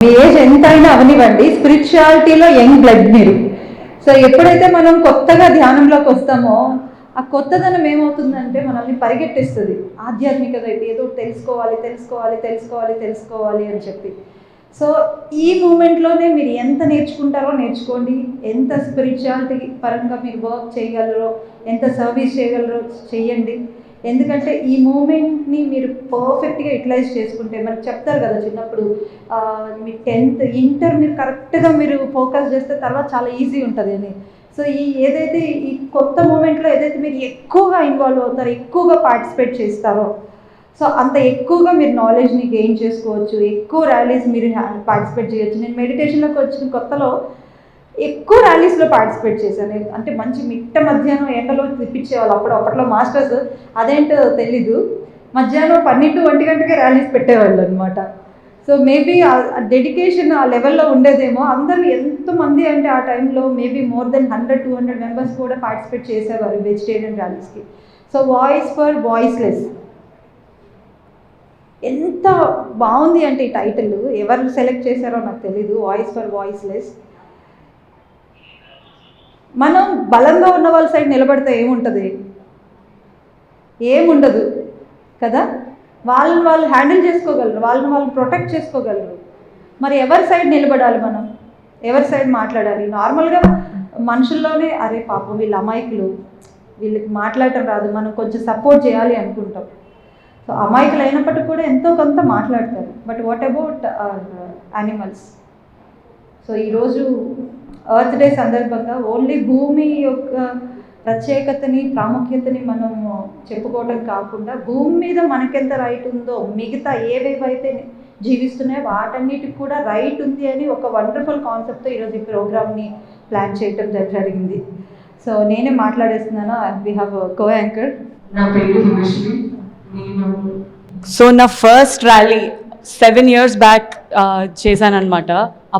మీ age ఎంతైనా అవనివ్వండి, స్పిరిచువాలిటీలో young blood మీరు. సో ఎప్పుడైతే మనం కొత్తగా ధ్యానంలోకి వస్తామో ఆ కొత్తదనం ఏమవుతుందంటే మనల్ని పరిగెట్టిస్తుంది. ఆధ్యాత్మికత ఏదో తెలుసుకోవాలి తెలుసుకోవాలి తెలుసుకోవాలి తెలుసుకోవాలి అని చెప్పి. సో ఈ మూమెంట్లోనే మీరు ఎంత నేర్చుకుంటారో నేర్చుకోండి, ఎంత స్పిరిచువాలిటీ పరంగా మీరు వర్క్ చేయగలరో, ఎంత సర్వీస్ చేయగలరో చేయండి. ఎందుకంటే ఈ మూమెంట్ని మీరు పర్ఫెక్ట్గా యూటిలైజ్ చేసుకుంటే, మనకు చెప్తారు కదా చిన్నప్పుడు, మీ 10th ఇంటర్ మీరు కరెక్ట్గా మీరు ఫోకస్ చేస్తే తర్వాత చాలా ఈజీ ఉంటుంది అని. సో ఏదైతే ఈ కొత్త మూమెంట్లో ఏదైతే మీరు ఎక్కువగా ఇన్వాల్వ్ అవుతారో, ఎక్కువగా పార్టిసిపేట్ చేస్తారో, సో అంత ఎక్కువగా మీరు నాలెడ్జ్ని గెయిన్ చేసుకోవచ్చు, ఎక్కువ ర్యాలీస్ మీరు పార్టిసిపేట్ చేయొచ్చు. నేను మెడిటేషన్లోకి వచ్చిన కొత్తలో ఎక్కువ ర్యాలీస్లో పార్టిసిపేట్ చేశాను. అంటే మంచి మిట్ట మధ్యాహ్నం ఎండలో తిప్పించేవాళ్ళు అప్పట్లో మాస్టర్స్, అదేంటో తెలీదు, మధ్యాహ్నం 12-1 గంటకే ర్యాలీస్ పెట్టేవాళ్ళు అనమాట. సో మేబీ ఆ డెడికేషన్ ఆ లెవెల్లో ఉండేదేమో. అందరూ ఎంతమంది అంటే ఆ టైంలో మేబీ మోర్ దెన్ 100-200 మెంబర్స్ కూడా పార్టిసిపేట్ చేసేవారు వెజిటేరియన్ ర్యాలీస్కి. సో వాయిస్ ఫర్ వాయిస్లెస్ ఎంత బాగుంది అంటే ఈ టైటిల్ ఎవరు సెలెక్ట్ చేశారో నాకు తెలీదు. Voice for voiceless. మనం బలంగా ఉన్న వాళ్ళ సైడ్ నిలబడితే ఏముంటుంది? ఏముండదు కదా. వాళ్ళని వాళ్ళు హ్యాండిల్ చేసుకోగలరు, వాళ్ళని వాళ్ళు ప్రొటెక్ట్ చేసుకోగలరు. మరి ఎవరి సైడ్ నిలబడాలి మనం? ఎవరి సైడ్ మాట్లాడాలి? నార్మల్గా మనుషుల్లోనే అరే పాపం వీళ్ళు అమాయకులు, వీళ్ళకి మాట్లాడటం రాదు, మనం కొంచెం సపోర్ట్ చేయాలి అనుకుంటాం. సో అమాయకులు అయినప్పటికీ కూడా ఎంతో కొంత మాట్లాడతారు. But what about animals? So ఈరోజు ఎర్త్ డే సందర్భంగా ఓన్లీ భూమి యొక్క ప్రత్యేకతని ప్రాముఖ్యతని మనం చెప్పుకోవడం కాకుండా, భూమి మీద మనకెంత రైట్ ఉందో మిగతా ఏవేవైతే జీవిస్తున్నాయో వాటన్నిటికి కూడా రైట్ ఉంది అని ఒక వండర్ఫుల్ కాన్సెప్ట్తో ఈరోజు ఈ ప్రోగ్రామ్ని ప్లాన్ చేయడం జరిగింది. సో నేనే మాట్లాడేస్తున్నాను. We have co anchor. నా పేరు హిమశ్రీ. సో నా ఫస్ట్ ర్యాలీ 7 years బ్యాక్ చేశానన్నమాట.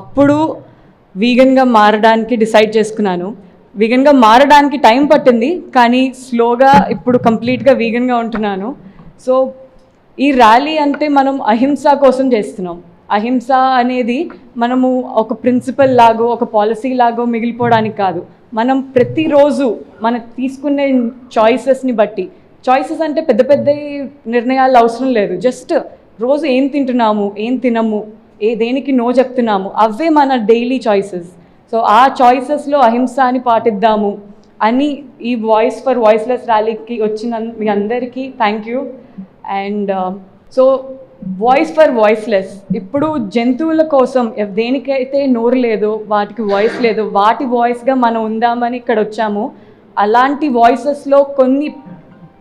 అప్పుడు వీగన్గా మారడానికి డిసైడ్ చేసుకున్నాను. వీగన్గా మారడానికి టైం పట్టింది, కానీ స్లోగా ఇప్పుడు కంప్లీట్గా వీగన్గా ఉంటున్నాను. సో ఈ ర్యాలీ అంటే మనం అహింస కోసం చేస్తున్నాం. అహింస అనేది మనము ఒక ప్రిన్సిపల్ లాగో ఒక పాలసీ లాగో మిగిలిపోవడానికి కాదు. మనం ప్రతిరోజు మనం తీసుకునే చాయిసెస్ని బట్టి, చాయిసెస్ అంటే పెద్ద పెద్ద నిర్ణయాలు అవసరం లేదు, జస్ట్ రోజు ఏం తింటున్నాము, ఏం తినము, దేనికి నో చెప్తున్నాము, అవే మన డైలీ చాయిసెస్. సో ఆ చాయిసెస్లో అహింసాని పాటిద్దాము అని ఈ వాయిస్ ఫర్ వాయిస్లెస్ ర్యాలీకి వచ్చిన మీ అందరికీ thank you. And so voice for voiceless, ఇప్పుడు జంతువుల కోసం దేనికైతే నోరు లేదో, వాటికి వాయిస్ లేదో, వాటి వాయిస్గా మనం ఉందామని ఇక్కడ వచ్చాము. అలాంటి వాయిసెస్లో కొన్ని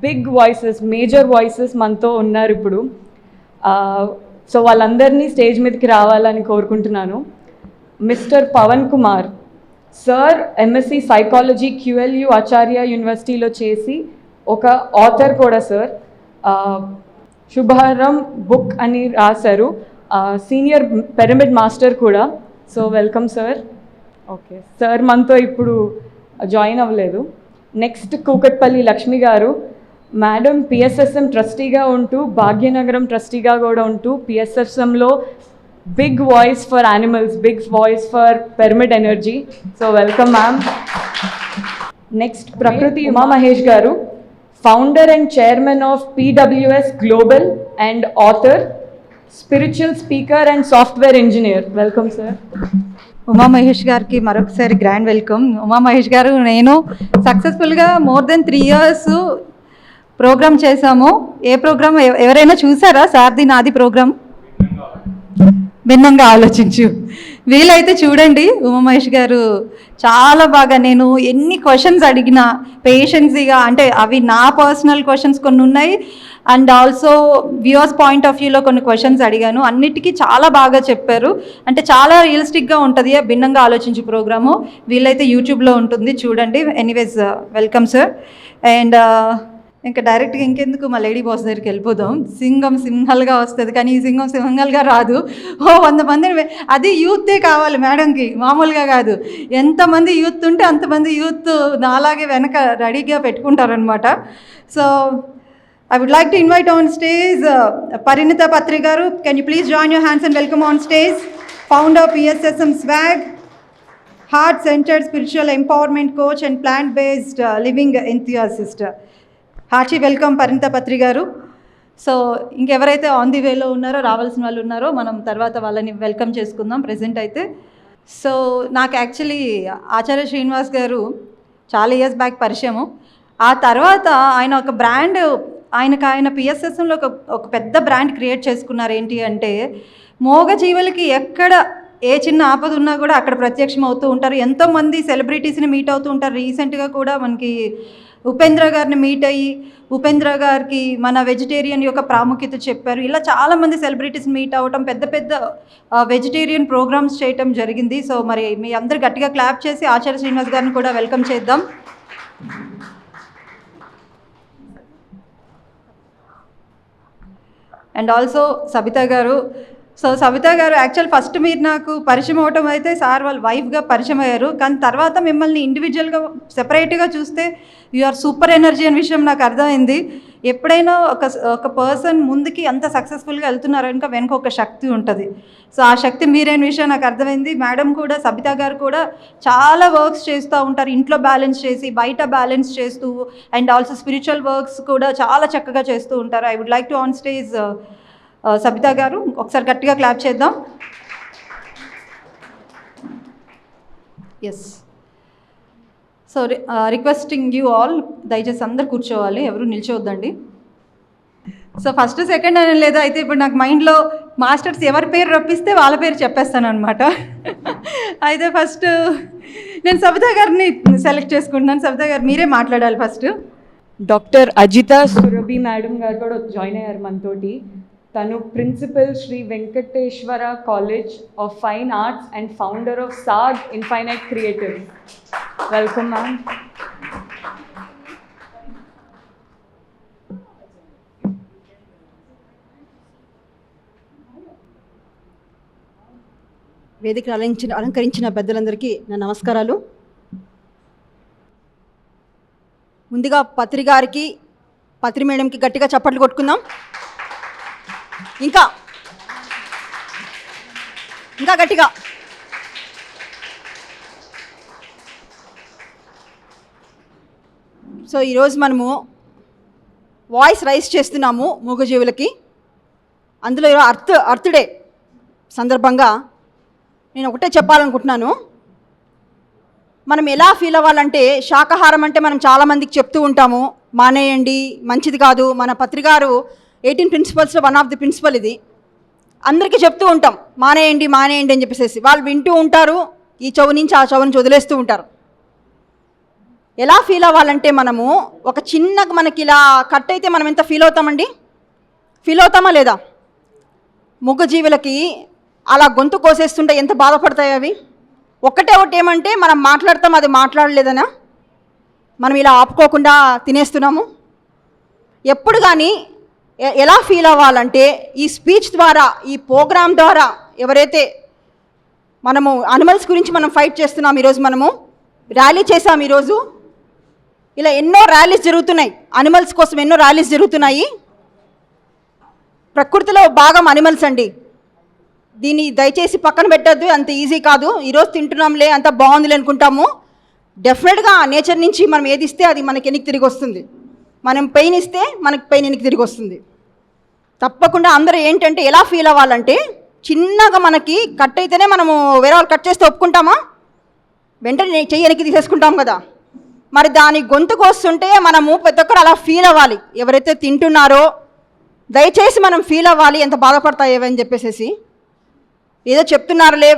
బిగ్ వాయిసెస్, మేజర్ వాయిసెస్ మనతో ఉన్నారు ఇప్పుడు. సో వాళ్ళందరినీ స్టేజ్ మీదకి రావాలని కోరుకుంటున్నాను. Mister Pawan Kumar sir M Sc psychology QLU Acharya యూనివర్సిటీలో చేసి ఒక ఆథర్ కూడా సార్. శుభారం బుక్ అని రాశారు, సీనియర్ పిరమిడ్ మాస్టర్ కూడా. So welcome sir. Okay sir మనతో ఇప్పుడు జాయిన్ అవ్వలేదు. నెక్స్ట్ కూకట్పల్లి లక్ష్మి గారు మేడం PSSM ట్రస్టీగా ఉంటూ, భాగ్యనగరం ట్రస్టీగా కూడా ఉంటూ, PSSMలో big voice for animals, big voice for pyramid energy. So welcome ma'am. Next Prakruthi Uma Mahesh garu, founder and chairman of PWS global and author, spiritual speaker and software engineer. Welcome sir. Uma Mahesh గారికి మరొకసారి grand welcome. Uma Mahesh గారు, నేను సక్సెస్ఫుల్గా మోర్ దెన్ 3 years ప్రోగ్రామ్ చేశాము. ఏ programme ఎవరైనా చూసారా? సార్ది నాది programme భిన్నంగా ఆలోచించు, వీలైతే చూడండి. ఉమామహేష్ గారు చాలా బాగా, నేను ఎన్ని క్వశ్చన్స్ అడిగినా పేషెన్సీగా, అంటే అవి నా పర్సనల్ క్వశ్చన్స్ కొన్ని ఉన్నాయి, and also viewers point of వ్యూలో కొన్ని క్వశ్చన్స్ అడిగాను. అన్నిటికీ చాలా బాగా చెప్పారు. అంటే చాలా రియలిస్టిక్గా ఉంటుంది భిన్నంగా ఆలోచించు ప్రోగ్రాము. వీలైతే యూట్యూబ్లో ఉంటుంది, చూడండి. Anyways welcome sir. అండ్ ఇంకా డైరెక్ట్గా ఇంకెందుకు మా లేడీ బాస్ దగ్గరికి వెళ్ళిపోదాం. సింహం సింహల్గా వస్తుంది, కానీ ఈ సింహం సింహంగా రాదు. 100 మందిని, అది యూతే కావాలి మేడంకి, మామూలుగా కాదు. ఎంతమంది యూత్ ఉంటే అంతమంది యూత్ నాలాగే వెనక రెడీగా పెట్టుకుంటారనమాట. So I would like to invite on stage Parinita Patri garu. Can you please join your hands and welcome on stage? founder PSSM Swag, heart-centered spiritual empowerment coach and plant-based living enthusiast. Hearty welcome Parinita Patri garu. So ఇంకెవరైతే on the వేలో ఉన్నారో, రావాల్సిన వాళ్ళు ఉన్నారో, మనం తర్వాత వాళ్ళని welcome చేసుకుందాం. Present అయితే సో నాకు యాక్చువల్లీ ఆచార్య శ్రీనివాస్ గారు చాలా ఇయర్స్ బ్యాక్ పరిచయము. ఆ తర్వాత ఆయన ఒక బ్రాండ్, ఆయన పిఎస్ఎస్ఎంలో ఒక పెద్ద బ్రాండ్ క్రియేట్ చేసుకున్నారు. ఏంటి అంటే మోగ జీవులకి ఎక్కడ ఏ చిన్న ఆపద ఉన్నా కూడా అక్కడ ప్రత్యక్షం అవుతూ ఉంటారు. ఎంతోమంది సెలబ్రిటీస్ని మీట్ అవుతూ ఉంటారు. రీసెంట్గా కూడా మనకి ఉపేంద్ర గారిని మీట్ అయ్యి ఉపేంద్ర గారికి మన వెజిటేరియన్ యొక్క ప్రాముఖ్యత చెప్పారు. ఇలా చాలామంది సెలబ్రిటీస్ మీట్ అవ్వటం, పెద్ద పెద్ద వెజిటేరియన్ ప్రోగ్రామ్స్ చేయటం జరిగింది. సో మరి మీ అందరు గట్టిగా క్లాప్ చేసి ఆచార్య శ్రీనివాస్ గారిని కూడా వెల్కమ్ చేద్దాం. అండ్ ఆల్సో సబితా గారు. సో సబితా గారు యాక్చువల్ ఫస్ట్ మీరు నాకు పరిచయం అవటం అయితే సార్ వాళ్ళ వైఫ్గా పరిచయం అయ్యారు. కానీ తర్వాత మిమ్మల్ని ఇండివిజువల్గా సెపరేట్గా చూస్తే యు ఆర్ సూపర్ ఎనర్జీ అనే విషయం నాకు అర్థమైంది. ఎప్పుడైనా ఒక పర్సన్ ముందుకి అంత సక్సెస్ఫుల్గా వెళ్తున్నారు కనుక వెనుక ఒక శక్తి ఉంటుంది. సో ఆ శక్తి మీరైన విషయం నాకు అర్థమైంది. మేడం కూడా, సబితా గారు కూడా చాలా వర్క్స్ చేస్తూ ఉంటారు. ఇంట్లో బ్యాలెన్స్ చేసి, బయట బ్యాలెన్స్ చేస్తూ, అండ్ ఆల్సో స్పిరిచువల్ వర్క్స్ కూడా చాలా చక్కగా చేస్తూ ఉంటారు. I would like to on stage Sabitha garu. ఒకసారి గట్టిగా క్లాప్ చేద్దాం. Yes. So requesting you all, దయచేసి అందరు కూర్చోవాలి, ఎవరు నిల్చోవద్దండి. సో ఫస్ట్ సెకండ్ అని లేదా, అయితే ఇప్పుడు నాకు మైండ్లో మాస్టర్స్ ఎవరి పేరు రప్పిస్తే వాళ్ళ పేరు చెప్పేస్తాను అనమాట. అయితే ఫస్ట్ నేను సబితా గారిని సెలెక్ట్ చేసుకుంటున్నాను. సబితా గారు మీరే మాట్లాడాలి first. Doctor Ajitha Surabhi madam garu కూడా జాయిన్ అయ్యారు మనతోటి. తను principal Sri Venkateswara college of fine arts and founder of sag infinite creative. Welcome ma'am. వేదికను అలంకరించిన పెద్దలందరికీ నా నమస్కారాలు. ముందుగా పత్రి గారికి, పత్రి మేడంకి గట్టిగా చప్పట్లు కొట్టుకుందాం. ఇంకా గట్టిగా. సో ఈరోజు మనము వాయిస్ రైజ్ చేస్తున్నాము మూగజీవులకి. అందులో అర్త్ డే సందర్భంగా నేను ఒకటే చెప్పాలనుకుంటున్నాను. మనం ఎలా ఫీల్ అవ్వాలంటే, శాకాహారం అంటే మనం చాలామందికి చెప్తూ ఉంటాము, మానేయండి, మంచిది కాదు. మన పత్రికారు 18 ప్రిన్సిపల్స్లో వన్ ఆఫ్ ది ప్రిన్సిపల్ ఇది. అందరికీ చెప్తూ ఉంటాం మానేయండి మానేయండి అని చెప్పేసి. వాళ్ళు వింటూ ఉంటారు, ఈ చెవు నుంచి ఆ చెవు నుంచి వదిలేస్తూ ఉంటారు. ఎలా ఫీల్ అవ్వాలంటే, మనము ఒక చిన్నగా మనకి ఇలా కట్ అయితే మనం ఎంత ఫీల్ అవుతామండి? ఫీల్ అవుతామా లేదా? మూగజీవులకి అలా గొంతు కోసేస్తుంటే ఎంత బాధపడతాయి అవి. ఒకటి ఏమంటే, మనం మాట్లాడతాం, అది మాట్లాడలేదనా, మనం ఇలా ఆపుకోకుండా తినేస్తున్నాము. ఎప్పుడు కానీ ఎలా ఫీల్ అవ్వాలంటే, ఈ స్పీచ్ ద్వారా, ఈ ప్రోగ్రామ్ ద్వారా, ఎవరైతే మనము అనిమల్స్ గురించి మనం ఫైట్ చేస్తున్నాం, ఈరోజు మనము ర్యాలీ చేసాం. ఈరోజు ఇలా ఎన్నో ర్యాలీస్ జరుగుతున్నాయి, అనిమల్స్ కోసం ఎన్నో ర్యాలీస్ జరుగుతున్నాయి. ప్రకృతిలో భాగం అనిమల్స్ అండి. దీన్ని దయచేసి పక్కన పెట్టద్దు, అంత ఈజీ కాదు. ఈరోజు తింటున్నాంలే, అంత బాగుందిలే అనుకుంటాము. డెఫినెట్గా నేచర్ నుంచి మనం ఏది ఇస్తే అది మనకి వెనక్కి తిరిగి వస్తుంది. మనం పెయిన్ ఇస్తే మనకి పెయిన్ వెనక్కి తిరిగి వస్తుంది. తప్పకుండా అందరూ ఏంటంటే ఎలా ఫీల్ అవ్వాలంటే, చిన్నగా మనకి కట్ అయితేనే మనము వేరే వాళ్ళు కట్ చేస్తే ఒప్పుకుంటామా? వెంటనే చెయ్యి వెనక్కి తీసేసుకుంటాం కదా. మరి దాని గొంతుకు వస్తుంటే మనము ప్రతి ఒక్కరు అలా ఫీల్ అవ్వాలి. ఎవరైతే తింటున్నారో దయచేసి మనం ఫీల్ అవ్వాలి, ఎంత బాధపడతాయేవో అని చెప్పేసి. ఏదో చెప్తున్నారులే,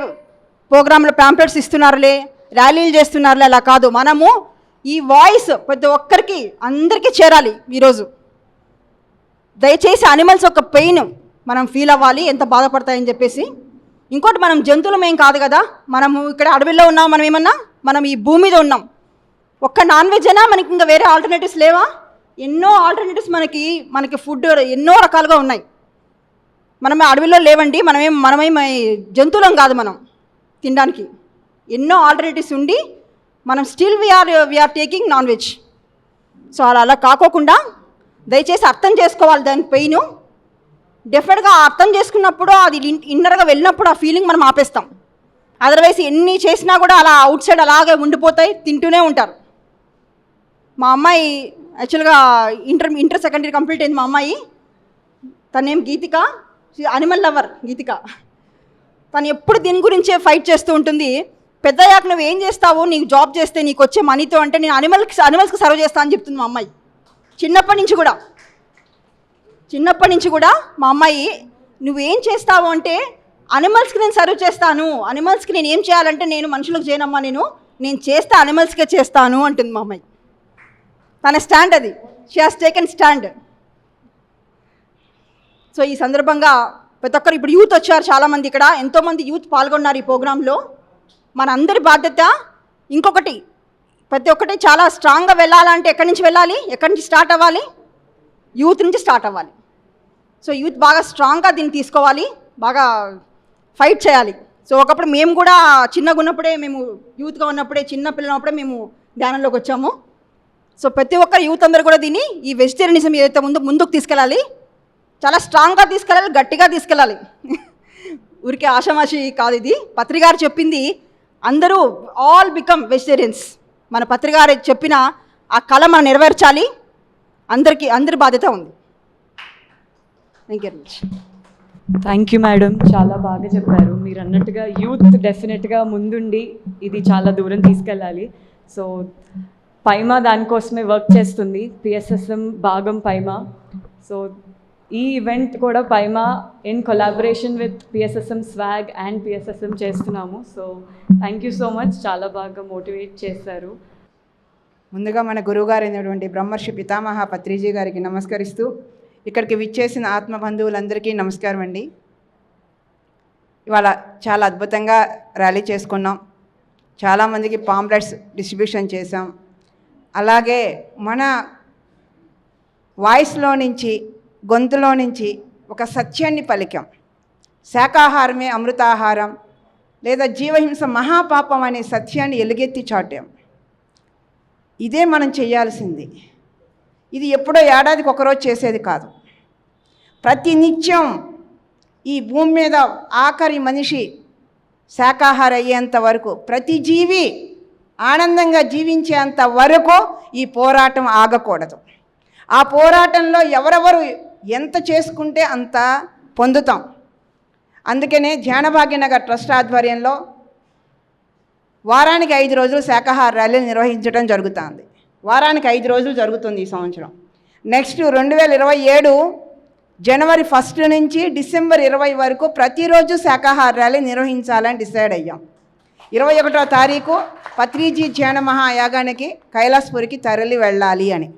ప్రోగ్రాంలో ప్యాంప్లెట్స్ ఇస్తున్నారులే, ర్యాలీలు చేస్తున్నారులే, అలా కాదు. మనము ఈ వాయిస్ ప్రతి ఒక్కరికి అందరికీ చేరాలి. ఈరోజు దయచేసి అనిమల్స్ ఒక పెయిన్ మనం ఫీల్ అవ్వాలి, ఎంత బాధపడతాయని చెప్పేసి. ఇంకోటి, మనం జంతువులం ఏం కాదు కదా. మనము ఇక్కడ అడవిలో ఉన్నాం, మనం ఏమన్నా, మనం ఈ భూమి మీద ఉన్నాం. ఒక్క నాన్ వెజ్ అయినా మనకి ఇంకా వేరే ఆల్టర్నేటివ్స్ లేవా? ఎన్నో ఆల్టర్నేటివ్స్ మనకి ఫుడ్ ఎన్నో రకాలుగా ఉన్నాయి. మనం అడవిలో లేవండి, మనమేం జంతువులం కాదు. మనం తినడానికి ఎన్నో ఆల్టర్నేటివ్స్ ఉండి మనం still we are taking non veg. So అలా కాకోకుండా దయచేసి అర్థం చేసుకోవాలి దాని పెయిన్. డెఫినెట్గా అర్థం చేసుకున్నప్పుడు అది ఇన్నర్గా వెళ్ళినప్పుడు ఆ ఫీలింగ్ మనం ఆపేస్తాం. అదర్వైజ్ ఎన్ని చేసినా కూడా అలా అవుట్ సైడ్ అలాగే ఉండిపోతాయి, తింటూనే ఉంటారు. మా అమ్మాయి యాక్చువల్గా ఇంటర్ సెకండరీ కంప్లీట్ అయింది. మా అమ్మాయి తన నేమ్ గీతిక, అనిమల్ లవర్ గీతిక. తను ఎప్పుడు దీని గురించే ఫైట్ చేస్తూ ఉంటుంది. పెద్దయ్యాక నువ్వు ఏం చేస్తావు, నీకు జాబ్ చేస్తే నీకు వచ్చే మనీతో అంటే నేను అనిమల్స్కి సర్వ్ చేస్తా అని చెప్తుంది మా అమ్మాయి. చిన్నప్పటి నుంచి కూడా మా అమ్మాయి నువ్వేం చేస్తావు అంటే అనిమల్స్కి నేను సర్వ్ చేస్తాను, అనిమల్స్కి నేను ఏం చేయాలంటే నేను మనుషులకు చేయనమ్మా, నేను చేస్తే అనిమల్స్కే చేస్తాను అంటుంది మా అమ్మాయి. తన స్టాండ్ అది, she has taken stand. So ఈ సందర్భంగా ప్రతి ఒక్కరు ఇప్పుడు యూత్ వచ్చారు చాలామంది, ఇక్కడ ఎంతోమంది యూత్ పాల్గొన్నారు ఈ ప్రోగ్రాంలో. మన అందరి బాధ్యత ఇంకొకటి, ప్రతి ఒక్కటి చాలా స్ట్రాంగ్గా వెళ్ళాలంటే ఎక్కడి నుంచి వెళ్ళాలి, ఎక్కడి నుంచి స్టార్ట్ అవ్వాలి, యూత్ నుంచి స్టార్ట్ అవ్వాలి. సో యూత్ బాగా స్ట్రాంగ్గా దీన్ని తీసుకోవాలి, బాగా ఫైట్ చేయాలి. సో ఒకప్పుడు మేము కూడా చిన్నగా ఉన్నప్పుడే, మేము యూత్గా ఉన్నప్పుడే, చిన్న పిల్లలు ఉన్నప్పుడే మేము ధ్యానంలోకి వచ్చాము. సో ప్రతి ఒక్కరు యూత్ అందరూ కూడా దీన్ని, ఈ వెజిటేరియనిజం ఏదైతే ముందుకు తీసుకెళ్ళాలి, చాలా స్ట్రాంగ్గా తీసుకెళ్ళాలి, గట్టిగా తీసుకెళ్ళాలి. ఊరికే ఆషామాషి కాదు ఇది. పత్రికారు చెప్పింది అందరూ ఆల్ బికమ్ వెజిటేరియన్స్. మన పత్రికారు చెప్పిన ఆ కళ మనం నెరవేర్చాలి, అందరి బాధ్యత ఉంది. Thank you very much. Thank you madam, చాలా బాగా చెప్పారు. మీరు అన్నట్టుగా యూత్ డెఫినెట్గా ముందుండి ఇది చాలా దూరం తీసుకెళ్ళాలి. సో పైమా దానికోసమే వర్క్ చేస్తుంది, పిఎస్ఎస్ఎం భాగం పైమా. సో ఈ ఈవెంట్ కూడా పైమా in collaboration with PSSM swag and PSSM చేస్తున్నాము. So thank you so much, చాలా బాగా మోటివేట్ చేశారు. ముందుగా మన గురువుగారు అయినటువంటి బ్రహ్మర్షి పితామహ పత్రిజీ గారికి నమస్కరిస్తూ, ఇక్కడికి విచ్చేసిన ఆత్మబంధువులందరికీ నమస్కారం అండి. ఇవాళ చాలా అద్భుతంగా ర్యాలీ చేసుకున్నాం, చాలామందికి పాంప్లెట్స్ డిస్ట్రిబ్యూషన్ చేసాం. అలాగే మన వాయిస్లో నుంచి, గొంతులో నుంచి ఒక సత్యాన్ని పలికాం. శాకాహారమే అమృతాహారం లేదా జీవహింస మహాపాపం అనే సత్యాన్ని ఎలుగెత్తి చాటాం. ఇదే మనం చేయాల్సింది. ఇది ఎప్పుడో ఏడాదికి ఒకరోజు చేసేది కాదు. ప్రతి నిత్యం ఈ భూమి మీద ఆఖరి మనిషి శాకాహార అయ్యేంత వరకు, ప్రతి జీవి ఆనందంగా జీవించేంత వరకు ఈ పోరాటం ఆగకూడదు. ఆ పోరాటంలో ఎవరెవరు ఎంత చేసుకుంటే అంత పొందుతాం. అందుకనే ధ్యానభాగ్యనగర్ ట్రస్ట్ ఆధ్వర్యంలో వారానికి 5 రోజులు శాకాహార ర్యాలీలు నిర్వహించడం జరుగుతుంది. వారానికి 5 రోజులు జరుగుతుంది ఈ సంవత్సరం. నెక్స్ట్ 2027 జనవరి 1 నుంచి డిసెంబర్ 20 వరకు ప్రతిరోజు శాకాహార ర్యాలీ నిర్వహించాలని డిసైడ్ అయ్యాం. 21వ తారీఖు పత్రిజీ ధ్యాన మహాయాగానికి కైలాసపురికి తరలి వెళ్ళాలి అని.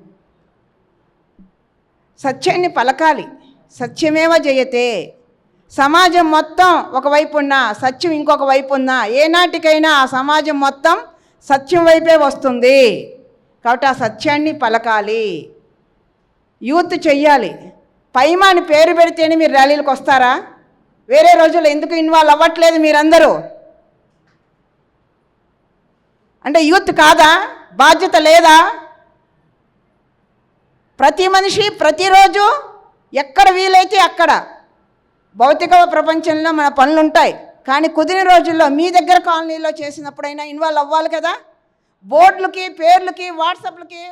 సత్యాన్ని పలకాలి, సత్యమేవ జయతే. సమాజం మొత్తం ఒకవైపు ఉన్నా, సత్యం ఇంకొక వైపు ఉన్నా, ఏనాటికైనా ఆ సమాజం మొత్తం సత్యం వైపే వస్తుంది. కాబట్టి ఆ సత్యాన్ని పలకాలి, యూత్ చెయ్యాలి. పైమా అని పేరు పెడితేనే మీరు ర్యాలీలకు వస్తారా? వేరే రోజుల్లో ఎందుకు ఇన్వాల్వ్ అవ్వట్లేదు మీరందరూ? అంటే యూత్ కాదా? బాధ్యత లేదా? ప్రతి మనిషి ప్రతిరోజు ఎక్కడ వీలైతే అక్కడ భౌతిక ప్రపంచంలో మన పనులు ఉంటాయి, కానీ కుదిరిన రోజుల్లో మీ దగ్గర కాలనీలో చేసినప్పుడైనా ఇన్వాల్వ్ అవ్వాలి కదా. బోర్డులకి, పేర్లకి, వాట్సాప్లకి,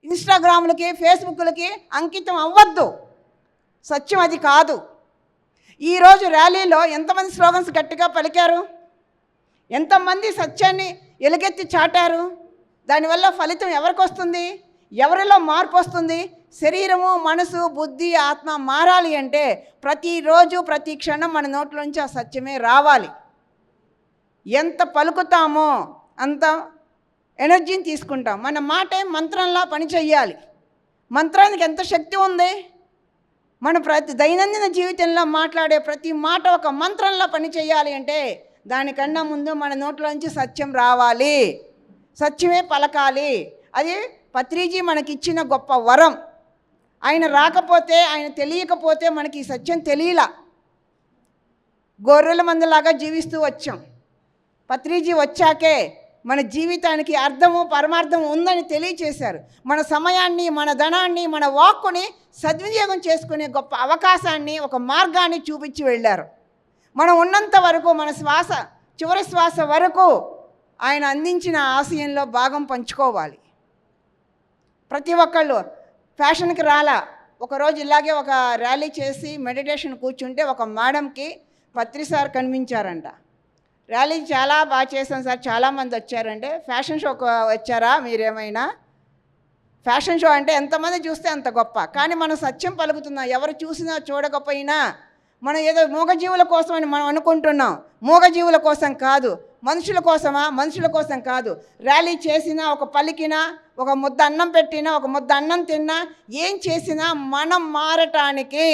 ఇన్స్టాగ్రామ్లకి, ఫేస్బుక్లకి అంకితం అవ్వద్దు. సత్యం అది కాదు. ఈరోజు ర్యాలీలో ఎంతమంది స్లోగన్స్ గట్టిగా పలికారు, ఎంతమంది సత్యాన్ని ఎలుగెత్తి చాటారు. దానివల్ల ఫలితం ఎవరికి వస్తుంది? ఎవరిలో మార్పు వస్తుంది? శరీరము, మనసు, బుద్ధి, ఆత్మ మారాలి అంటే ప్రతిరోజు ప్రతి క్షణం మన నోట్లోంచి ఆ సత్యమే రావాలి. ఎంత పలుకుతామో అంత ఎనర్జీని తీసుకుంటాం. మన మాట మంత్రంలా పని చెయ్యాలి. మంత్రానికి ఎంత శక్తి ఉంది? మన ప్రతి దైనందిన జీవితంలో మాట్లాడే ప్రతి మాట ఒక మంత్రంలా పని చేయాలి అంటే దానికన్నా ముందు మన నోట్లోంచి సత్యం రావాలి, సత్యమే పలకాలి. అది పత్రిజీ మనకిచ్చిన గొప్ప వరం. ఆయన రాకపోతే, ఆయన తెలియకపోతే మనకి ఈ సత్యం తెలియలా. గొర్రెల మందలాగా జీవిస్తూ వచ్చాం. పత్రిజీ వచ్చాకే మన జీవితానికి అర్థము పరమార్థం ఉందని తెలియచేశారు. మన సమయాన్ని, మన ధనాన్ని, మన వాక్కుని సద్వినియోగం చేసుకునే గొప్ప అవకాశాన్ని, ఒక మార్గాన్ని చూపించి వెళ్ళారు. మనం ఉన్నంత వరకు, మన శ్వాస చివరి శ్వాస వరకు ఆయన అందించిన ఆశయంలో భాగం పంచుకోవాలి. ప్రతి ఒక్కళ్ళు ఫ్యాషన్కి రాలా. ఒకరోజు ఇలాగే ఒక ర్యాలీ చేసి మెడిటేషన్ కూర్చుంటే ఒక మేడంకి పత్రి సార్ కనిపించారంట. ర్యాలీ చాలా బాగా చేశాను సార్, చాలామంది వచ్చారంటే, ఫ్యాషన్ షోకి వచ్చారా మీరేమైనా? ఫ్యాషన్ షో అంటే ఎంతమంది చూస్తే అంత గొప్ప. కానీ మనం సత్యం పలుకుతున్నాం. ఎవరు చూసినా చూడకపోయినా మనం ఏదో మూగజీవుల కోసం అని మనం అనుకుంటున్నాం. మూగజీవుల కోసం కాదు, మనుషుల కోసమా? మనుషుల కోసం కాదు. ర్యాలీ చేసినా, ఒక పలికినా, ఒక ముద్ద అన్నం పెట్టినా, ఒక ముద్ద అన్నం తిన్నా, ఏం చేసినా మనం మారటానికి.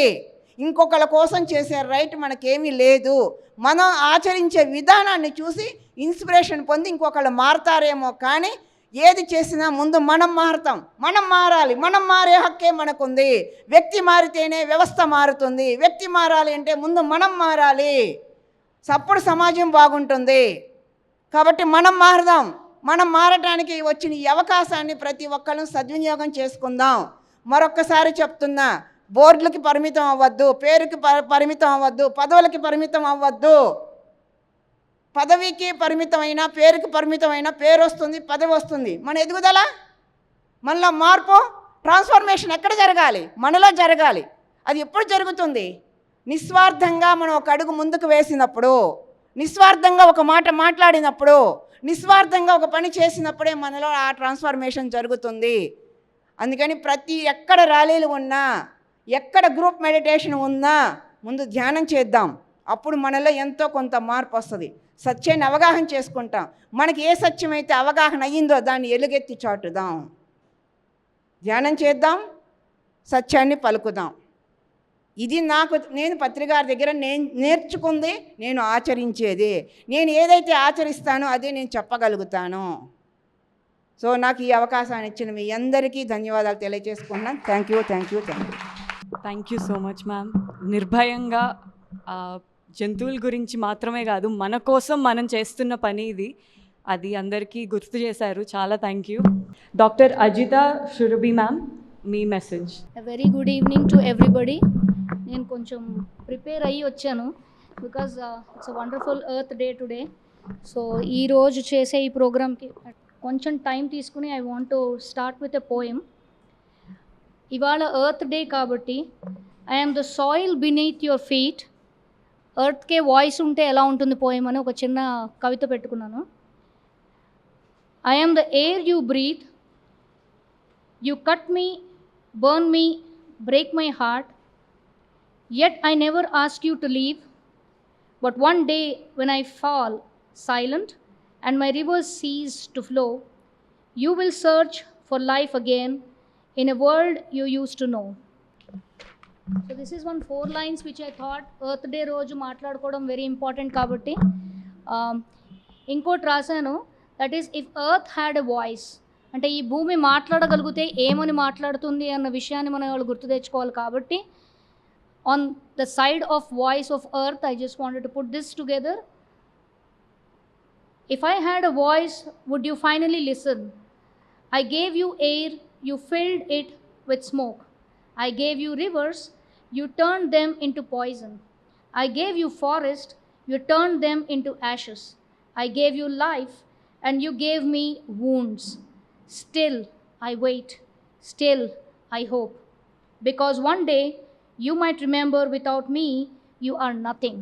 ఇంకొకళ్ళ కోసం చేసే రైట్ మనకేమీ లేదు. మనం ఆచరించే విధానాన్ని చూసి ఇన్స్పిరేషన్ పొంది ఇంకొకళ్ళు మారతారేమో, కానీ ఏది చేసినా ముందు మనం మారుతాం. మనం మారాలి. మనం మారే హక్కే మనకుంది. వ్యక్తి మారితేనే వ్యవస్థ మారుతుంది. వ్యక్తి మారాలి అంటే ముందు మనం మారాలి. అప్పుడు సమాజం బాగుంటుంది. కాబట్టి మనం మారదాం. మనం మారటానికి వచ్చిన ఈ అవకాశాన్ని ప్రతి ఒక్కళ్ళం సద్వినియోగం చేసుకుందాం. మరొక్కసారి చెప్తున్నా, బోర్డులకి పరిమితం అవ్వద్దు, పేరుకి పరిమితం అవ్వద్దు, పదవులకి పరిమితం అవ్వద్దు. పదవికి పరిమితమైన, పేరుకి పరిమితమైన, పేరు వస్తుంది, పదవి వస్తుంది. మన ఎదుగుదల, మనలో మార్పు, ట్రాన్స్ఫర్మేషన్ ఎక్కడ జరగాలి? మనలో జరగాలి. అది ఎప్పుడు జరుగుతుంది? నిస్వార్థంగా మనం ఒక అడుగు ముందుకు వేసినప్పుడు, నిస్వార్థంగా ఒక మాట మాట్లాడినప్పుడు, నిస్వార్థంగా ఒక పని చేసినప్పుడే మనలో ఆ ట్రాన్స్ఫర్మేషన్ జరుగుతుంది. అందుకని ఎక్కడ ర్యాలీలు ఉన్నా, ఎక్కడ గ్రూప్ మెడిటేషన్ ఉన్నా ముందు ధ్యానం చేద్దాం. అప్పుడు మనలో ఎంతో కొంత మార్పు వస్తుంది. సత్యాన్ని అవగాహన చేసుకుంటాం. మనకి ఏ సత్యం అయితే అవగాహన అయ్యిందో దాన్ని ఎలుగెత్తి చాటుదాం. ధ్యానం చేద్దాం, సత్యాన్ని పలుకుదాం. ఇది నేను పత్రికారి దగ్గర నేర్చుకుంది, నేను ఆచరించేది. నేను ఏదైతే ఆచరిస్తానో అదే నేను చెప్పగలుగుతాను. సో నాకు ఈ అవకాశాన్ని ఇచ్చిన మీ అందరికీ ధన్యవాదాలు తెలియజేసుకుంటున్నాను. Thank you. Thank you so much ma'am. నిర్భయంగా జంతువుల గురించి మాత్రమే కాదు, మన కోసం మనం చేస్తున్న పని ఇది. అది అందరికీ గుర్తు చేశారు. చాలా thank you. Doctor Ajitha Surabhi ma'am, మీ message. Very good evening to everybody. నేను కొంచెం ప్రిపేర్ అయ్యి వచ్చాను because it's a wonderful Earth Day today. So ఈరోజు చేసే ఈ ప్రోగ్రామ్కి కొంచెం టైం తీసుకుని I want to start with a poem. ఇవాళ ఎర్త్ డే కాబట్టి I am the soil beneath your feet. ఎర్త్కే వాయిస్ ఉంటే ఎలా ఉంటుంది పోయం అని ఒక చిన్న కవిత పెట్టుకున్నాను. I am the air you breath, you cut me, burn me, break my heart, yet I never ask you to leave. But one day when I fall silent and my rivers cease to flow, you will search for life again in a world you used to know. So this is 4 lines which I thought Earth Day రోజు మాట్లాడుకోవడం very important కాబట్టి ఇంకోటి రాశాను, that is if earth had a voice. అంటే ఈ భూమి మాట్లాడగలిగితే ఏమని మాట్లాడుతుంది అన్న విషయాన్ని మనం వాళ్ళు గుర్తు తెచ్చుకోవాలి. కాబట్టి on the side of voice of earth I just wanted to put this together. If I had a voice would you finally listen? I gave you air, you filled it with smoke. I gave you rivers, you turned them into poison. I gave you forest, you turned them into ashes. I gave you life, and you gave me wounds. Still I wait, still I hope. Because one day you might remember without me you are nothing.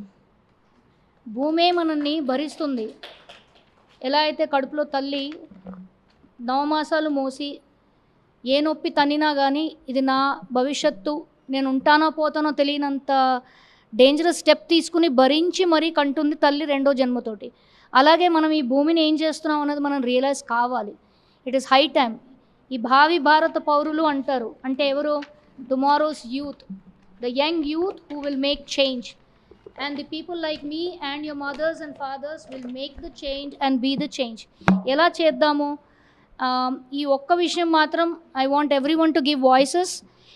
భూమే మనల్ని భరిస్తుంది. ఎలా అయితే కడుపులో తల్లి 9 మాసాలు మోసి ఏ నొప్పి తన్నినా కానీ ఇది నా భవిష్యత్తు, నేను ఉంటానో పోతానో తెలియనంత డేంజరస్ స్టెప్ తీసుకుని భరించి మరీ కంటుంది తల్లి 2వ జన్మతోటి. అలాగే మనం ఈ భూమిని ఏం చేస్తున్నాం అన్నది మనం రియలైజ్ కావాలి. It is high time. ఈ భావి భారత పౌరులు అంటారు, అంటే ఎవరు? Tomorrow's youth, the young youth who will make change. And the people like me and your mothers and fathers will make the change and be the change. ఎలా చేద్దాము? ఈ ఒక్క విషయం మాత్రం I want everyone to give voices.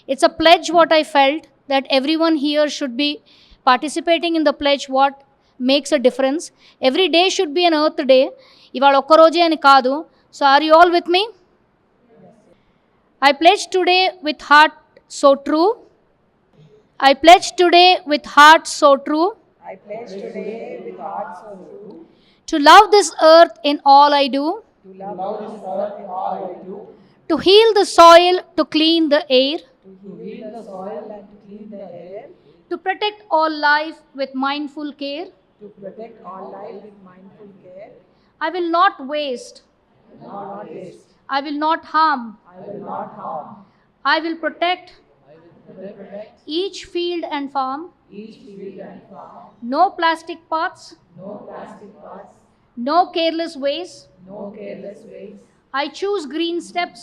It's a pledge what I felt that everyone here should be participating in the pledge what makes a difference. Every day should be an earth day. ఇవాళ ఒక్క రోజే అని కాదు. So are you all with me? I pledge today with heart so true. I pledge today with heart so true. I pledge today with heart so true To love this earth in all I do. to love this earth in all I do, To heal the soil, to clean the air. to heal the soil and to clean the air, To protect all life with mindful care. to protect all life with mindful care. I will not waste. Not waste. I will not harm. I will not harm. I will protect each field and farm. Each field and farm. No plastic pots. No plastic pots. No careless ways. No careless ways. I choose green steps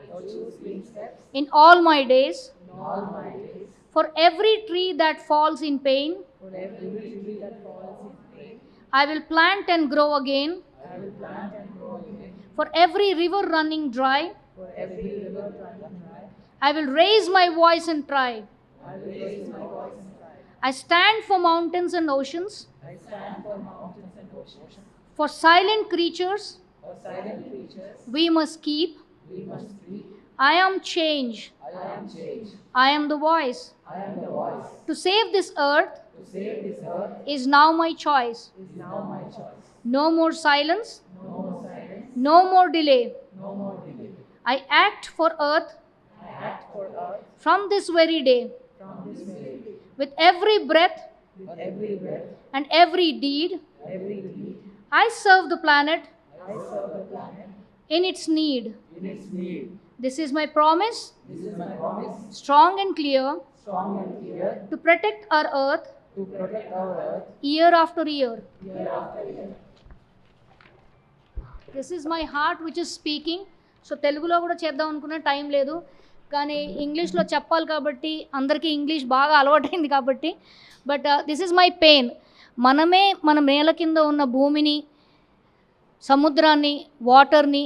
I choose green steps in all my days. in all my days. For every tree that falls in pain, For every tree that falls in pain, I will plant and grow again. I will plant and grow again. For every river running dry, For every river running dry, I will raise my voice and try. I will raise my voice and cry. I stand for mountains and oceans, I stand for mountains and oceans. for silent creatures For silent creatures, we must keep. we must speak. I am change. I am change. I am the voice. I am the voice. To save this earth To save this earth is now my choice. is now my choice. No more silence, No more silence, no more delay. no more delay. I act for earth I act for earth from this very day. from this very day. With every breath With every breath, and every deed, every deed, I serve the planet I serve the planet in its need. in its need. This is my promise, This is my promise, strong and clear, strong and clear, to protect our earth to protect our earth year after year. year after year. This is my heart which is speaking. So తెలుగులో కూడా చేద్దాం అనుకున్న time లేదు, కానీ ఇంగ్లీష్లో చెప్పాలి కాబట్టి అందరికీ ఇంగ్లీష్ బాగా అలవాటైంది కాబట్టి. But this is my pain. మనమే మన నేల కింద ఉన్న భూమిని, సముద్రాన్ని, వాటర్ని,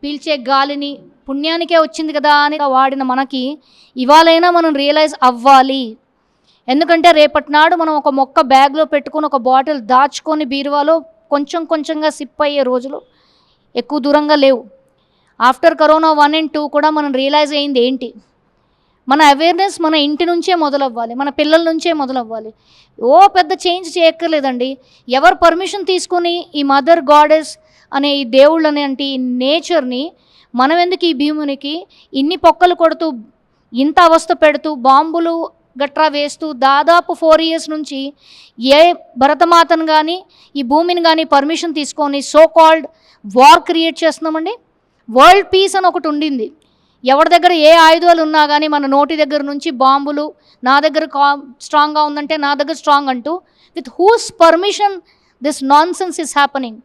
పీల్చే గాలిని పుణ్యానికే వచ్చింది కదా అని వాడిన మనకి ఇవాళైనా మనం రియలైజ్ అవ్వాలి. ఎందుకంటే రేపటి నాడు మనం ఒక మొక్క బ్యాగ్లో పెట్టుకొని ఒక బాటిల్ దాచుకొని బీరువాలో కొంచెం కొంచెంగా సిప్ అయ్యే రోజులు ఎక్కువ దూరంగా లేవు. ఆఫ్టర్ కరోనా 1 and 2 కూడా మనం రియలైజ్ అయ్యింది ఏంటి? మన అవేర్నెస్ మన ఇంటి నుంచే మొదలవ్వాలి, మన పిల్లల నుంచే మొదలవ్వాలి. ఓ పెద్ద చేంజ్ చేయక్కర్లేదండి. ఎవరు పర్మిషన్ తీసుకొని ఈ మదర్ గాడెస్ అనే ఈ దేవుళ్ళని అంటే ఈ నేచర్ని మనం ఎందుకు ఈ భీమునికి ఇన్ని పొక్కలు కొడుతూ ఇంత అవస్థ పెడుతూ బాంబులు గట్రా వేస్తూ దాదాపు 4 years నుంచి ఏ భరతమాతను కానీ ఈ భూమిని కానీ పర్మిషన్ తీసుకొని సో కాల్డ్ వార్ క్రియేట్ చేస్తున్నామండి. వరల్డ్ పీస్ అని ఒకటి ఉండింది. ఎవరి దగ్గర ఏ ఆయుధాలు ఉన్నా కానీ మన నోటి దగ్గర నుంచి బాంబులు, నా దగ్గర స్ట్రాంగ్గా ఉందంటే నా దగ్గర స్ట్రాంగ్ అంటూ, with whose permission this nonsense is happening.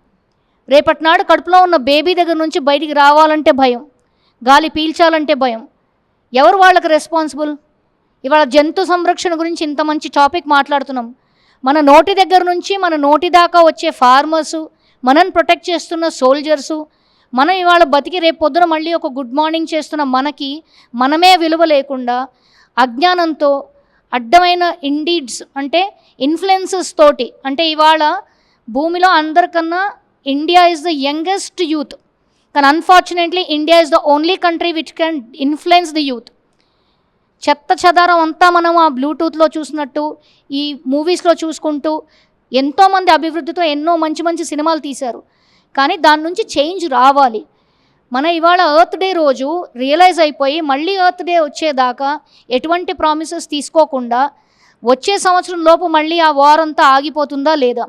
రేపటి నాడు కడుపులో ఉన్న బేబీ దగ్గర నుంచి బయటికి రావాలంటే భయం, గాలి పీల్చాలంటే భయం. ఎవరు వాళ్ళకి రెస్పాన్సిబుల్? ఇవాళ జంతు సంరక్షణ గురించి ఇంత మంచి టాపిక్ మాట్లాడుతున్నాం. మన నోటి దగ్గర నుంచి మన నోటి దాకా వచ్చే ఫార్మర్సు, మనని ప్రొటెక్ట్ చేస్తున్న సోల్జర్సు, మనం ఇవాళ బతికి రేపు పొద్దున మళ్ళీ ఒక గుడ్ మార్నింగ్ చేస్తున్న మనకి మనమే విలువ లేకుండా అజ్ఞానంతో అడ్డమైన ఇండీడ్స్ అంటే ఇన్ఫ్లుయెన్సెస్ తోటి, అంటే ఇవాళ భూమిలో అందరికన్నా India is the youngest youth, కానీ unfortunately India is the only country which can influence the youth. చెత్త చెదారం అంతా మనం ఆ బ్లూటూత్లో చూసినట్టు ఈ మూవీస్లో చూసుకుంటూ ఎంతోమంది అభివృద్ధితో ఎన్నో మంచి మంచి సినిమాలు తీశారు, కానీ దాని నుంచి చేంజ్ రావాలి. మన ఇవాళ ఎర్త్ డే రోజు రియలైజ్ అయిపోయి మళ్ళీ ఎర్త్ డే వచ్చేదాకా ఎటువంటి ప్రామిసెస్ తీసుకోకుండా వచ్చే సంవత్సరం లోపు మళ్ళీ ఆ వార్ అంతా ఆగిపోతుందా లేదా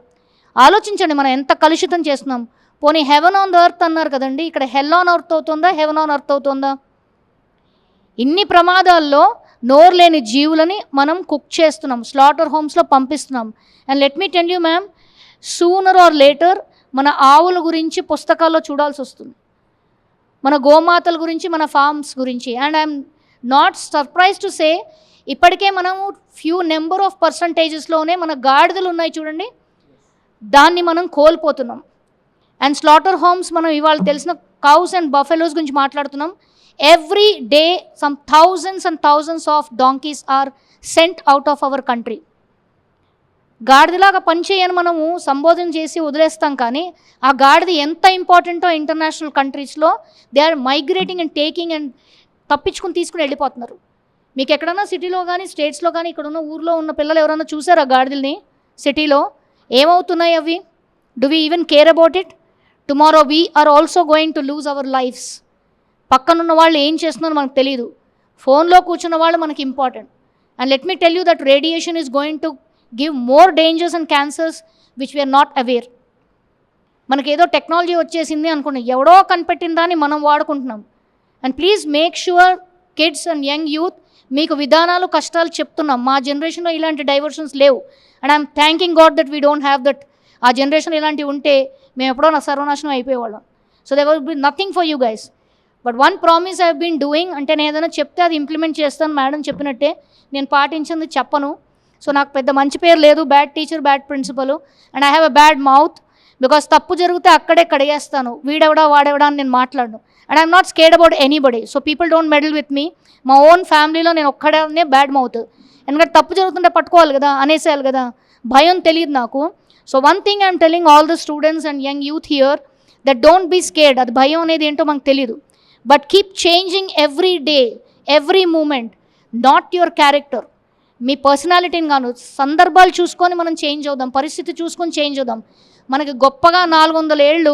ఆలోచించండి. మనం ఎంత కలుషితం చేస్తున్నాం. పోనీ హెవెన్ ఆన్ ద ఎర్త్ అన్నారు కదండి, ఇక్కడ హెల్ ఆన్ ఎర్త్ అవుతుందా, హెవెన్ ఆన్ ఎర్త్ అవుతుందా? ఇన్ని ప్రమాదాల్లో నోరు లేని జీవులని మనం కుక్ చేస్తున్నాం, స్లాటర్ హోమ్స్లో పంపిస్తున్నాం. And let me tell you ma'am, sooner or later మన ఆవుల గురించి పుస్తకాల్లో చూడాల్సి వస్తుంది, మన గోమాతల గురించి, మన ఫార్మ్స్ గురించి. And I'm not surprise to say ఇప్పటికే మనము ఫ్యూ నెంబర్ ఆఫ్ పర్సంటేజెస్లోనే మన గాడిదలు ఉన్నాయి చూడండి, దాన్ని మనం కోల్పోతున్నాం. అండ్ స్లాటర్ హోమ్స్ మనం ఇవాళ తెలిసిన కౌస్ అండ్ బఫెలోస్ గురించి మాట్లాడుతున్నాం. Every day some thousands and thousands of donkeys are sent out of our country. గాడిదలాగా పనిచేయని మనము సంబోధన చేసి వదిలేస్తాం, కానీ ఆ గాడిద ఎంత ఇంపార్టెంటో ఇంటర్నేషనల్ కంట్రీస్లో they are migrating and taking and తీసుకుని వెళ్ళిపోతున్నారు. మీకు ఎక్కడన్నా సిటీలో కానీ స్టేట్స్లో కానీ ఇక్కడ ఉన్న ఊర్లో ఉన్న పిల్లలు ఎవరైనా చూసారా గాడిదల్ని సిటీలో? ఏమవుతున్నాయి అవి? Do we even care about it? Tomorrow we are also going to lose our lives. పక్కనున్న వాళ్ళు ఏం చేస్తున్నారో మనకు తెలియదు. ఫోన్లో కూర్చున్న వాళ్ళు మనకి important. And let me tell you that radiation is going to give more dangers and cancers which we are not aware. మనకేదో టెక్నాలజీ వచ్చేసింది అనుకున్నాం, ఎవడో కనిపెట్టిన దాన్ని మనం వాడుకుంటున్నాం. And please make sure kids and young youth, మీకు విధానాలు కష్టాలు చెప్తున్నాం. మా జనరేషన్లో ఇలాంటి డైవర్షన్స్ లేవు. And I'm thanking God that we don't have that. ఆ జనరేషన్ ఇలాంటివి ఉంటే మేము ఎప్పుడో సర్వనాశనం అయిపోయేవాళ్ళం. So they will be nothing for you guys. But one promise I have been doing, అంటే నేను ఏదైనా చెప్తే అది ఇంప్లిమెంట్ చేస్తాను. మేడం చెప్పినట్టే నేను పాటించింది చెప్పను. సో నాకు పెద్ద మంచి పేరు లేదు, bad teacher, bad principal, and I have a bad mouth. Because తప్పు జరిగితే అక్కడే కడిగేస్తాను, వీడెవడా వాడెవడా అని నేను మాట్లాడను. And I'm not scared about anybody. So people don't meddle with me. మా ఓన్ ఫ్యామిలీలో నేను ఒక్కడే బ్యాడ్ మౌత్. ఎందుకంటే తప్పు జరుగుతుంటే పట్టుకోవాలి కదా, అనేసేయాలి కదా, భయం తెలియదు నాకు. So one thing I'm telling all the students and young youth here, that don't be scared. అది భయం అనేది ఏంటో మనకు తెలియదు. But keep changing every day, every moment, not your character. మీ పర్సనాలిటీని కాను, సందర్భాలు చూసుకొని మనం చేంజ్ అవుదాం, పరిస్థితి చూసుకొని చేంజ్ అవుదాం. మనకి గొప్పగా 400 ఏళ్ళు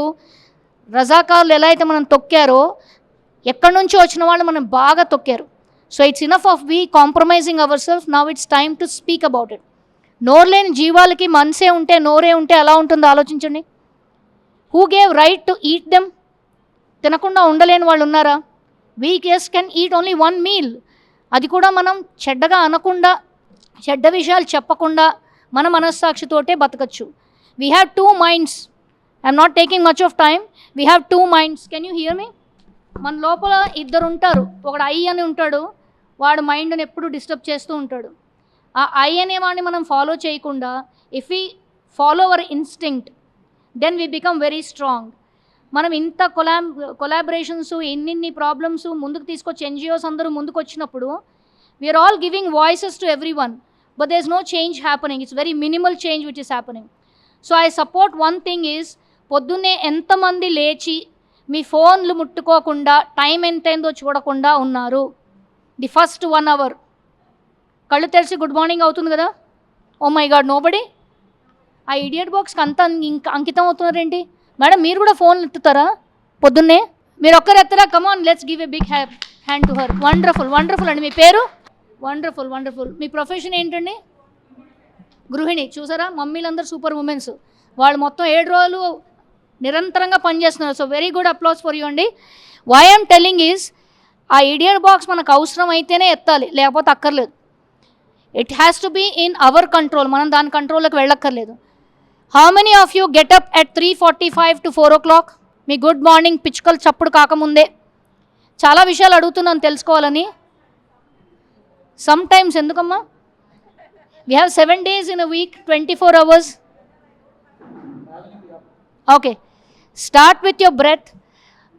రజాకారులు ఎలా అయితే మనం తొక్కారో, ఎక్కడి నుంచో వచ్చిన వాళ్ళు మనం బాగా తొక్కారు. So it's enough of we compromising our self. Now it's time to speak about it. నోరు లేని జీవాలకి మనసే ఉంటే, నోరే ఉంటే ఎలా ఉంటుందో ఆలోచించండి. Who gave right to eat them? తినకుండా ఉండలేని వాళ్ళు ఉన్నారా? We just can eat only 1 meal. అది కూడా మనం చెడ్డగా అనకుండా, చెడ్డ విషయాలు చెప్పకుండా మన మనస్సాక్షితోటే బతకచ్చు. We have 2 minds. I am not taking much of time. We have 2 minds. Can you hear me? మన లోపల ఇద్దరు ఉంటారు. ఒకడు ఐ అని ఉంటాడు, వాడు మైండ్ని ఎప్పుడు డిస్టర్బ్ చేస్తూ ఉంటాడు. ఆ ఐ అనేవాడిని మనం ఫాలో చేయకుండా, if we follow our instinct, then we become very strong. మనం ఇంత కొలాబరేషన్స్, ఎన్ని ప్రాబ్లమ్స్ ముందుకు తీసుకొచ్చి ఎన్జిఓస్ అందరూ ముందుకు వచ్చినప్పుడు, we're all giving voices to everyone, but there is no change happening. It's very minimal change which is happening. So I support one thing is, పొద్దున్నే ఎంతమంది లేచి మీ ఫోన్లు ముట్టుకోకుండా, టైం ఎంతైందో చూడకుండా ఉన్నారు? ది ఫస్ట్ 1 hour కళ్ళు తెరిచి గుడ్ మార్నింగ్ అవుతుంది కదా, ఓ మై గాడ్ నోబడి. ఆ ఇడియట్ బాక్స్కి అంత అంకితం అవుతున్నారేంటి? మేడం మీరు కూడా ఫోన్ ఎత్తుతారా పొద్దున్నే? మీరు ఒక్కరు ఎత్తరా? Come on, let's give a big hand to her. Wonderful, wonderful అండి. మీ పేరు? Wonderful, wonderful. మీ ప్రొఫెషన్ ఏంటండి? గృహిణి. చూసారా, మమ్మీలందరూ సూపర్ ఉమెన్స్. వాళ్ళు మొత్తం 7 రోజులు నిరంతరంగా పనిచేస్తున్నారు. So very good, applause for you అండి. వై ఐఎమ్ టెల్లింగ్ ఈజ్, ఆ ఇడియట్ బాక్స్ మనకు అవసరం అయితేనే ఎత్తాలి, లేకపోతే అక్కర్లేదు. It has to be in our control. మనం దాని కంట్రోల్లోకి వెళ్ళక్కర్లేదు. How many of you get up at 3:45 to 4 o'clock? మీ గుడ్ మార్నింగ్ పిచ్చుకలు చప్పుడు కాకముందే. చాలా విషయాలు అడుగుతున్నాను తెలుసుకోవాలని. సమ్ టైమ్స్ ఎందుకమ్మా? We have 7 days in a week, 24 hours. Okay, start with your breath.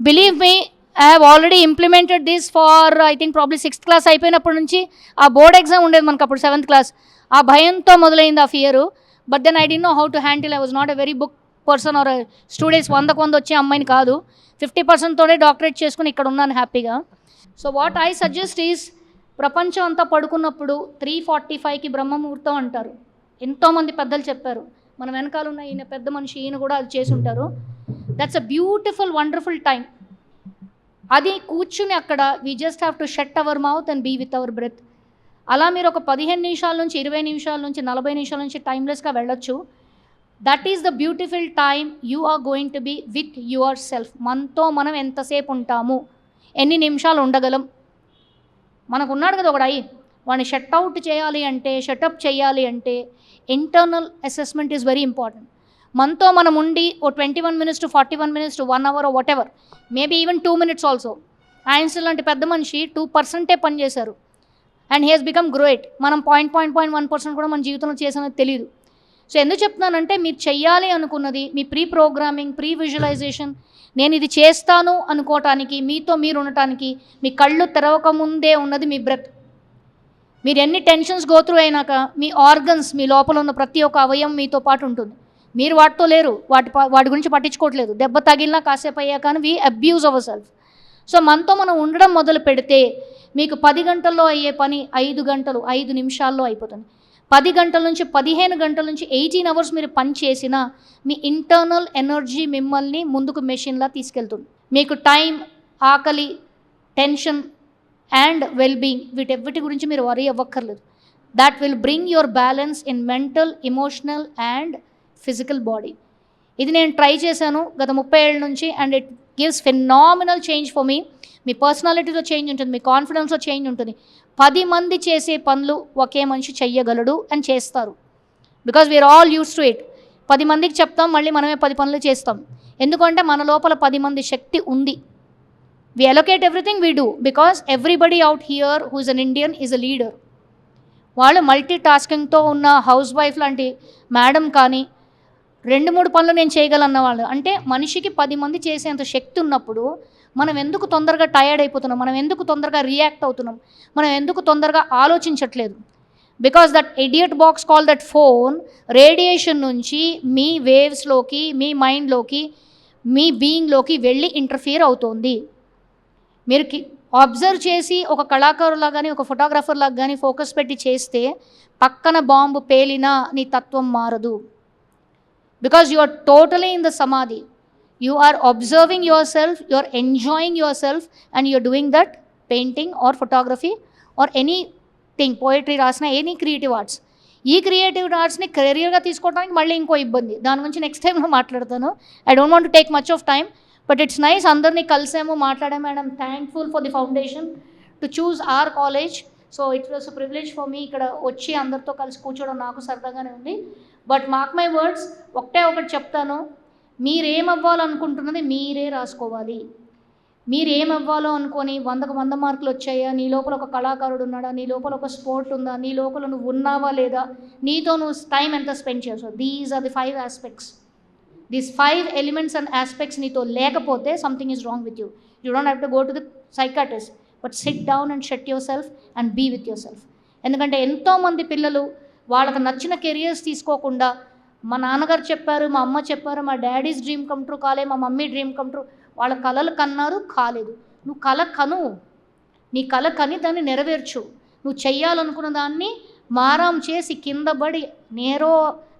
Believe me, I have already implemented this far I think probably 6th class అయిపోయినప్పటి నుంచి. ఆ బోర్డ్ ఎగ్జామ్ ఉండేది మనకు అప్పుడు 7th class. ఆ భయంతో మొదలైంది ఆ ఫియరు. బట్ దెన్ ఐ డి know how to handle. I was not a very book person or students 100కు 100 వచ్చే అమ్మాయిని కాదు. 50%తోనే డాక్టరేట్ చేసుకుని ఇక్కడ ఉన్నాను హ్యాపీగా. So what I suggest is, ప్రపంచం అంతా పడుకున్నప్పుడు 3:45కి బ్రహ్మముహూర్తం అంటారు. ఎంతోమంది పెద్దలు చెప్పారు. మన వెనకాల ఉన్న ఈయన పెద్ద మనిషి, ఈయన కూడా అది చేసి ఉంటారు. That's a beautiful, wonderful time. అది కూర్చుని అక్కడ we just have to shut our mouth and be with our breath. అలా మీరు ఒక 15 నిమిషాల నుంచి 20 నిమిషాల నుంచి 40 నిమిషాల నుంచి టైమ్లెస్గా వెళ్ళొచ్చు. That is the beautiful time you are going to be with yourself. మనతో మనం ఎంతసేపు ఉంటాము, ఎన్ని నిమిషాలు ఉండగలం. మనకు ఉన్నాడు కదా ఒకడు అయ్యి, వాడిని షట్అవుట్ చేయాలి అంటే, షటప్ చేయాలి అంటే internal assessment is very important. మనతో మనం ఉండి ఓ 21 minutes to 41 minutes to 1 hour or whatever, maybe even 2 minutes also. Einstein లాంటి పెద్ద మనిషి 2% పనిచేశారు and he has become great. మనం 0.1% కూడా మన జీవితంలో చేసినది తెలియదు. సో ఎందుకు చెప్తున్నానంటే, మీరు చెయ్యాలి అనుకున్నది, మీ ప్రీ ప్రోగ్రామింగ్, ప్రీ విజువలైజేషన్, నేను ఇది చేస్తాను అనుకోవటానికి, మీతో మీరు ఉండటానికి మీ కళ్ళు తెరవకముందే ఉన్నది మీ బ్రెత్. మీరు ఎన్ని టెన్షన్స్ గోత్రూ అయినాక మీ ఆర్గన్స్, మీ లోపల ఉన్న ప్రతి ఒక్క అవయవం మీతో పాటు ఉంటుంది. మీరు వాటితో లేరు, వాటి గురించి పట్టించుకోవట్లేదు. దెబ్బ తగిలినా కాసేపు అయ్యా కానీ వి అబ్యూజ్ అవర్ సెల్ఫ్. సో మనతో మనం ఉండడం మొదలు పెడితే మీకు 10 గంటల్లో అయ్యే పని 5 నిమిషాల్లో అయిపోతుంది. 10 గంటల నుంచి 15 గంటల నుంచి 18 అవర్స్ మీరు పని చేసినా మీ ఇంటర్నల్ ఎనర్జీ మిమ్మల్ని ముందుకు మెషిన్లా తీసుకెళ్తుంది. మీకు టైం, ఆకలి, టెన్షన్ అండ్ వెల్బీయింగ్ వీటెవ్విటి గురించి మీరు వరీ అవ్వక్కర్లేదు. That will bring your balance in mental, emotional and physical body. ఇది నేను ట్రై చేశాను గత 30 ఏళ్ళ నుంచి and it gives phenomenal change for me. మీ పర్సనాలిటీలో చేంజ్ ఉంటుంది, మీ కాన్ఫిడెన్స్లో చేంజ్ ఉంటుంది. 10 మంది చేసే పనులు ఒకే మనిషి చెయ్యగలడు అని చేస్తారు. Because we're all used to it. 10 మందికి చెప్తాం, మళ్ళీ మనమే 10 పనులు చేస్తాం. ఎందుకంటే మన లోపల 10 మంది శక్తి ఉంది. We allocate everything we do because everybody out here who is an Indian is a leader. వాళ్ళు మల్టీ టాస్కింగ్తో ఉన్న హౌస్ వైఫ్ లాంటి మేడం కానీ 2-3 పనులు నేను చేయగలన్న వాళ్ళు, అంటే మనిషికి 10 మంది చేసేంత శక్తి ఉన్నప్పుడు మనం ఎందుకు తొందరగా టయర్డ్ అయిపోతున్నాం, మనం ఎందుకు తొందరగా రియాక్ట్ అవుతున్నాం, మనం ఎందుకు తొందరగా ఆలోచించట్లేదు? Because that idiot box call that phone radiation నుంచి మీ వేవ్స్లోకి, మీ మైండ్లోకి, మీ బీయింగ్లోకి వెళ్ళి ఇంటర్ఫియర్ అవుతోంది. మీరు అబ్జర్వ్ చేసి ఒక కళాకారులా కానీ ఒక ఫోటోగ్రాఫర్లాగా కానీ ఫోకస్ పెట్టి చేస్తే పక్కన బాంబు పేలినా నీ తత్వం మారదు. Because you are totally in the samadhi. You are observing yourself, you are enjoying yourself and you are doing that painting or photography or anything, poetry రాసిన ఎనీ క్రియేటివ్ ఆర్ట్స్. ఈ creative ఆర్ట్స్ని కెరియర్గా తీసుకోవడానికి మళ్ళీ ఇంకో ఇబ్బంది, దాని గురించి నెక్స్ట్ టైంలో మాట్లాడతాను. I don't want to take much of time but it's nice. అందరినీ కలిసాము, మాట్లాడాము. Madam thankful for the foundation to choose our college. So it was a privilege for me. ఇక్కడ వచ్చి అందరితో కలిసి కూర్చోవడం నాకు సరదాగానే ఉంది. బట్ మార్క్ మై వర్డ్స్, ఒకటి చెప్తాను, మీరేమవ్వాలనుకుంటున్నది మీరే రాసుకోవాలి. మీరేమవ్వాలో అనుకొని 100కు 100 మార్కులు వచ్చాయా, నీ లోపల ఒక కళాకారుడు ఉన్నాడా, నీ లోపల ఒక స్పోర్ట్ ఉందా, నీ లోపల నువ్వు ఉన్నావా లేదా, నీతో నువ్వు టైం ఎంత స్పెండ్ చేసావు, these are the 5 aspects. These 5 elements and aspects నీతో లేకపోతే something is wrong with you. You don't have to go to the psychiatrist but sit down and shut yourself and be with yourself. ఎందుకంటే ఎంతోమంది పిల్లలు వాళ్ళకు నచ్చిన careers తీసుకోకుండా మా నాన్నగారు చెప్పారు, మా అమ్మ చెప్పారు, మా డాడీస్ డ్రీమ్ కమ్ ట్రూ కాలే, మా మమ్మీ డ్రీమ్ కమ్ ట్రూ, వాళ్ళ కళలు కన్నారు, కాలేదు. నువ్వు కళ కను, నీ కళ కని దాన్ని నెరవేర్చు. నువ్వు చెయ్యాలనుకున్న దాన్ని మారం చేసి కింద పడి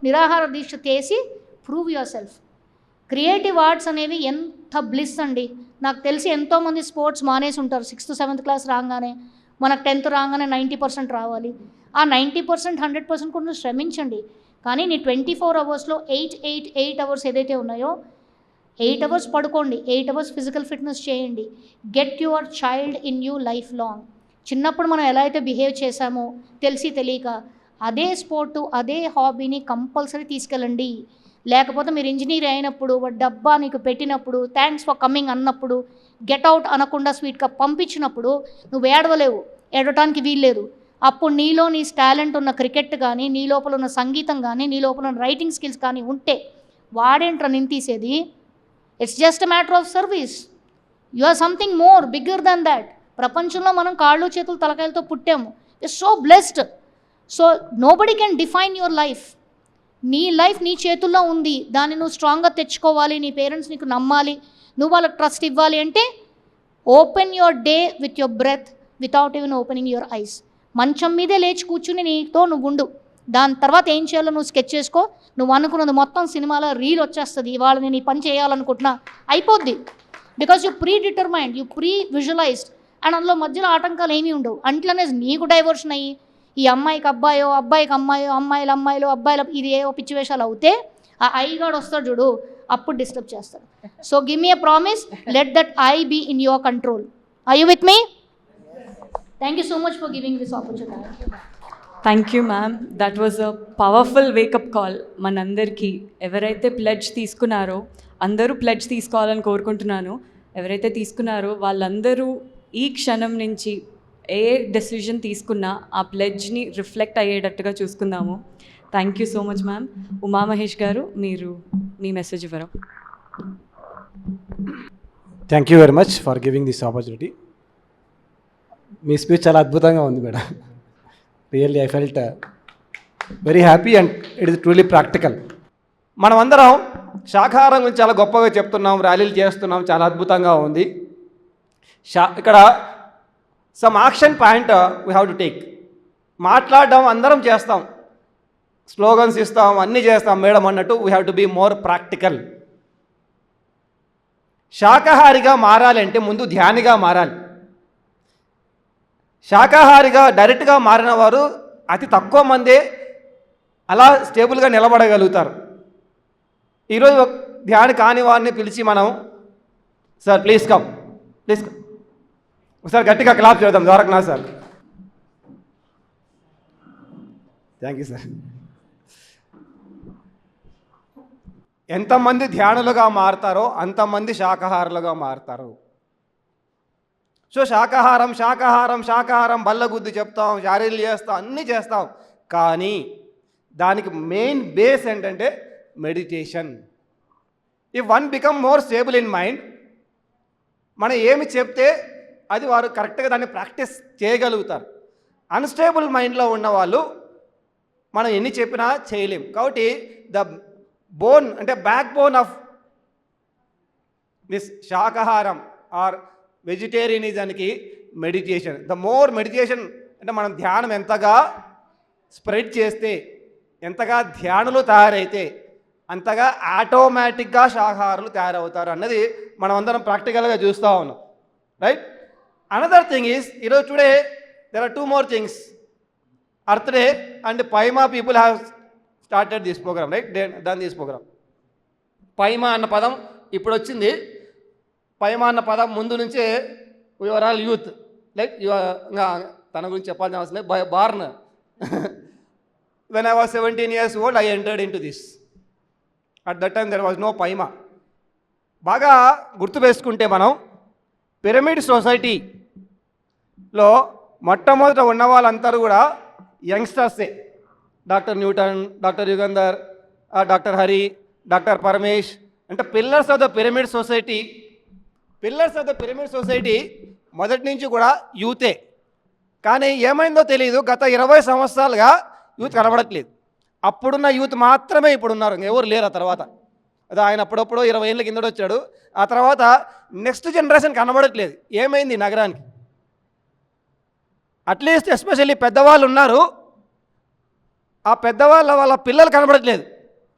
నిరాహార దీక్ష చేసి prove your self. Creative arts అనేవి ఎంత బ్లిస్ అండి. నాకు తెలిసి ఎంతోమంది స్పోర్ట్స్ మానేసి ఉంటారు. 6th 7th క్లాస్ రాగానే, మనకు 10th రాగానే 90% రావాలి. ఆ 90% 100% కూడా నువ్వు శ్రమించండి. కానీ నీ 24 అవర్స్లో 8 అవర్స్ ఏదైతే ఉన్నాయో 8 అవర్స్ పడుకోండి, 8 అవర్స్ ఫిజికల్ ఫిట్నెస్ చేయండి. Get your child in you life long. చిన్నప్పుడు మనం ఎలా అయితే బిహేవ్ చేశామో తెలిసి తెలియక అదే స్పోర్టు, అదే హాబీని కంపల్సరీ తీసుకెళ్ళండి. లేకపోతే మీరు ఇంజనీర్ అయినప్పుడు డబ్బా నీకు పెట్టినప్పుడు థ్యాంక్స్ ఫర్ కమింగ్ అన్నప్పుడు గెట్ అవుట్ అనకుండా స్వీట్గా పంపించినప్పుడు నువ్వు ఏడవలేవు, ఏడవటానికి వీల్లేదు. అప్పుడు నీలో నీ టాలెంట్ ఉన్న క్రికెట్ కానీ, నీ లోపల ఉన్న సంగీతం కానీ, నీ లోపల ఉన్న రైటింగ్ స్కిల్స్ కానీ ఉంటే వాడేంట్రా నిన్ను తీసేది? It's just a matter of service. You are something more bigger than that. ప్రపంచంలో మనం కాళ్ళు చేతులు తలకాయలతో పుట్టాము. It's so blessed. So nobody can define your life. నీ లైఫ్ నీ చేతుల్లో ఉంది, దాన్ని నువ్వు స్ట్రాంగ్గా తెచ్చుకోవాలి. నీ పేరెంట్స్ నీకు నమ్మాలి, నువ్వు వాళ్ళకి ట్రస్ట్ ఇవ్వాలి. అంటే open your day with your breath without even opening your eyes. మంచం మీదే లేచి కూర్చుని నీతో నువ్వు ఉండు. దాని తర్వాత ఏం చేయాలో నువ్వు స్కెచ్ చేసుకో. నువ్వు అనుకున్నది మొత్తం సినిమాలో రీల్ వచ్చేస్తుంది. ఇవాళ నేను ఈ పని చేయాలనుకుంటున్నా అయిపోద్ది. Because you pre determined, you pre visualised. And అందులో మధ్యలో ఆటంకాలు ఏమీ ఉండవు. అంట్లోనే నీకు డైవర్షన్ అయ్యి ఈ అమ్మాయికి అబ్బాయో, అబ్బాయికి అమ్మాయో, అమ్మాయిలు అబ్బాయిలు ఇది ఏవో పిచ్చి వేషాలు అవుతే ఆ ఐగాడు వస్తాడు చూడు, అప్పుడు డిస్టర్బ్ చేస్తాడు. So give me a promise, let that I be in your control. Are you with me? Thank you so much for giving this opportunity. Thank you ma'am. That was a powerful wake up call మనందరికీ. ఎవరైతే pledge తీసుకున్నారో అందరూ pledge తీసుకోవాలని కోరుకుంటున్నాను. ఎవరైతే తీసుకున్నారో వాళ్ళందరూ ఈ క్షణం నుంచి ఏ డెసిజన్ తీసుకున్నా ఆ ప్లెడ్జ్ని రిఫ్లెక్ట్ అయ్యేటట్టుగా చూసుకుందాము. Thank you so much ma'am. Umamahesh గారు, మీరు మీ మెసేజ్ ఇవ్వరు. Thank you very much for giving this opportunity. మీ స్పీచ్ చాలా అద్భుతంగా ఉంది madam. Really I felt very happy and it is truly practical. మనమందరం శాకాహారం గురించి చాలా గొప్పగా చెప్తున్నాం, ర్యాలీలు చేస్తున్నాం, చాలా అద్భుతంగా ఉంది. ఇక్కడ some action point we have to take. మాట్లాడడం అందరం చేస్తాం, స్లోగన్స్ ఇస్తాం, అన్నీ చేస్తాం మేడం అన్నట్టు. We have to be more practical. శాకాహారిగా మారాలంటే ముందు ధ్యానిగా మారాలి. శాకాహారిగా డైరెక్ట్గా మారిన వారు అతి తక్కువ మందే అలా స్టేబుల్గా నిలబడగలుగుతారు. ఈరోజు ధ్యాని కాని వారిని పిలిచి మనం, sir please come, please come, ఒకసారి గట్టిగా క్లాప్ చేద్దాం. Dwarakanath sir, thank you sir. ఎంతమంది ధ్యానులుగా మారుతారో అంతమంది శాకాహారులుగా మారుతారు. సో శాకాహారం శాకాహారం శాకాహారం బల్లగుద్ది చెప్తాం, శారీలు చేస్తాం, అన్నీ చేస్తాం, కానీ దానికి మెయిన్ బేస్ ఏంటంటే meditation. If one become more stable in mind, మనం ఏమి చెప్తే అది వారు కరెక్ట్గా దాన్ని ప్రాక్టీస్ చేయగలుగుతారు. అన్స్టేబుల్ మైండ్లో ఉన్న వాళ్ళు మనం ఎన్ని చెప్పినా చేయలేం. కాబట్టి ద బోన్ అంటే బ్యాక్ బోన్ ఆఫ్ దిస్ శాకాహారం ఆర్ వెజిటేరియనిజానికి మెడిటేషన్. ద మోర్ మెడిటేషన్ అంటే మనం ధ్యానం ఎంతగా స్ప్రెడ్ చేస్తే, ఎంతగా ధ్యానులు తయారైతే అంతగా ఆటోమేటిక్గా శాకాహారులు తయారవుతారు అన్నది మనం అందరం ప్రాక్టికల్గా చూస్తూ ఉన్నాం, రైట్? అనదర్ థింగ్ ఈస్, ఈరోజు today there are 2 more things. Earth Day and Paima people have started this program, right? They done this program. పైమా అన్న పదం ఇప్పుడు వచ్చింది. పైమా అన్న పదం ముందు నుంచే యువర్ ఆల్ యూత్, లైక్ తన గురించి చెప్పాల్సిన అవసరం లేదు. Born when I was 17 years old, I entered into this. At that time there was no పైమా. బాగా గుర్తుపెట్టుకుంటే మనం పిరమిడ్ సొసైటీలో మొట్టమొదట ఉన్న వాళ్ళందరూ కూడా యంగ్స్టర్సే. Doctor Newton, doctor Yugandhar, doctor Hari, doctor Paramesh అంటే pillars of the pyramid society. Pillars of the pyramid society మొదటి నుంచి కూడా యూతే. కానీ ఏమైందో తెలియదు, గత 20 సంవత్సరాలుగా యూత్ కనబడట్లేదు. అప్పుడున్న యూత్ మాత్రమే ఇప్పుడు ఉన్నారు, ఎవరు లేరు. ఆ తర్వాత అదే ఆయన అప్పుడప్పుడు 20 ఏళ్ళ కిందట వచ్చాడు. ఆ తర్వాత నెక్స్ట్ జనరేషన్ కనబడట్లేదు. ఏమైంది నగరానికి? అట్లీస్ట్ ఎస్పెషల్లీ పెద్దవాళ్ళు ఉన్నారు, ఆ పెద్దవాళ్ళ వాళ్ళ పిల్లలు కనబడట్లేదు.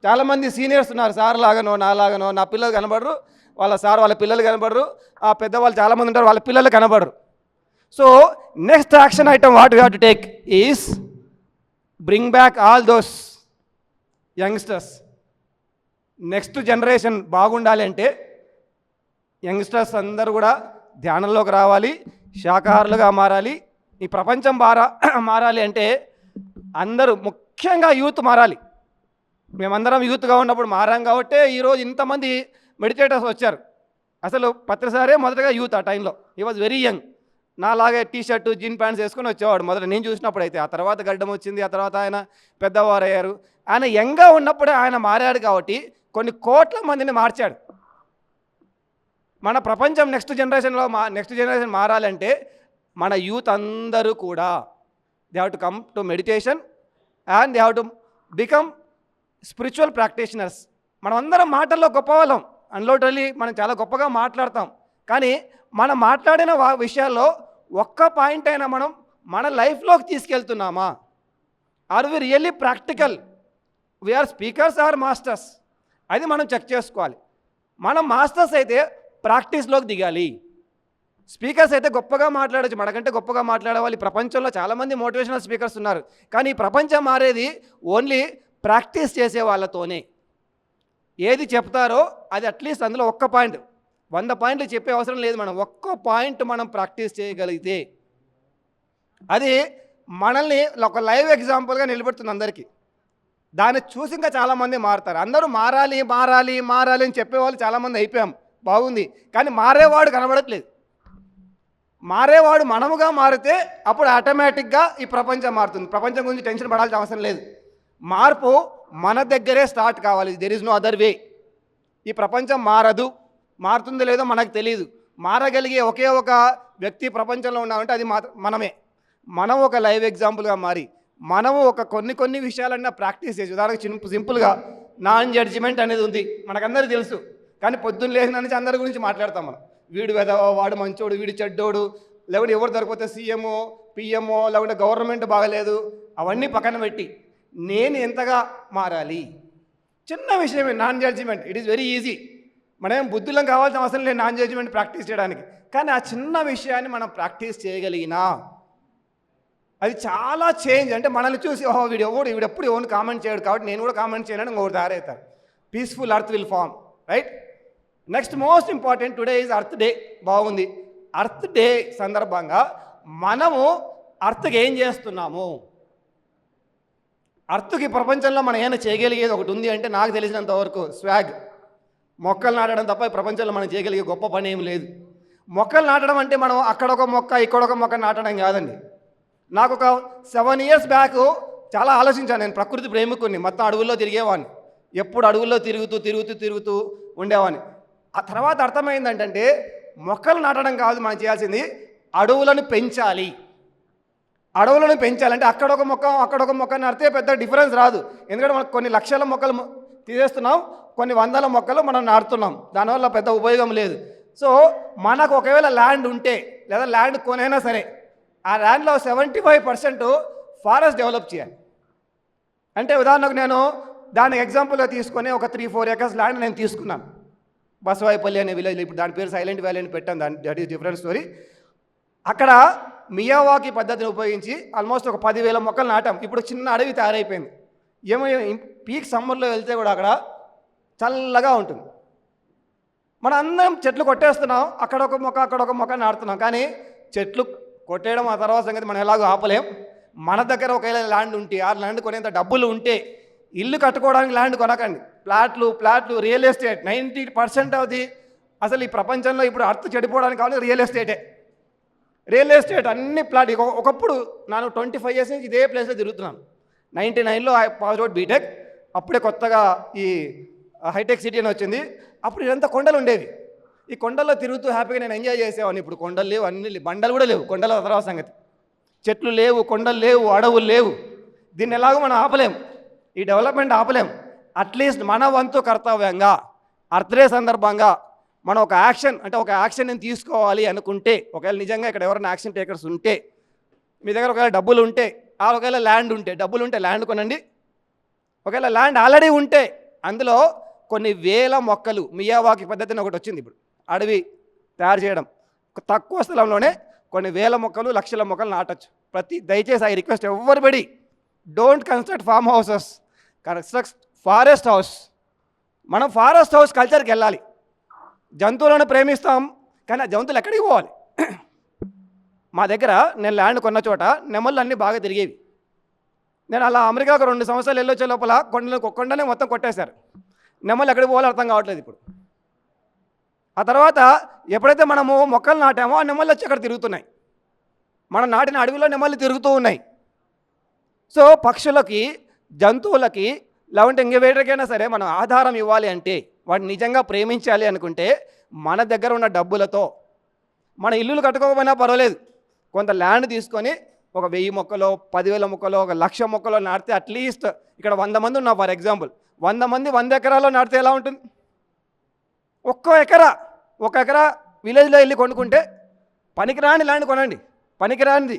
చాలామంది సీనియర్స్ ఉన్నారు, సార్ లాగానో నాలాగానో, నా పిల్లలు కనబడరు, వాళ్ళ సార్ వాళ్ళ పిల్లలు కనబడరు. ఆ పెద్దవాళ్ళు చాలామంది ఉంటారు, వాళ్ళ పిల్లలు కనబడరు. So next action item what you have to take is bring back all those youngsters. Next generation బాగుండాలి అంటే యంగ్స్టర్స్ అందరూ కూడా ధ్యానంలోకి రావాలి, శాకాహారులుగా మారాలి. ఈ ప్రపంచం మారాలి అంటే అందరూ, ముఖ్యంగా యూత్ మారాలి. మేమందరం యూత్గా ఉన్నప్పుడు మారాం కాబట్టి ఈరోజు ఇంతమంది మెడిటేటర్స్ వచ్చారు. అసలు పత్రిసారే మొదటగా యూత్ ఆ టైంలో. He was very young. నాలాగే టీ షర్టు జీన్ ప్యాంట్స్ వేసుకొని వచ్చేవాడు మొదట నేను చూసినప్పుడు. అయితే ఆ తర్వాత గడ్డం వచ్చింది, ఆ తర్వాత ఆయన పెద్దవారు అయ్యారు. ఆయన యంగ్గా ఉన్నప్పుడే ఆయన మారాడు కాబట్టి కొన్ని కోట్ల మందిని మార్చాడు. మన ప్రపంచం నెక్స్ట్ జనరేషన్ మారాలంటే మన యూత్ అందరూ కూడా they have to come to meditation and they have to become spiritual practitioners. మనం అందరం మాటల్లో గొప్పవాళ్ళం, అన్లోటల్లీ మనం చాలా గొప్పగా మాట్లాడతాం. కానీ మనం మాట్లాడిన విషయాల్లో ఒక్క పాయింట్ అయినా మనం మన లైఫ్లోకి తీసుకెళ్తున్నామా? Are we really practical? We are speakers or masters? అది మనం చెక్ చేసుకోవాలి. మనం మాస్టర్స్ అయితే ప్రాక్టీస్లోకి దిగాలి. స్పీకర్స్ అయితే గొప్పగా మాట్లాడచ్చు, మనకంటే గొప్పగా మాట్లాడే వాళ్ళు ప్రపంచంలో చాలామంది మోటివేషనల్ స్పీకర్స్ ఉన్నారు. కానీ ఈ ప్రపంచం మారేది ఓన్లీ ప్రాక్టీస్ చేసే వాళ్ళతోనే. ఏది చెప్తారో అది అట్లీస్ట్ అందులో ఒక్క పాయింట్, 100 పాయింట్లు చెప్పే అవసరం లేదు. మనం ఒక్క పాయింట్ మనం ప్రాక్టీస్ చేయగలిగితే అది మనల్ని ఒక లైవ్ ఎగ్జాంపుల్గా నిలబెడుతుంది అందరికీ. దాన్ని చూసి ఇంకా చాలామంది మారుతారు. అందరూ మారాలి మారాలి మారాలి అని చెప్పేవాళ్ళు చాలామంది అయిపోయాం, బాగుంది. కానీ మారేవాడు కనబడట్లేదు. మారేవాడు మనముగా మారితే అప్పుడు ఆటోమేటిక్గా ఈ ప్రపంచం మారుతుంది. ప్రపంచం గురించి టెన్షన్ పడాల్సిన అవసరం లేదు. మార్పు మన దగ్గరే స్టార్ట్ కావాలి. There is no other way. ఈ ప్రపంచం మారదు, మారుతుందో లేదో మనకు తెలియదు. మారగలిగే ఒకే ఒక వ్యక్తి ప్రపంచంలో ఉన్నామంటే అది మనమే. మనం ఒక లైవ్ ఎగ్జాంపుల్గా మారి మనము ఒక కొన్ని విషయాలన్నా ప్రాక్టీస్ చేసి, ఉదాహరణకు సింపుల్గా నాన్ జడ్జిమెంట్ అనేది ఉంది, మనకందరికీ తెలుసు. కానీ పొద్దున్న లేచిన నుంచి అందరి గురించి మాట్లాడతాం మనం. వీడు వెదవో, వాడు మంచోడు, వీడు చెడ్డోడు, లేకుంటే ఎవరు దొరికిపోతే సీఎంఓ పిఎంఓ, లేకుంటే గవర్నమెంట్ బాగలేదు, అవన్నీ పక్కన పెట్టి నేను ఎంతగా మారాలి. చిన్న విషయమే non judgement. It is very easy. మనం బుద్ధులం కావాల్సిన అవసరం లేదు నాన్ జడ్జిమెంట్ ప్రాక్టీస్ చేయడానికి. కానీ ఆ చిన్న విషయాన్ని మనం ప్రాక్టీస్ చేయగలిగినా అది చాలా చేంజ్. అంటే మనల్ని చూసి ఓహో వీడెప్పుడు ఎవరిని కామెంట్ చేయడు కాబట్టి నేను కూడా కామెంట్ చేయడానికి ఇంకొకటి తయారవుతాను. Peaceful earth will form, right? Next most important, today is earth day. బాగుంది. ఎర్త్ డే సందర్భంగా మనము ఎర్త్కి ఏం చేస్తున్నాము? ఎర్త్కి ప్రపంచంలో మనం ఏమైనా చేయగలిగేది ఒకటి ఉంది అంటే నాకు తెలిసినంత వరకు స్వాగ్. మొక్కలు నాటడం తప్ప ఈ ప్రపంచంలో మనం చేయగలిగే గొప్ప పని ఏం లేదు. మొక్కలు నాటడం అంటే మనం అక్కడొక మొక్క ఇక్కడొక మొక్క నాటడం కాదండి. నాకు ఒక 7 years బ్యాక్ చాలా ఆలోచించాను. నేను ప్రకృతి ప్రేమికుని, మొత్తం అడవుల్లో తిరిగేవాడిని. ఎప్పుడు అడవుల్లో తిరుగుతూ ఉండేవాడిని. ఆ తర్వాత అర్థమైందంటే మొక్కలు నాటడం కాదు మనం చేయాల్సింది, అడవులను పెంచాలి. అడవులను పెంచాలంటే అక్కడొక మొక్క నాటితే పెద్ద డిఫరెన్స్ రాదు. ఎందుకంటే మనకు కొన్ని లక్షల మొక్కలు తీసేస్తున్నాం, కొన్ని వందల మొక్కలు మనం నాటుతున్నాం. దానివల్ల పెద్ద ఉపయోగం లేదు. సో మనకు ఒకవేళ ల్యాండ్ ఉంటే లేదా ల్యాండ్ కొనైనా సరే ఆ ల్యాండ్లో 75% ఫారెస్ట్ డెవలప్ చేయాలి. అంటే ఉదాహరణకు నేను దానికి ఎగ్జాంపుల్గా తీసుకొని ఒక 3-4 acres ల్యాండ్ నేను తీసుకున్నాను. బసవాయిపల్లి అనే విలేజ్, ఇప్పుడు దాని పేరు సైలెంట్ వ్యాలీ అని పెట్టాను. That is different story. అక్కడ మియావాకి పద్ధతిని ఉపయోగించి ఆల్మోస్ట్ ఒక 10,000 మొక్కలు నాటాం. ఇప్పుడు చిన్న అడవి తయారైపోయింది. ఏమో పీక్ సమ్మర్లో వెళ్తే కూడా అక్కడ చల్లగా ఉంటుంది. మనం అందరం చెట్లు కొట్టేస్తున్నాం, అక్కడొక మొక్క నాటుతున్నాం. కానీ చెట్లు కొట్టేయడం ఆ తర్వాత సంగతి మనం ఎలాగో ఆపలేం. మన దగ్గర ఒకవేళ ల్యాండ్ ఉంటే, ఆ ల్యాండ్ కొనేంత డబ్బులు ఉంటే ఇల్లు కట్టుకోవడానికి ల్యాండ్ కొనకండి. ప్లాట్లు రియల్ ఎస్టేట్ 90% ఆఫ్ ది అసలు ఈ ప్రపంచంలో ఇప్పుడు అర్త్ చెడిపోవడానికి కావాలి రియల్ ఎస్టేట్ అన్ని ప్లాట్. ఒకప్పుడు నేను 25 years నుంచి ఇదే ప్లేస్లో తిరుగుతున్నాను. 99లో పాస్ అవుట్ బీటెక్. అప్పుడే కొత్తగా ఈ హైటెక్ సిటీ అని వచ్చింది. అప్పుడు ఇదంతా కొండలు ఉండేవి. ఈ కొండల్లో తిరుగుతూ హ్యాపీగా నేను ఎంజాయ్ చేసేవాడిని. ఇప్పుడు కొండలు లేవు, అన్ని బండలు కూడా లేవు. కొండల తర్వాత సంగతి, చెట్లు లేవు, కొండలు లేవు, అడవులు లేవు. దీన్ని ఎలాగో మనం ఆపలేం, ఈ డెవలప్మెంట్ ఆపలేం. అట్లీస్ట్ మన వంతు కర్తవ్యంగా ఎర్త్ డే సందర్భంగా మనం ఒక యాక్షన్ నేను తీసుకోవాలి అనుకుంటే, ఒకవేళ నిజంగా ఇక్కడ ఎవరైనా యాక్షన్ టేకర్స్ ఉంటే, మీ దగ్గర ఒకవేళ డబ్బులు ఉంటే, ఒకవేళ ల్యాండ్ ఉంటే, డబ్బులు ఉంటే ల్యాండ్ కొనండి. ఒకవేళ ల్యాండ్ ఆల్రెడీ ఉంటే అందులో కొన్ని వేల మొక్కలు, మియావాకి పద్ధతిని ఒకటి వచ్చింది ఇప్పుడు, అడవి తయారు చేయడం. తక్కువ స్థలంలోనే కొన్ని వేల మొక్కలు, లక్షల మొక్కలు నాటచ్చు. దయచేసి I request everybody, don't construct form houses, construct forest house. మనం ఫారెస్ట్ హౌస్ కల్చర్కి వెళ్ళాలి. జంతువులను ప్రేమిస్తాం, కానీ ఆ జంతువులు ఎక్కడికి పోవాలి? మా దగ్గర నేను ల్యాండ్ కొన్న చోట నెమళ్ళు అన్నీ బాగా తిరిగేవి. నేను అలా అమెరికాకు 2 సంవత్సరాలు వెళ్ళొచ్చే లోపల కొండనే మొత్తం కొట్టేశారు. నెమళ్ళు ఎక్కడికి పోవాలో అర్థం కావట్లేదు ఇప్పుడు. ఆ తర్వాత ఎప్పుడైతే మనము మొక్కలు నాటామో ఆ నెమళ్ళు వచ్చి అక్కడ తిరుగుతున్నాయి. మనం నాటిన అడవిలో నెమళ్ళు తిరుగుతూ ఉన్నాయి. సో పక్షులకి, జంతువులకి, లేకుంటే ఇంకెవేటికైనా సరే మనం ఆధారం ఇవ్వాలి అంటే, వాటిని నిజంగా ప్రేమించాలి అనుకుంటే, మన దగ్గర ఉన్న డబ్బులతో మన ఇల్లులు కట్టుకోకపోయినా పర్వాలేదు, కొంత ల్యాండ్ తీసుకొని ఒక 1000 మొక్కలో, 10,000 మొక్కలో, 1,00,000 మొక్కలో నాటితే అట్లీస్ట్ ఇక్కడ 100 మంది ఉన్నా ఫర్ ఎగ్జాంపుల్, 100 మంది 100 ఎకరాల్లో నాటితే ఎలా ఉంటుంది? ఒక ఎకరా విలేజ్లో వెళ్ళి కొనుక్కుంటే, పనికిరాని ల్యాండ్ కొనండి. పనికిరానిది,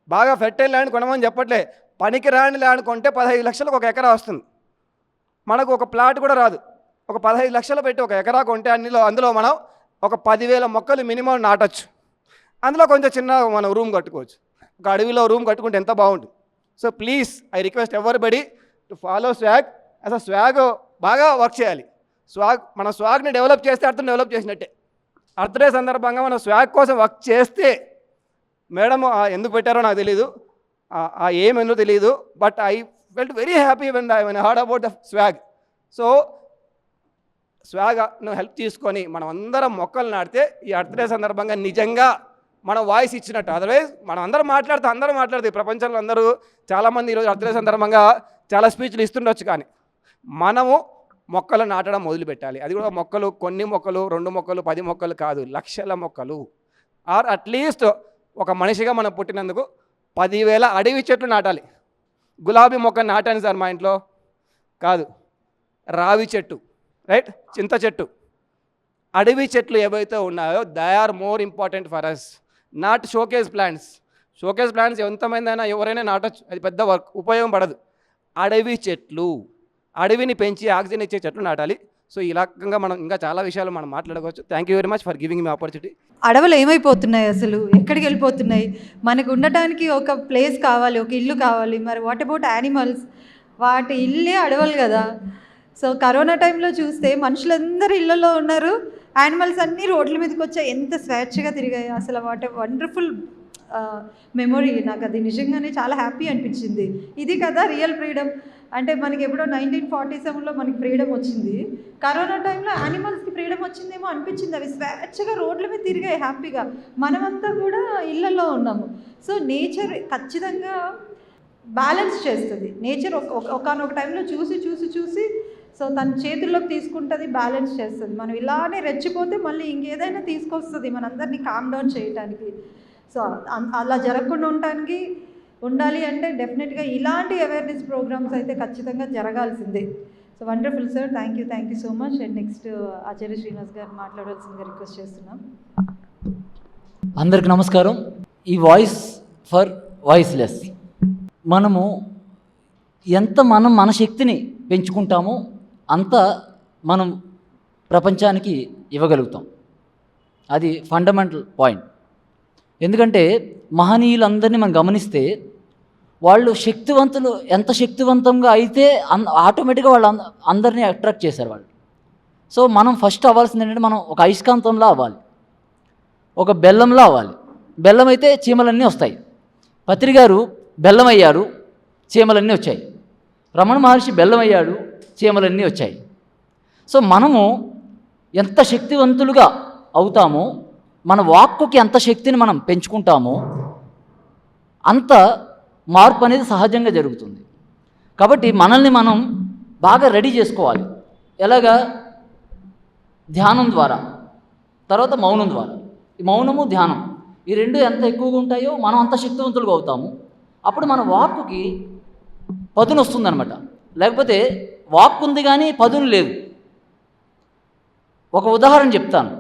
బాగా ఫెర్టైల్ ల్యాండ్ కొనమని చెప్పట్లే. పనికిరాని ల్యాండ్ కొంటే 15 లక్షలకు ఒక ఎకరా వస్తుంది. మనకు ఒక ప్లాట్ కూడా రాదు. ఒక 15 లక్షలు పెట్టి ఒక ఎకరా కొంటే అందులో మనం ఒక 10,000 మొక్కలు మినిమం నాటచ్చు. అందులో కొంచెం చిన్న మనం రూమ్ కట్టుకోవచ్చు. ఒక అడవిలో రూమ్ కట్టుకుంటే ఎంత బాగుంటుంది. So please I request everybody to follow swag. అసలు స్వాగ్ బాగా వర్క్ చేయాలి. మన స్వాగ్ని డెవలప్ చేస్తే అర్థం డెవలప్ చేసినట్టే. ఎర్త్ డే సందర్భంగా మనం స్వాగ్ కోసం వర్క్ చేస్తే, మేడం ఎందుకు పెట్టారో నాకు తెలీదు, ఆ ఏం ఎందుకు తెలియదు, but I felt very happy when I heard about the swag. So స్వాగ్ను హెల్ప్ తీసుకొని మనం అందరం మొక్కలు నాటితే ఈ ఎర్త్ డే సందర్భంగా నిజంగా మనం వాయిస్ ఇచ్చినట్టు. అదర్వైజ్ మనం అందరం మాట్లాడితే ప్రపంచంలో అందరూ చాలామంది ఈరోజు ఎర్త్ డే సందర్భంగా చాలా స్పీచ్లు ఇస్తుండొచ్చు, కానీ మనము మొక్కలు నాటడం మొదలుపెట్టాలి. అది కూడా మొక్కలు, కొన్ని మొక్కలు, 2 మొక్కలు, 10 మొక్కలు కాదు, లక్షల మొక్కలు. ఆర్ అట్లీస్ట్ ఒక మనిషిగా మనం పుట్టినందుకు 10,000 అడవి చెట్లు నాటాలి. గులాబీ మొక్క నాటాను సార్ మా ఇంట్లో, కాదు, రావి చెట్టు, రైట్, చింత చెట్టు, అడవి చెట్లు ఏవైతే ఉన్నాయో they are more important for us, not showcase plants. Showcase plants ఎంతమందైనా ఎవరైనా నాటొచ్చు, అది పెద్ద వర్క్, ఉపయోగం పడదు. అడవి చెట్లు, అడవిని పెంచి ఆక్సిజన్ ఇచ్చే చెట్లు నాటాలి. సో ఈ రకంగా మనం ఇంకా చాలా విషయాలు మనం మాట్లాడుకోవచ్చు. Thank you very much for giving me opportunity. అడవులు ఏమైపోతున్నాయి, అసలు ఎక్కడికి వెళ్ళిపోతున్నాయి? మనకు ఉండటానికి ఒక ప్లేస్ కావాలి, ఒక ఇల్లు కావాలి. మరి వాట్ అబౌట్ యానిమల్స్? వాటి ఇల్లే అడవులు కదా. సో కరోనా టైంలో చూస్తే మనుషులందరూ ఇళ్ళల్లో ఉన్నారు, యానిమల్స్ అన్నీ రోడ్ల మీదకి వచ్చాయి, ఎంత స్వేచ్ఛగా తిరిగాయి. అసలు వాట్ వండర్ఫుల్ మెమొరీ. నాకు అది నిజంగానే చాలా హ్యాపీ అనిపించింది. ఇది కదా రియల్ ఫ్రీడమ్ అంటే. మనకి ఎప్పుడో 1947లో మనకి ఫ్రీడమ్ వచ్చింది, కరోనా టైంలో యానిమల్స్కి ఫ్రీడమ్ వచ్చిందేమో అనిపించింది. అవి స్వేచ్ఛగా రోడ్ల మీద తిరిగాయి హ్యాపీగా. మనమంతా కూడా ఇళ్ళల్లో ఉన్నాము. సో నేచర్ ఖచ్చితంగా బ్యాలెన్స్ చేస్తుంది. నేచర్ ఒకనొక టైంలో చూసి సో తన చేతుల్లోకి తీసుకుంటుంది, బ్యాలెన్స్ చేస్తుంది. మనం ఇలానే రెచ్చిపోతే మళ్ళీ ఇంకేదైనా తీసుకొస్తుంది మనందరినీ కామ్ డౌన్ చేయడానికి. సో అలా జరగకుండా ఉండాలి అంటే డెఫినెట్గా ఇలాంటి అవేర్నెస్ ప్రోగ్రామ్స్ అయితే ఖచ్చితంగా జరగాల్సిందే. So wonderful sir, thank you so much. And next Acharya Srinivas గారు మాట్లాడాల్సిందిగా రిక్వెస్ట్ చేస్తున్నాం. అందరికి నమస్కారం. ఈ వాయిస్ ఫర్ వాయిస్లెస్, మనము ఎంత మన శక్తిని పెంచుకుంటామో అంత మనం ప్రపంచానికి ఇవ్వగలుగుతాం. అది ఫండమెంటల్ పాయింట్. ఎందుకంటే మహనీయులందరినీ మనం గమనిస్తే వాళ్ళు శక్తివంతులు ఎంత శక్తివంతంగా అయితే ఆటోమేటిక్గా వాళ్ళు అందరినీ అట్రాక్ట్ చేశారు వాళ్ళు. సో మనం ఫస్ట్ అవ్వాల్సింది ఏంటంటే మనం ఒక అయస్కాంతంలో అవ్వాలి, ఒక బెల్లంలో అవ్వాలి. బెల్లం అయితే చీమలన్నీ వస్తాయి. పత్రి గారు బెల్లం అయ్యారు, చీమలన్నీ వచ్చాయి. రమణ మహర్షి బెల్లం అయ్యాడు, చీమలన్నీ వచ్చాయి. సో మనము ఎంత శక్తివంతులుగా అవుతామో, మన వాక్కుకి ఎంత శక్తిని మనం పెంచుకుంటామో అంత మార్పు అనేది సహజంగా జరుగుతుంది. కాబట్టి మనల్ని మనం బాగా రెడీ చేసుకోవాలి. ఎలాగా? ధ్యానం ద్వారా, తర్వాత మౌనం ద్వారా. ఈ మౌనము ధ్యానం ఈ రెండు ఎంత ఎక్కువగా ఉంటాయో మనం అంత శక్తివంతులుగా అవుతాము. అప్పుడు మన వాక్కుకి పదును వస్తుందన్నమాట. లేకపోతే వాక్కు ఉంది కానీ పదును లేదు. ఒక ఉదాహరణ చెప్తాను.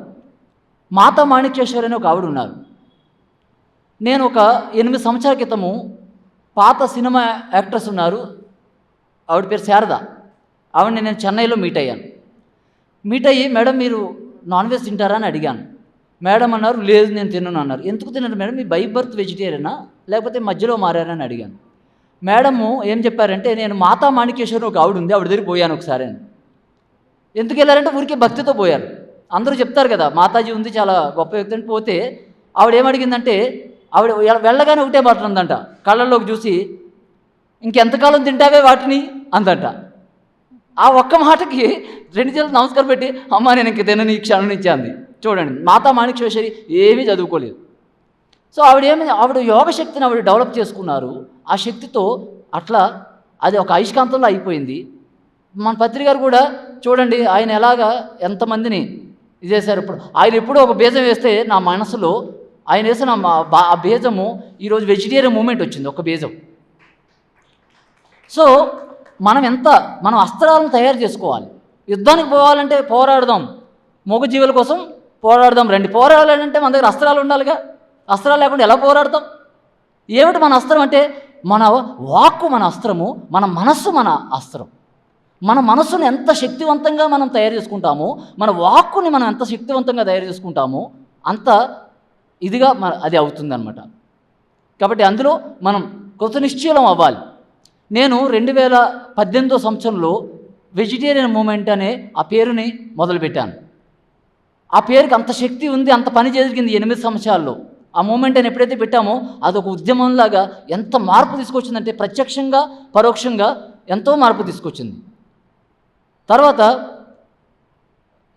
మాతా మాణిక్యేశ్వరి అని ఒక ఆవిడ ఉన్నారు. నేను ఒక 8 సంవత్సరాల క్రితము పాత సినిమా యాక్ట్రెస్ ఉన్నారు, ఆవిడ పేరు శారద. ఆవిడని నేను చెన్నైలో మీట్ అయ్యాను. మీట్ అయ్యి, మేడం మీరు నాన్ వెజ్ తింటారా అని అడిగాను. మేడం అన్నారు, లేదు నేను తినను అన్నారు. ఎందుకు తినరు మేడం, మీ బై బర్త్ వెజిటేరియనా లేకపోతే మధ్యలో మారారని అడిగాను. మేడము ఏం చెప్పారంటే, నేను మాతా మాణిక్యేశ్వరి ఒక ఆవిడ ఉంది, ఆవిడ దగ్గరికి పోయాను ఒకసారి అని. ఎందుకు వెళ్ళారంటే ఊరికే భక్తితో పోయారు. అందరూ చెప్తారు కదా మాతాజీ ఉంది చాలా గొప్ప వ్యక్తి అని. పోతే ఆవిడ ఏమడిగిందంటే, ఆవిడ వెళ్ళగానే ఒకటే మాట్లాడిందంట, కళ్ళల్లోకి చూసి, ఇంకెంతకాలం తింటావే వాటిని అందంట. ఆ ఒక్క మాటకి 2 చేతులు నమస్కారం పెట్టి, అమ్మ నేను ఇంక తినని ఈ క్షణం నుంచి అంది. చూడండి, మాతా మాణిక్యేశ్వరి ఏమీ చదువుకోలేదు. సో ఆవిడ యోగ శక్తిని ఆవిడ డెవలప్ చేసుకున్నారు. ఆ శక్తితో అట్లా అది ఒక అయస్కాంతంలో అయిపోయింది. మన పత్రి గారు కూడా చూడండి, ఆయన ఎలాగా ఎంతమందిని ఇది చేశారు. ఇప్పుడు ఆయన ఎప్పుడూ ఒక బీజం వేస్తే నా మనసులో ఆయన వేసిన ఆ బీజము ఈరోజు వెజిటేరియన్ మూమెంట్ వచ్చింది, ఒక బీజం. సో మనం అస్త్రాలను తయారు చేసుకోవాలి. యుద్ధానికి పోవాలంటే పోరాడదాం, మూగజీవుల కోసం పోరాడదాం రండి. పోరాడాలంటే మన దగ్గర అస్త్రాలు ఉండాలిగా. అస్త్రాలు లేకుండా ఎలా పోరాడతాం? ఏమిటి మన అస్త్రం అంటే, మన వాక్కు మన అస్త్రము, మన మనస్సు మన అస్త్రం. మన మనస్సును ఎంత శక్తివంతంగా మనం తయారు చేసుకుంటామో, మన వాక్కుని మనం ఎంత శక్తివంతంగా తయారు చేసుకుంటామో అంత ఇదిగా అది అవుతుందన్నమాట. కాబట్టి అందులో మనం కృతనిశ్చయం అవ్వాలి. నేను 2018 సంవత్సరంలో వెజిటేరియన్ మూమెంట్ అనే ఆ పేరుని మొదలుపెట్టాను. ఆ పేరుకి అంత శక్తి ఉంది, అంత పని జరిగింది 8 సంవత్సరాల్లో. ఆ మూమెంట్ అని ఎప్పుడైతే పెట్టామో అదొక ఉద్యమంలాగా ఎంత మార్పు తీసుకొచ్చిందంటే, ప్రత్యక్షంగా పరోక్షంగా ఎంతో మార్పు తీసుకొచ్చింది. తర్వాత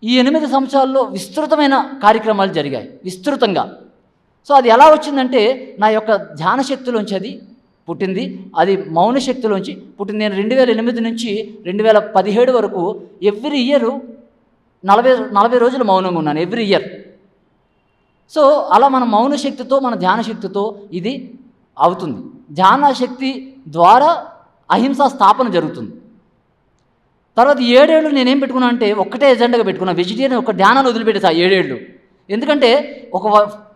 ఈ 8 సంవత్సరాల్లో విస్తృతమైన కార్యక్రమాలు జరిగాయి, విస్తృతంగా. సో అది ఎలా వచ్చిందంటే, నా యొక్క ధ్యాన శక్తిలోంచి అది పుట్టింది, అది మౌన శక్తిలోంచి పుట్టింది. నేను 2008 నుంచి 2017 వరకు ఎవ్రీ ఇయర్ 40 రోజులు మౌనంగా ఉన్నాను, ఎవ్రీ ఇయర్. సో అలా మన మౌన శక్తితో, మన ధ్యాన శక్తితో ఇది అవుతుంది. ధ్యాన శక్తి ద్వారా అహింసా స్థాపన జరుగుతుంది. తర్వాత 7 ఏళ్ళు నేనేం పెట్టుకున్నా అంటే ఒక్కటే ఎజెండాగా పెట్టుకున్నా, వెజిటేరియన్ ఒక ధ్యానాన్ని వదిలిపెట్టేసా 7 ఏళ్ళు. ఎందుకంటే ఒక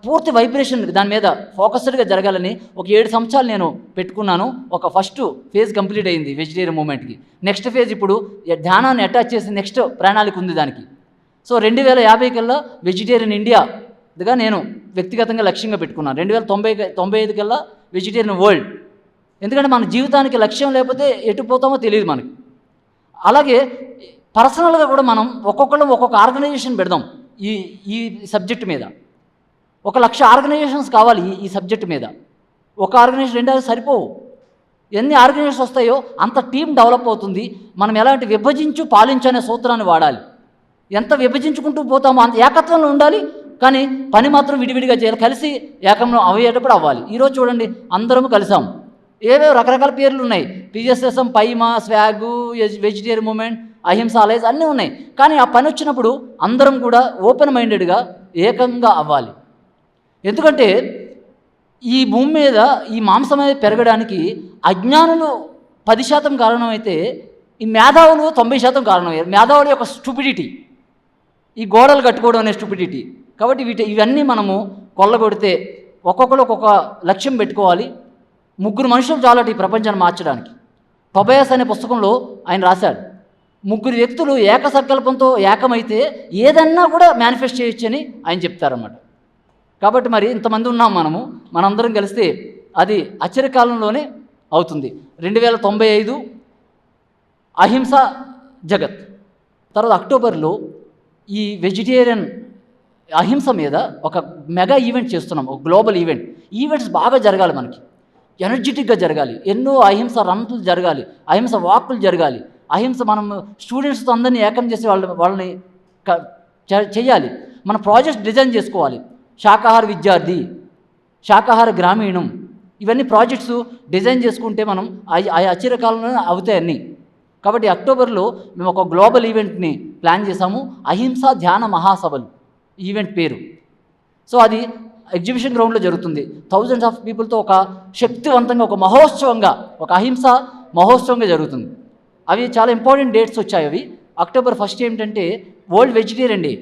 పూర్తి వైబ్రేషన్ దాని మీద ఫోకస్డ్గా జరగాలని ఒక 7 సంవత్సరాలు నేను పెట్టుకున్నాను. ఒక ఫస్ట్ ఫేజ్ కంప్లీట్ అయింది వెజిటేరియన్ మూమెంట్కి. నెక్స్ట్ ఫేజ్ ఇప్పుడు ధ్యానాన్ని అటాచ్ చేసి నెక్స్ట్ ప్రణాళిక ఉంది దానికి. సో 2050 కల్లా వెజిటేరియన్ ఇండియాగా నేను వ్యక్తిగతంగా లక్ష్యంగా పెట్టుకున్నాను. 2095 కల్లా వెజిటేరియన్ వరల్డ్. ఎందుకంటే మన జీవితానికి లక్ష్యం లేకపోతే ఎటు పోతామో తెలియదు మనకి. అలాగే పర్సనల్గా కూడా మనం ఒక్కొక్కళ్ళం ఒక్కొక్క ఆర్గనైజేషన్ పెడదాం ఈ సబ్జెక్ట్ మీద. 1,00,000 ఆర్గనైజేషన్స్ కావాలి ఈ సబ్జెక్ట్ మీద. ఒక ఆర్గనైజేషన్ 2 సరిపోవు. ఎన్ని ఆర్గనైజేషన్స్ వస్తాయో అంత టీం డెవలప్ అవుతుంది. మనం ఎలాంటి విభజించు పాలించు అనే సూత్రాన్ని వాడాలి. ఎంత విభజించుకుంటూ పోతామో అంత ఏకత్వంలో ఉండాలి, కానీ పని మాత్రం విడివిడిగా చేయాలి. కలిసి ఏకంలో అయ్యేటప్పుడు అవ్వాలి. ఈరోజు చూడండి అందరము కలిసాం, ఏవేవో రకరకాల పేర్లు ఉన్నాయి, పిఎస్ఎస్ఎం, పైమా, స్వాగు, వెజిటేరియన్ మూమెంట్, అహింస అలయన్స్ అన్నీ ఉన్నాయి. కానీ ఆ పని వచ్చినప్పుడు అందరం కూడా ఓపెన్ మైండెడ్గా ఏకంగా అవ్వాలి. ఎందుకంటే ఈ భూమి మీద ఈ మాంసం అనేది పెరగడానికి అజ్ఞానులు 10% కారణమైతే ఈ మేధావులు 90% కారణమయ్యారు. మేధావుల యొక్క స్టూపిడిటీ, ఈ గోడలు కట్టుకోవడం అనే స్టూపిడిటీ. కాబట్టి ఇవన్నీ మనము కొల్లగొడితే ఒక్కొక్కరు ఒక్కొక్క లక్ష్యం పెట్టుకోవాలి. 3 మనుషులు చాలట ఈ ప్రపంచాన్ని మార్చడానికి. టొబయాస్ అనే పుస్తకంలో ఆయన రాశాడు, 3 వ్యక్తులు ఏకసంకల్పంతో ఏకమైతే ఏదన్నా కూడా మేనిఫెస్ట్ చేయొచ్చని ఆయన చెప్తారన్నమాట. కాబట్టి మరి ఇంతమంది ఉన్నాం మనందరం కలిస్తే అది ఆశ్చర్యకాలంలోనే అవుతుంది. 2095 అహింస జగత్. తర్వాత అక్టోబర్లో ఈ వెజిటేరియన్ అహింస మీద ఒక మెగా ఈవెంట్ చేస్తున్నాం, ఒక గ్లోబల్ ఈవెంట్స్ బాగా జరగాలి, మనకి ఎనర్జెటిక్గా జరగాలి. ఎన్నో అహింస రన్లు జరగాలి, అహింస వాక్కులు జరగాలి. అహింస మనం స్టూడెంట్స్తో అందరినీ ఏకం చేసి వాళ్ళని చేయాలి. మన ప్రాజెక్ట్ డిజైన్ చేసుకోవాలి. శాకాహార విద్యార్థి, శాకాహార గ్రామీణం, ఇవన్నీ ప్రాజెక్ట్స్ డిజైన్ చేసుకుంటే మనం అచిరకాలంలో అవుతాయి అన్నీ. కాబట్టి అక్టోబర్లో మేము ఒక గ్లోబల్ ఈవెంట్ని ప్లాన్ చేసాము, అహింస ధ్యాన మహాసభలు ఈవెంట్ పేరు. సో అది ఎగ్జిబిషన్ గ్రౌండ్లో జరుగుతుంది. థౌజండ్స్ ఆఫ్ పీపుల్తో ఒక శక్తివంతంగా ఒక మహోత్సవంగా, ఒక అహింస మహోత్సవంగా జరుగుతుంది. అవి చాలా ఇంపార్టెంట్ డేట్స్ వచ్చాయి. అవి అక్టోబర్ 1 ఏమిటంటే world vegetarian day,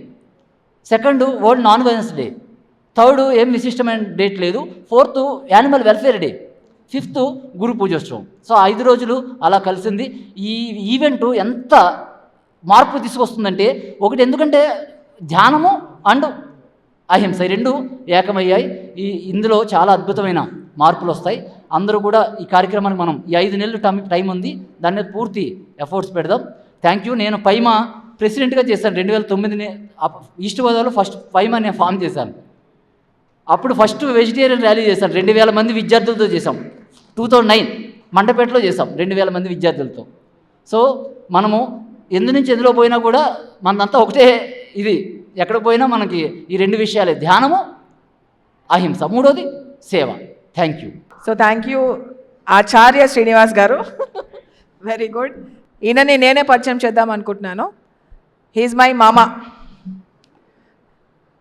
2 world non violence day, 3 ఏం విశిష్టమైన డేట్ లేదు, 4 యానిమల్ వెల్ఫేర్ డే, 5 గురు పూజోత్సవం. సో 5 రోజులు అలా కలిసింది. ఈ ఈవెంట్ ఎంత మార్పు తీసుకొస్తుందంటే, ఒకటి ఎందుకంటే ధ్యానము అండ్ అహింస 2 ఏకమయ్యాయి. ఇందులో చాలా అద్భుతమైన మార్పులు వస్తాయి. అందరూ కూడా ఈ కార్యక్రమానికి మనం ఈ 5 నెలలు టైం ఉంది, దాని మీద పూర్తి ఎఫర్ట్స్ పెడదాం. Thank you. నేను పైమా ప్రెసిడెంట్గా చేశాను 2009 ఈస్ట్ గోదావరిలో ఫస్ట్ పైమా నేను ఫామ్ చేశాను. అప్పుడు ఫస్ట్ వెజిటేరియన్ ర్యాలీ చేశాను, 2000 మంది విద్యార్థులతో చేసాం. 2009 మండపేటలో చేసాం 2000 మంది విద్యార్థులతో. సో మనము నుంచి ఎందులో పోయినా కూడా మనదంతా ఒకటే. ఇది ఎక్కడ పోయినా మనకి ఈ 2 విషయాలే, ధ్యానము, అహింస, 3వది సేవ. Thank you. So thank you Acharya Srinivas గారు. Very good. ఈయనని నేనే పరిచయం చేద్దాం అనుకుంటున్నాను. హీఈస్ మై మామ,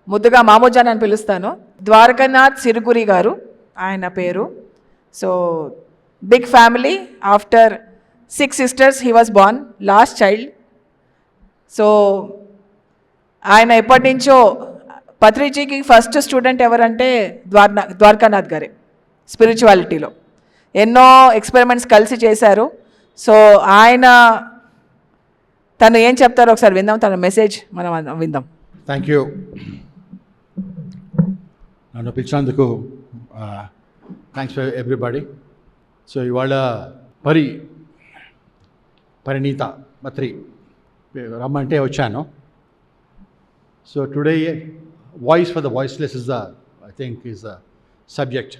ముద్దుగా మామూజాన్ అని పిలుస్తాను. ద్వారకానాథ్ సిరుగురి గారు ఆయన పేరు. So big family. After 6 sisters he was born, last child. So ఆయన ఎప్పటి నుంచో పత్రిజీకి ఫస్ట్ స్టూడెంట్ ఎవరంటే ద్వారకానాథ్ గారే. స్పిరిచువాలిటీలో ఎన్నో ఎక్స్పెరిమెంట్స్ కలిసి చేశారు. సో తను ఏం చెప్తారో ఒకసారి విందాం, తన మెసేజ్ మనం విందాం. Thank you. నన్ను పిలిచినందుకు థ్యాంక్స్ ఫర్ ఎవ్రీబడి. సో ఇవాళ పరిణీత పత్రి రమ్మంటే వచ్చాను. So today voice for the voiceless is I think is the subject.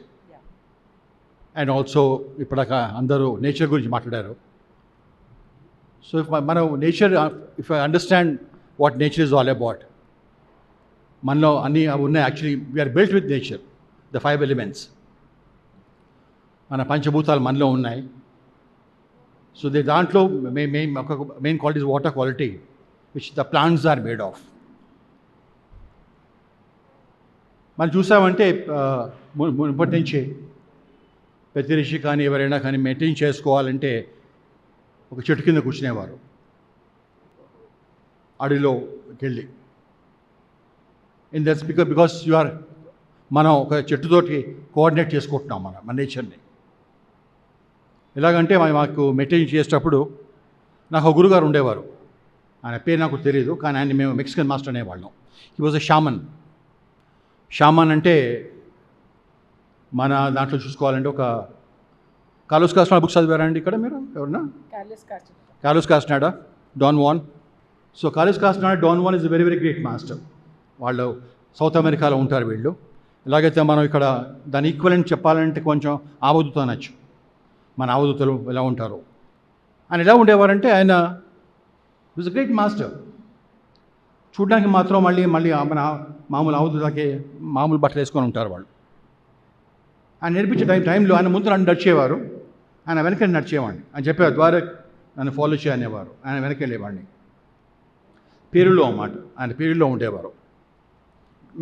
And also ఇప్పటిదాకా అందరూ నేచర్ గురించి మాట్లాడారు. సో మనం nature, if I understand what nature is all about, మనలో అన్నీ ఉన్నాయి. Actually we're built with nature, the 5 elements. మన పంచభూతాలు మనలో ఉన్నాయి. సో దాంట్లో main quality is water quality, which the plants are made of. మనం చూసామంటే మునుపటి నుంచి ప్రతి ఋషి కానీ ఎవరైనా కానీ మెయింటైన్ చేసుకోవాలంటే ఒక చెట్టు కింద కూర్చునేవారు అడవిలోకి వెళ్ళి. ఇన్ దట్స్ బికాస్ మనం ఒక చెట్టుతోటి కోఆర్డినేట్ చేసుకుంటున్నాం మన నేచర్ని. ఎలాగంటే మాకు మెయింటైన్ చేసేటప్పుడు నాకు ఒక గురుగారు ఉండేవారు. ఆయన పేరు నాకు తెలియదు, కానీ ఆయన మేము మెక్సికన్ మాస్టర్ అనేవాళ్ళం. హీ వాజ్ ఎ షామన్ అంటే మన దాంట్లో చూసుకోవాలంటే ఒక కార్లోస్ కాస్ట్నాడా బుక్స్ చదివారండి ఇక్కడ మీరు ఎవరన్నా? Carlos Castaneda, Don Juan. So Carlos Castaneda, Don Juan is a very very great master. వాళ్ళు సౌత్ అమెరికాలో ఉంటారు వీళ్ళు. ఎలాగైతే మనం ఇక్కడ దాని ఈక్వలెంట్ చెప్పాలంటే కొంచెం ఆవదూత అనొచ్చు. మన ఆవదూతలు ఎలా ఉంటారు. ఆయన ఎలా ఉండేవారంటే ఆయన వాజ్ అ గ్రేట్ మాస్టర్. చూడడానికి మాత్రం మళ్ళీ మన మామూలు ఆవదూతలకి మామూలు బట్టలు వేసుకొని ఉంటారు వాళ్ళు. ఆయన నేర్పించే టైంలో ఆయన ముందు నన్ను నడిచేవారు, ఆయన వెనక నడిచేవాడిని. ఆయన చెప్పేవారు ద్వారా నన్ను ఫాలో చేయనేవారు. ఆయన వెనక వెళ్ళేవాడిని. పేరులో అన్నమాట, ఆయన పేరులో ఉండేవారు.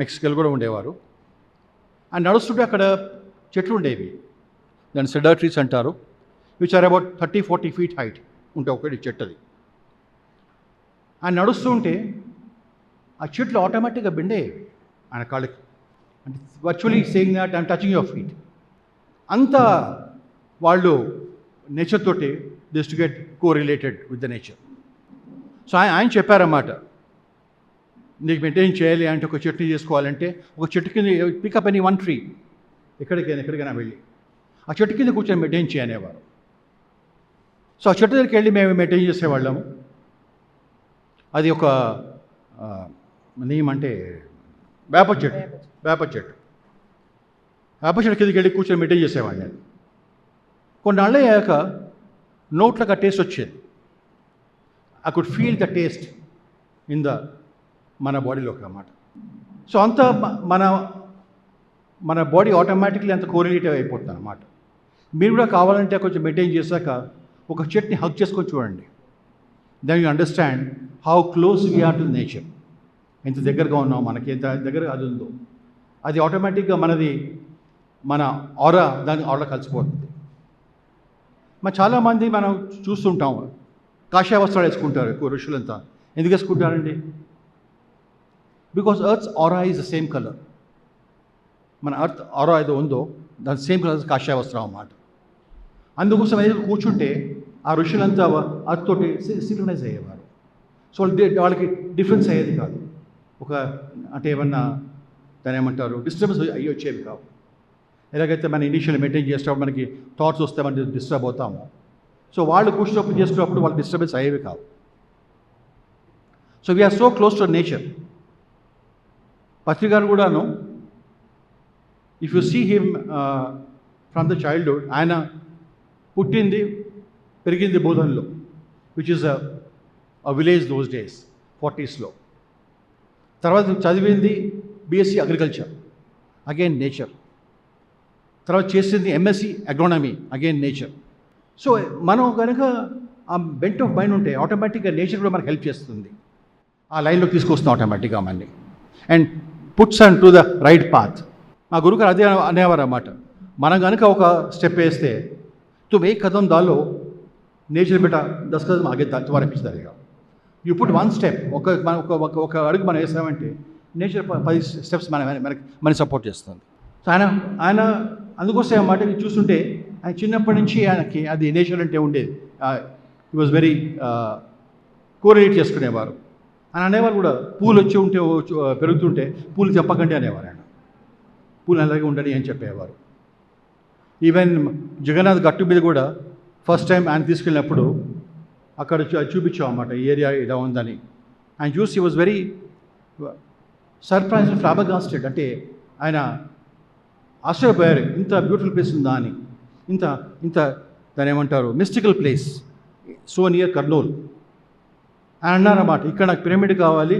మెక్సికల్ కూడా ఉండేవారు. ఆయన నడుస్తుంటే అక్కడ చెట్లు ఉండేవి, దాన్ని సెడర్ ట్రీస్ అంటారు, which are about 30-40 feet height ఉంటే ఒకటి చెట్టుది. ఆయన నడుస్తూ ఉంటే ఆ చెట్లు ఆటోమేటిక్గా బెండేవి ఆయన కాళ్ళకి. అంటే virtually saying that I'm touching your feet. అంతా వాళ్ళు నేచర్ తోటి this to get correlated with the nature. So ఆయన చెప్పారన్నమాట, నీకు మెయింటైన్ చేయాలి అంటే ఒక చెట్టుని చేసుకోవాలంటే ఒక చెట్టు కింద పికప్ అని 1 tree ఎక్కడికైనా వెళ్ళి ఆ చెట్టు కింద కూర్చొని మెయింటైన్ చేయనేవారు. సో ఆ చెట్టు దగ్గరికి వెళ్ళి మేము మెయింటైన్ చేసేవాళ్ళము. అది ఒక నేమంటే వేప చెట్టు కిందకి వెళ్ళి కూర్చొని మెయింటైన్ చేసేవాడిని నేను. కొన్నాళ్ళు అయ్యాక నోట్లకు ఆ టేస్ట్ వచ్చేది. I could feel the taste in మన బాడీలోకి అన్నమాట. సో అంత మన బాడీ ఆటోమేటిక్లీ అంత కోరిలేటివ్ అయిపోతుంది అన్నమాట. మీరు కూడా కావాలంటే కొంచెం మెయింటైన్ చేశాక ఒక చెట్టుని హగ్ చేసుకొని చూడండి. Then you understand how close we're to nature. ఎంత దగ్గరగా ఉన్నాం, మనకి ఎంత దగ్గరగా అది ఉందో అది ఆటోమేటిక్గా మన ఆరా దాని ఆరా కలిసిపోతుంది. చాలామంది మనం చూస్తుంటాం కాషాయ వస్త్రాలు వేసుకుంటారు ఎక్కువ ఋషులంతా. ఎందుకు వేసుకుంటారండి? Because earth's aura is the same colour. మన ఎర్త్ ఆరా ఏదో ఉందో దాని సేమ్ కలర్ కాషాయ వస్త్రం అన్నమాట. అందుకోసం ఏదో కూర్చుంటే ఆ ఋషులంతా ఎర్త్ తోటి సింక్రనైజ్ అయ్యేవారు. సో వాళ్ళకి డిఫరెన్స్ అయ్యేది కాదు. అంటే ఏమన్నా దాని ఏమంటారు డిస్టర్బెన్స్ అయ్యి వచ్చేవి కావు. ఎలాగైతే మన ఇనిషియల్ మెయింటైన్ చేసేటప్పుడు మనకి థాట్స్ వస్తే మనం డిస్టర్బ్ అవుతాము. సో వాళ్ళు కూర్చున్నప్పుడు చేసుకున్నప్పుడు వాళ్ళు డిస్టర్బెన్స్ అయ్యేవి కావు. So we are so close to nature. Patri గారు కూడాను, if you see him from the childhood, ఆయన పుట్టింది పెరిగింది బోధన్లో, which is a village those days 40s. తర్వాత చదివింది BSc అగ్రికల్చర్, అగైన్ నేచర్. తర్వాత చేసింది MSc agronomy, again nature. So మనం కనుక ఆ బెంట్ ఆఫ్ మైండ్ ఉంటే ఆటోమేటిక్గా నేచర్ కూడా మనకు హెల్ప్ చేస్తుంది. ఆ లైన్లోకి తీసుకొస్తుంది ఆటోమేటిక్గా మనని and puts and to the right path. మా గురుగారు అదే అనేవారు అన్నమాట. మనం కనుక ఒక స్టెప్ వేస్తే తుమ్ ఏ కదం దాలో నేచర్ బెట 10 కదం ఆగే తుమారా పీछे रहेगा. యూ పుట్ 1 step, ఒక అడుగు మనం వేసామంటే నేచర్ 10 steps మనకి సపోర్ట్ చేస్తుంది. సో ఆయన అందుకోసం అన్నమాట చూస్తుంటే ఆయన చిన్నప్పటి నుంచి ఆయనకి అది నేచర్ అంటే ఉండేది. హీ వాజ్ వెరీ కోరిలేట్ చేసుకునేవారు. ఆయన అనేవారు కూడా, పూలు వచ్చి ఉంటే పెరుగుతుంటే పూలు చెప్పకండి అనేవారు. ఆయన పూలు అలాగే ఉండని అని చెప్పేవారు. ఈవెన్ జగన్నాథ్ గట్టు మీద కూడా ఫస్ట్ టైం ఆయన తీసుకెళ్ళినప్పుడు అక్కడ చూపించాం అన్నమాట, ఈ ఏరియా ఇలా ఉందని. ఆయన చూసి he was very surprise and flabbergasted. అంటే ఆయన ఆశ్చర్యపోయారు, ఇంత బ్యూటిఫుల్ ప్లేస్ ఉందా అని. ఇంత దాని ఏమంటారు mystical place, so near Kurnool. ఆయన అన్నారన్నమాట, ఇక్కడ నాకు పిరమిడ్ కావాలి,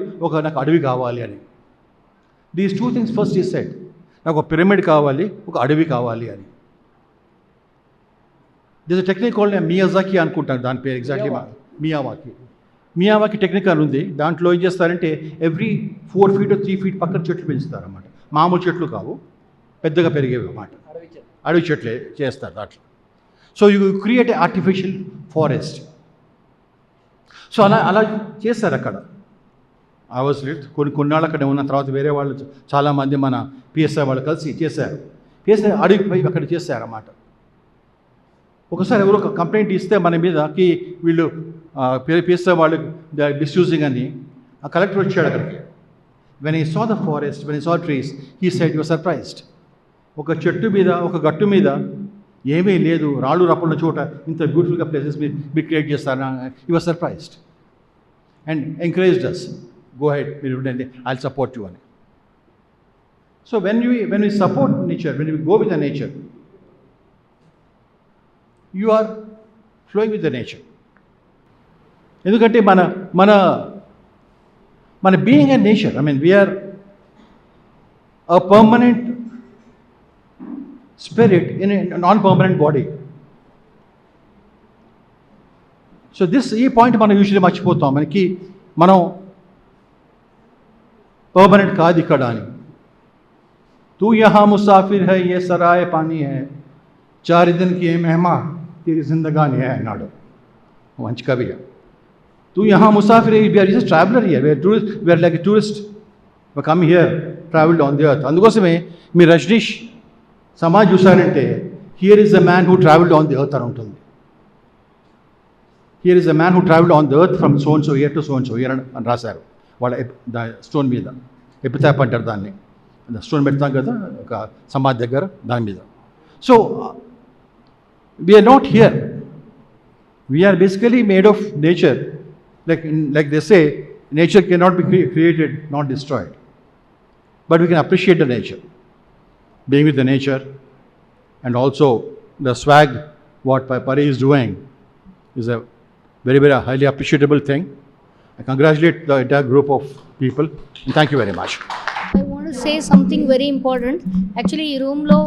నాకు అడవి కావాలి అని. దీస్ 2 things ఫస్ట్ ఈ సెడ్, నాకు ఒక పిరమిడ్ కావాలి, ఒక అడవి కావాలి అని. దిస్ టెక్నిక్ కాల్డ్ మియాజాకి అనుకుంటాను దాని పేరు ఎగ్జాక్ట్లీ. మియావాకి టెక్నిక్ అని ఉంది. దాంట్లో ఏం చేస్తారంటే ఎవ్రీ 4 feet or 3 feet పక్కన చెట్లు పెంచుతారన్నమాట. మామూలు చెట్లు కావు, పెద్దగా పెరిగేవి అన్నమాట, అడవి చెట్లే చేస్తారు దాంట్లో. So you create a artificial forest so అలా చేస్తారు అక్కడ. ఐ వాజ్ కొన్నాళ్ళు అక్కడ ఉన్న తర్వాత వేరే వాళ్ళు చాలామంది మన పిఎస్ఐ వాళ్ళు కలిసి చేశారు. పిఎస్ఐ అడిగిపోయి అక్కడ చేశారన్నమాట. ఒకసారి ఎవరో ఒక కంప్లైంట్ ఇస్తే మన మీదకి వీళ్ళు పిఎస్ఐ వాళ్ళు మిస్యూజింగ్ అని ఆ కలెక్టర్ వచ్చాడు అక్కడికి. When he saw the forest, when he saw trees, he said you are surprised. ఒక చెట్టు మీద, ఒక గట్టు మీద ఏమీ లేదు, రాళ్ళు రప్పుల చోట ఇంత బ్యూటిఫుల్గా ప్లేసెస్ మీరు క్రియేట్ చేస్తారు. You are surprised and encouraged us, go head, మీరు ఉండండి, ఐ విల్ సపోర్ట్ యూ అని. So when we support nature, when we go with the nature, you are flowing with the nature. ఎందుకంటే మన being and nature, I mean we're a permanent spirit in a non-permanent body. So ఈ point మనం usually మర్చిపోతాం. మనం permanent కాదు ఇక్కడ అని. తూ యహా ముసాఫిర్ హై ఏ సరాయ పానీ హై, 4 दिन की मेहमान तेरी जिंदगानी है అన్నాడు మంచి కవి. తూ యహా ముసాఫిర్ హై, we are just traveler here, we are like a tourist, we come here, traveled on the earth. అందుకోసమే మీ రజనీష్ సమాజ్ చూసారంటే here is a man who travelled on the earth అని ఉంటుంది. Here is a man who travelled on the earth from so and so year to so and so year అని రాశారు వాళ్ళ stone మీద. ఎపితాప్ అంటారు దాన్ని, స్టోన్ పెడతాం కదా ఒక సమాజ్ దగ్గర, దాని మీద. So we're not here, we're basically made of nature. Like they say, nature can not be created, not destroyed, but we can appreciate the nature. Being with the nature, and also the swag what Pari is doing is a very, very highly appreciable thing. I congratulate the entire group of people and thank you very much. I want to say something very important. Actually, ఈ రూమ్లో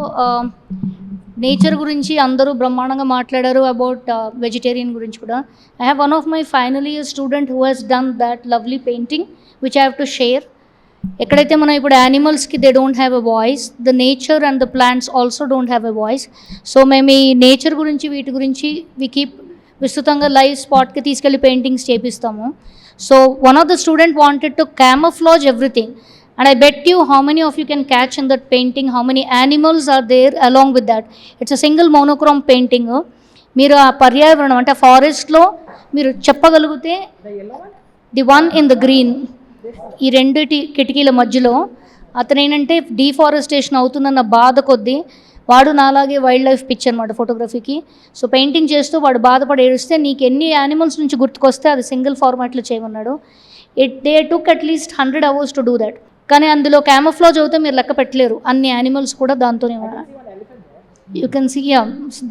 nature గురించి అందరూ బ్రహ్మాండంగా మాట్లాడారు, about vegetarian గురించి కూడా. I have one of my final year student who has done that lovely painting which I have to share. ఎక్కడైతే మనం ఇప్పుడు యానిమల్స్కి they don't have a voice, the nature and the plants also don't have a voice. So మేము ఈ nature గురించి వీటి గురించి we keep విస్తృతంగా లైవ్ స్పాట్కి తీసుకెళ్ళి పెయింటింగ్స్ చేపిస్తాము. So one of the student wanted to camouflage everything, and I bet you how many of you can catch in that painting how many animals are there along with that. It's a single monochrome painting. మీరు ఆ పర్యావరణం అంటే ఫారెస్ట్లో మీరు చెప్పగలిగితే the one in the green, ఈ 2 కిటికీల మధ్యలో అతను ఏంటంటే డీఫారెస్టేషన్ అవుతుందన్న బాధ కొద్దీ వాడు నాలాగే వైల్డ్ లైఫ్ పిచ్ అనమాట ఫోటోగ్రఫీకి. సో పెయింటింగ్ చేస్తూ వాడు బాధపడి ఏడుస్తే నీకు ఎన్ని యానిమల్స్ నుంచి గుర్తుకొస్తే అది సింగిల్ ఫార్మాట్లో చేయమన్నాడు. They took at least 100 hours to do that. కానీ అందులో camouflage అవుతే మీరు లెక్క పెట్టలేరు, అన్ని యానిమల్స్ కూడా దాంతోనే ఉన్నాయి. You can see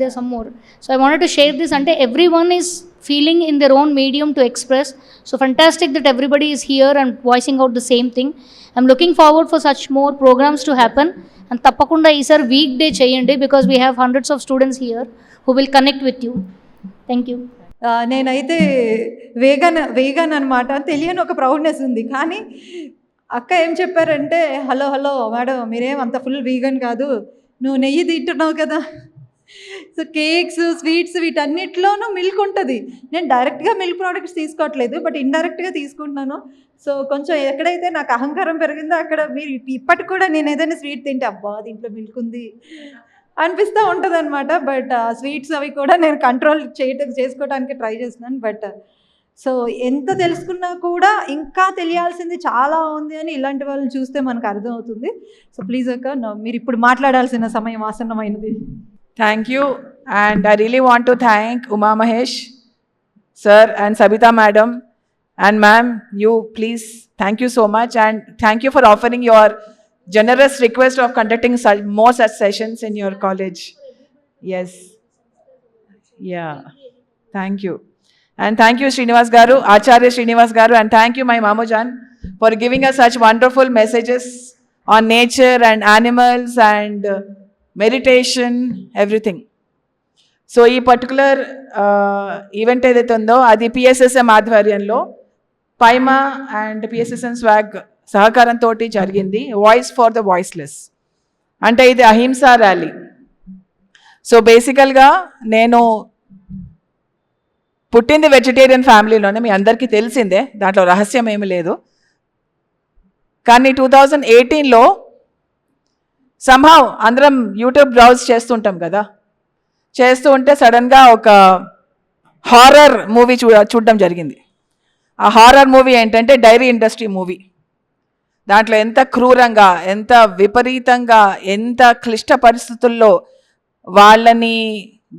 there some more. So I wanted to share this. అంటే everyone is feeling in their own medium to express. So fantastic that everybody is here and voicing out the same thing. I'm looking forward for such more programs to happen. And tappakunda ee sir weekday cheyandi, because we have hundreds of students here who will connect with you. Thank you. నేనైతే vegan అనమాట, తెలియని ఒక proudness ఉంది. కానీ అక్క ఏం చెప్పారంటే, hello madam మీరేం అంత ఫుల్ వీగన్ కాదు, నువ్వు నెయ్యి తింటున్నావు కదా. సో కేక్స్, స్వీట్స్ వీటన్నిటిలోనూ మిల్క్ ఉంటుంది. నేను డైరెక్ట్గా మిల్క్ ప్రోడక్ట్స్ తీసుకోవట్లేదు, బట్ ఇండైరెక్ట్గా తీసుకుంటున్నాను. సో కొంచెం ఎక్కడైతే నాకు అహంకారం పెరిగిందో అక్కడ మీరు ఇప్పటికి కూడా నేను ఏదైనా స్వీట్ తింటే అబ్బా దీంట్లో మిల్క్ ఉంది అనిపిస్తూ ఉంటుంది అనమాట. బట్ స్వీట్స్ అవి కూడా నేను కంట్రోల్ చేసుకోవడానికి ట్రై చేస్తున్నాను. బట్ సో ఎంత తెలుసుకున్నా కూడా ఇంకా తెలియాల్సింది చాలా ఉంది అని ఇలాంటి వాళ్ళని చూస్తే మనకు అర్థమవుతుంది. సో ప్లీజ్ అక్క, మీరు ఇప్పుడు మాట్లాడాల్సిన సమయం ఆసన్నమైనది. Thank you, and I really want to thank Uma Mahesh sir and Sabita madam, and ma'am, you please, thank you so much, and thank you for offering your generous request of conducting more such sessions in your college. Yes, yeah, thank you. And thank you Srinivas garu, Acharya Srinivas garu, and thank you my Mamujan for giving us such wonderful messages on nature and animals and meditation, everything. So ఈ particular event ఏదైతే ఉందో అది PSSM ఆధ్వర్యంలో పైమా and PSSM swag సహకారంతో జరిగింది. Voice for the voiceless అంటే ఇది అహింసా ర్యాలీ. సో బేసికల్గా నేను పుట్టింది వెజిటేరియన్ ఫ్యామిలీలోనే, మీ అందరికీ తెలిసిందే, దాంట్లో రహస్యం ఏమీ లేదు. కానీ 2018లో సంహవ్ అందరం యూట్యూబ్ బ్రౌజ్ చేస్తుంటాం కదా, చేస్తూ ఉంటే సడన్గా ఒక హారర్ మూవీ చూడడం జరిగింది. ఆ హారర్ మూవీ ఏంటంటే డైరీ ఇండస్ట్రీ మూవీ. దాంట్లో ఎంత క్రూరంగా, ఎంత విపరీతంగా, ఎంత క్లిష్ట పరిస్థితుల్లో వాళ్ళని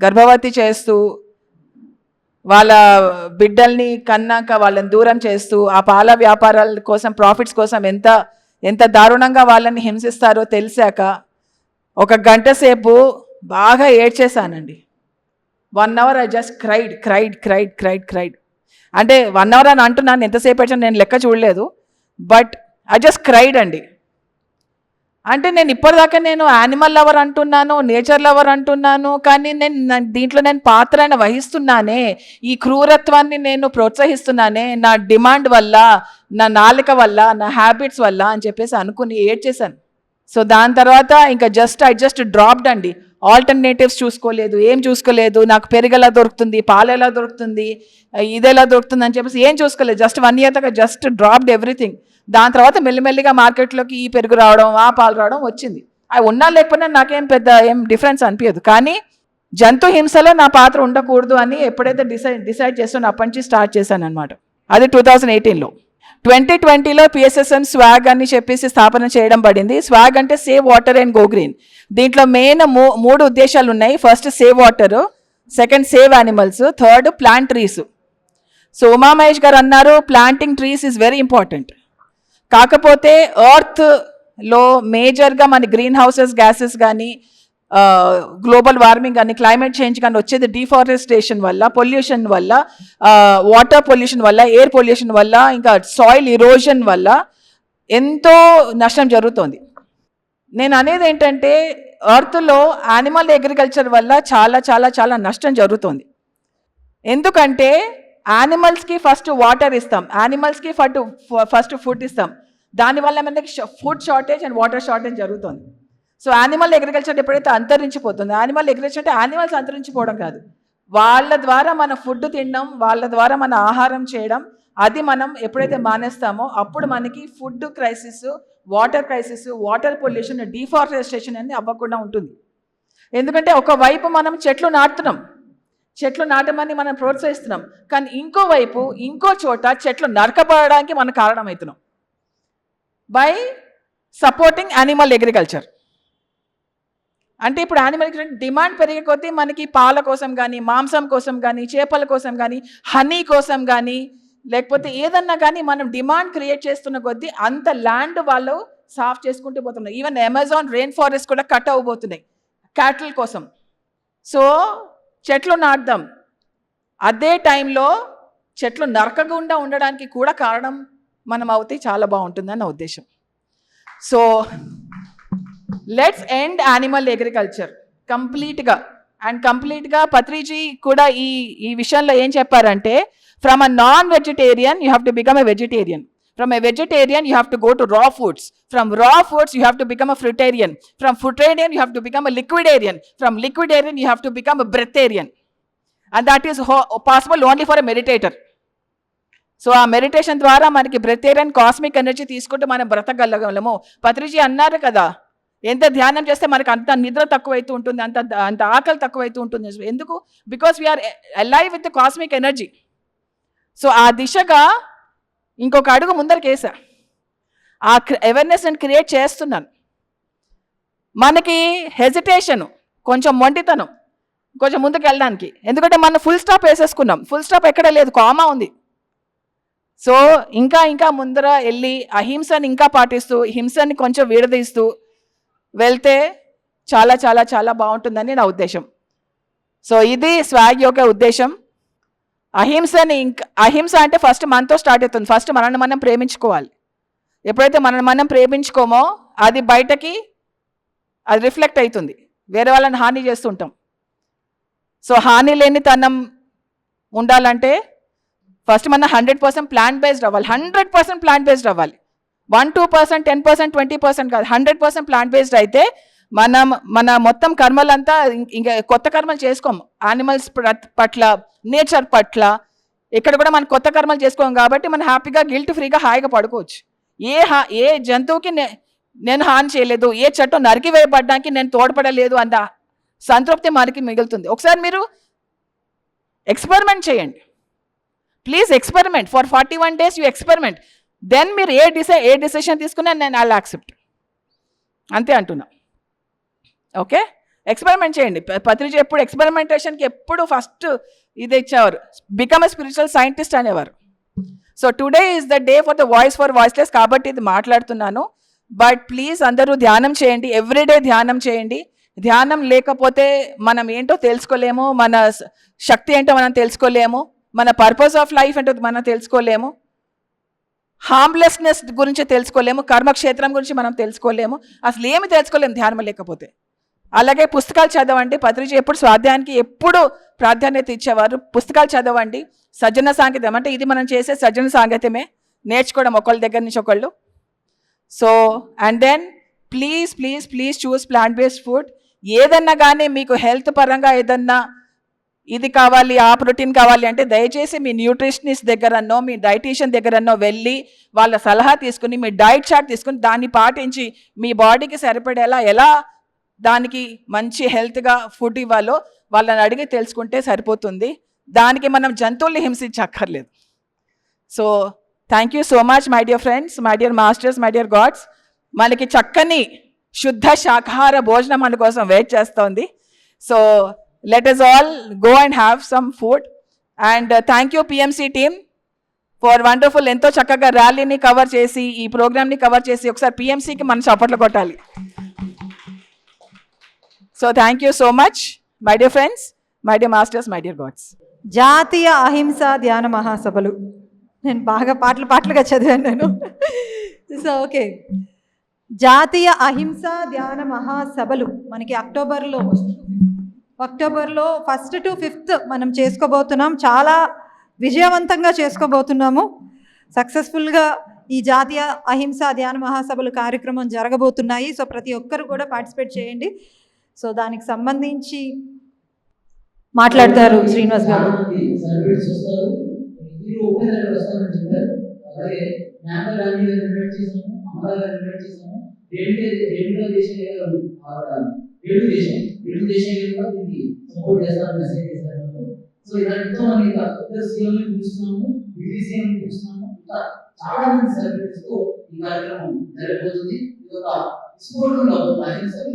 గర్భవతి చేస్తూ, వాళ్ళ బిడ్డల్ని కన్నాక వాళ్ళని దూరం చేస్తూ, ఆ పాల వ్యాపారాల కోసం, ప్రాఫిట్స్ కోసం ఎంత దారుణంగా వాళ్ళని హింసిస్తారో తెలిసాక 1 గంట సేపు బాగా ఏడ్చేశానండి. 1 hour ఐ జస్ట్ క్రైడ్. అంటే 1 hour అని అంటున్నాను, ఎంతసేపు ఏడ్చాను నేను లెక్క చూడలేదు, బట్ ఐ జస్ట్ క్రైడ్ అండి. అంటే నేను ఇప్పటిదాకా నేను యానిమల్ లవర్ అంటున్నాను, నేచర్ లవర్ అంటున్నాను, కానీ దీంట్లో నేను పాత్రను వహిస్తున్నానే, ఈ క్రూరత్వాన్ని నేను ప్రోత్సహిస్తున్నానే నా డిమాండ్ వల్ల, నా నాలిక వల్ల, నా హ్యాబిట్స్ వల్ల అని చెప్పేసి అనుకుని ఏడ్చేశాను. సో దాని తర్వాత ఇంకా ఐ జస్ట్ డ్రాప్డ్ అండి. ఆల్టర్నేటివ్స్ చూసుకోలేదు, ఏం చూసుకోలేదు, నాకు పెరుగు ఎలా దొరుకుతుంది, పాలు ఎలా దొరుకుతుంది, ఇది ఎలా దొరుకుతుంది అని చెప్పేసి ఏం చూసుకోలేదు. జస్ట్ 1 year దాకా జస్ట్ డ్రాప్డ్ ఎవ్రీథింగ్. దాని తర్వాత మెల్లిమెల్లిగా మార్కెట్లోకి ఈ పెరుగు రావడం, ఆ పాలు రావడం వచ్చింది. అవి ఉన్నా లేకపోయినా నాకేం ఏం డిఫరెన్స్ అనిపించదు. కానీ జంతు హింసలో నా పాత్ర ఉండకూడదు అని ఎప్పుడైతే డిసైడ్ చేస్తానో అప్పటి నుంచి స్టార్ట్ చేశాను అనమాట. అది 2018లో. 2020లో PSSM స్వాగ్ అని చెప్పేసి స్థాపన చేయడం పడింది. స్వాగ్ అంటే save water and go green. దీంట్లో మెయిన్ 3 ఉద్దేశాలు ఉన్నాయి. First save water, second save animals, third plant trees. So Umamahesh గారు అన్నారు planting trees is very important. కాకపోతే ఎర్త్లో మేజర్గా మన గ్రీన్ హౌసెస్ గ్యాసెస్ కానీ, గ్లోబల్ వార్మింగ్ కానీ, క్లైమేట్ చేంజ్ కానీ వచ్చేది డిఫారెస్టేషన్ వల్ల, పొల్యూషన్ వల్ల, వాటర్ పొల్యూషన్ వల్ల, ఎయిర్ పొల్యూషన్ వల్ల, ఇంకా సాయిల్ ఇరోజన్ వల్ల ఎంతో నష్టం జరుగుతుంది. నేను అనేది ఏంటంటే ఎర్త్లో యానిమల్ అగ్రికల్చర్ వల్ల చాలా చాలా చాలా నష్టం జరుగుతుంది. ఎందుకంటే యానిమల్స్కి ఫస్ట్ వాటర్ ఇస్తాం, యానిమల్స్కి ఫస్ట్ ఫుడ్ ఇస్తాం, దానివల్ల మనకి food shortage and water shortage జరుగుతుంది. సో యానిమల్ అగ్రికల్చర్ ఎప్పుడైతే అంతరించిపోతుందో, యానిమల్ అగ్రికల్చర్ అంటే యానిమల్స్ అంతరించిపోవడం కాదు, వాళ్ళ ద్వారా మన ఫుడ్ తినడం, వాళ్ళ ద్వారా మన ఆహారం చేయడం, అది మనం ఎప్పుడైతే మానేస్తామో అప్పుడు మనకి food crisis, water crisis, water pollution, deforestation అనేది అవ్వకుండా ఉంటుంది. ఎందుకంటే ఒకవైపు మనం చెట్లు నాటుతున్నాం, చెట్లు నాటమని మనం ప్రోత్సహిస్తున్నాం, కానీ ఇంకోవైపు ఇంకో చోట చెట్లు నరకబడడానికి మనం కారణమవుతున్నాం బై సపోర్టింగ్ యానిమల్ అగ్రికల్చర్. అంటే ఇప్పుడు యానిమల్ అగ్రికల్చర్ డిమాండ్ పెరిగే కొద్దీ మనకి పాల కోసం కానీ, మాంసం కోసం కానీ, చేపల కోసం కానీ, హనీ కోసం కానీ, లేకపోతే ఏదన్నా కానీ మనం డిమాండ్ క్రియేట్ చేస్తున్న కొద్దీ అంత ల్యాండ్ వాళ్ళు సాఫ్ చేసుకుంటూ పోతున్నారు. ఈవెన్ అమెజాన్ రెయిన్ ఫారెస్ట్ కూడా కట్ అవ్వబోతున్నాయి క్యాటిల్ కోసం. సో చెట్లు నాటుదాం, అదే టైంలో చెట్లు నరకకుండా ఉండడానికి కూడా కారణం మనం అవుతే చాలా బాగుంటుందని నా ఉద్దేశం. So let's end animal agriculture కంప్లీట్గా. పత్రిజీ కూడా ఈ విషయంలో ఏం చెప్పారంటే, from a non vegetarian you have to become a vegetarian. From a vegetarian, you have to go to raw foods. From raw foods, you have to become a fruitarian. From fruitarian, you have to become a liquidarian. From liquidarian, you have to become a breatharian. And that is possible only for a meditator. So ఆ meditation ద్వారా మనకి బ్రెథేరియన్ cosmic energy తీసుకుంటూ మనం బ్రతకగలగలము. పత్రిజీ అన్నారు కదా, ఎంత ధ్యానం చేస్తే మనకు అంత నిద్ర తక్కువైతూ ఉంటుంది, అంత ఆకలి తక్కువైతూ ఉంటుంది. ఎందుకు? Because we're alive with the cosmic energy. So ఆ దిశగా ఇంకొక అడుగు ముందరికి వేసా, ఆ అవేర్నెస్ నేను క్రియేట్ చేస్తున్నాను. మనకి హెజిటేషను, కొంచెం మొండితనం, కొంచెం ముందుకు వెళ్ళడానికి. ఎందుకంటే మనం ఫుల్ స్టాప్ వేసేసుకున్నాం, ఫుల్ స్టాప్ ఎక్కడ లేదు, కామా ఉంది. సో ఇంకా ముందర వెళ్ళి అహింసని ఇంకా పాటిస్తూ, హింసని కొంచెం విడదీస్తూ వెళ్తే చాలా చాలా చాలా బాగుంటుందని నా ఉద్దేశం. సో ఇది స్వాగ్ యొక్క ఉద్దేశం. అహింస అంటే ఫస్ట్ మనతో స్టార్ట్ అవుతుంది. ఫస్ట్ మనల్ని మనం ప్రేమించుకోవాలి. ఎప్పుడైతే మనం ప్రేమించుకోమో అది బయటకి అది రిఫ్లెక్ట్ అవుతుంది, వేరే వాళ్ళని హాని చేస్తుంటాం. సో హాని లేని తనం ఉండాలంటే ఫస్ట్ మనం 100% ప్లాంట్ బేస్డ్ అవ్వాలి. 100% ప్లాంట్ బేస్డ్ అవ్వాలి. 1-2%, 10%, 20% కాదు, 100% ప్లాంట్ బేస్డ్ అయితే మన మొత్తం కర్మలంతా ఇంకా కొత్త కర్మలు చేసుకోము. యానిమల్స్ పట్ల, నేచర్ పట్ల, ఇక్కడ కూడా మనం కొత్త కర్మలు చేసుకోం కాబట్టి మనం హ్యాపీగా గిల్ట్ ఫ్రీగా హాయిగా పడుకోవచ్చు. ఏ జంతువుకి నేను హాని చేయలేదు, ఏ చెట్టు నరికివేయబడ్డానికి నేను తోడ్పడలేదు అన్న సంతృప్తి మనకి మిగులుతుంది. ఒకసారి మీరు ఎక్స్పెరిమెంట్ చేయండి please. Experiment for 41 days you experiment. Then మీరు ఏ డిసిషన్ తీసుకున్నా నేను ఐ యాక్సెప్ట్, అంతే అంటున్నా. ఓకే, ఎక్స్పెరిమెంట్ చేయండి. పత్రిజీ ఎప్పుడు ఎక్స్పెరిమెంటేషన్కి ఎప్పుడు ఫస్ట్ ఇది ఇచ్చేవారు, బికమ్ ఎ స్పిరిచువల్ సైంటిస్ట్ అనేవారు. So today is the day for the voice for voiceless కాబట్టి ఇది మాట్లాడుతున్నాను. బట్ ప్లీజ్ అందరూ ధ్యానం చేయండి, ఎవ్రీడే ధ్యానం చేయండి. ధ్యానం లేకపోతే మనం ఏంటో తెలుసుకోలేము, మన శక్తి ఏంటో మనం తెలుసుకోలేము, మన పర్పస్ ఆఫ్ లైఫ్ ఏంటో మనం తెలుసుకోలేము, హార్మ్లెస్నెస్ గురించి తెలుసుకోలేము, కర్మక్షేత్రం గురించి మనం తెలుసుకోలేము, అసలు ఏమి తెలుసుకోలేము ధ్యానం లేకపోతే. అలాగే పుస్తకాలు చదవండి. పత్రిజీ ఎప్పుడు స్వాధ్యాయానికి ఎప్పుడు ప్రాధాన్యత ఇచ్చేవారు. పుస్తకాలు చదవండి. సజ్జన సాంగత్యం అంటే ఇది మనం చేసే సజ్జన సాంగత్యమే, నేర్చుకోవడం ఒకళ్ళ దగ్గర నుంచి ఒకళ్ళు. So and then please please please choose plant based food. ఏదన్నా కానీ మీకు హెల్త్ పరంగా ఏదన్నా ఇది కావాలి, ఆ ప్రోటీన్ కావాలి అంటే దయచేసి మీ న్యూట్రిషనిస్ట్ దగ్గరనో మీ డైటీషియన్ దగ్గరనో వెళ్ళి వాళ్ళ సలహా తీసుకుని మీ డైట్ చార్ట్ తీసుకుని దాన్ని పాటించి మీ బాడీకి సరిపడేలా ఎలా దానికి మంచి హెల్త్గా ఫుడ్ ఇవ్వాలో వాళ్ళని అడిగి తెలుసుకుంటే సరిపోతుంది. దానికి మనం జంతువుల్ని హింసించక్కర్లేదు. So thank you so much my dear friends, my dear masters, my dear gods. మనకి చక్కని శుద్ధ శాకాహార భోజనం మన కోసం వెయిట్ చేస్తోంది. So let us all go and have some food. And thank you PMC team for wonderful, ఎంతో చక్కగా ర్యాలీని కవర్ చేసి ఈ ప్రోగ్రామ్ని కవర్ చేసి ఒకసారి PMCకి మనం చప్పట్లు కొట్టాలి. So thank you so much my dear friends, my dear masters, my dear God's. జాతీయ అహింసా ధ్యాన మహాసభలు, నేను బాగా పాటలుగా చదివాను నేను. సో ఓకే, జాతీయ అహింసా ధ్యాన మహాసభలు మనకి అక్టోబర్లో 1st to 5th మనం చేసుకోబోతున్నాం. చాలా విజయవంతంగా చేసుకోబోతున్నాము. సక్సెస్ఫుల్గా ఈ జాతీయ అహింసా ధ్యాన మహాసభలు కార్యక్రమం జరగబోతున్నాయి. సో ప్రతి ఒక్కరు కూడా పార్టిసిపేట్ చేయండి. సో దానికి సంబంధించి మాట్లాడతారు శ్రీనివాస్ గారు. సపోర్ట్ చేస్తారు, మెసేజ్ చేస్తారు. సో ఇలాంటితో మనం ఇంకా సీఎంని పిలుస్తున్నాము, బీసీఎంని పిలుస్తున్నాము, ఇంకా చాలా మంది సెలబ్రిటీస్ తో ఈ కార్యక్రమం జరగబోతుంది. ఇది ఒక స్ఫూర్తిగా అహింసకి.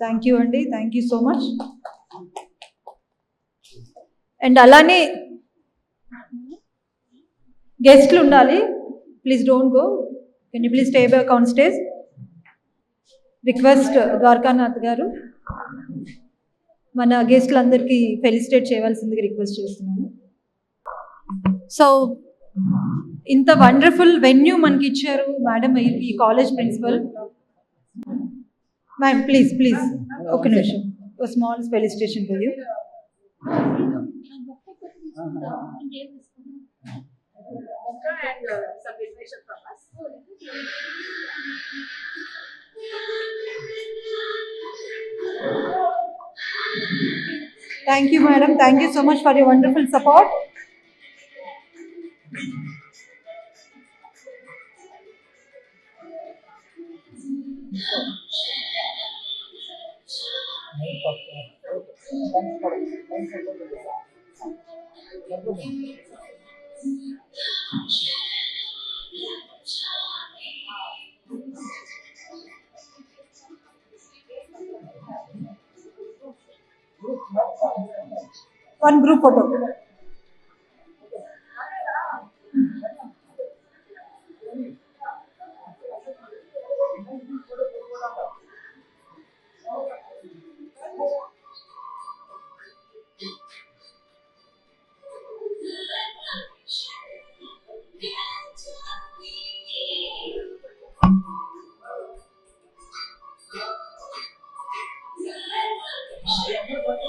థ్యాంక్ యూ అండి, thank you so much. And అలానే గెస్ట్లు ఉండాలి. Please don't go, can you please stay back on stage. Request Dwarakanath గారు మన గెస్ట్లందరికీ ఫెలిసిటేట్ చేయవలసిందిగా రిక్వెస్ట్ చేస్తున్నాను. సో ఇంత వండర్ఫుల్ వెన్యూ మనకి ఇచ్చారు మేడం, ఈ college principal. Ma'am please please ఒక నిమిషం, small felicitation for you. Thank you, madam. Thank you so much for your wonderful support. One group photo.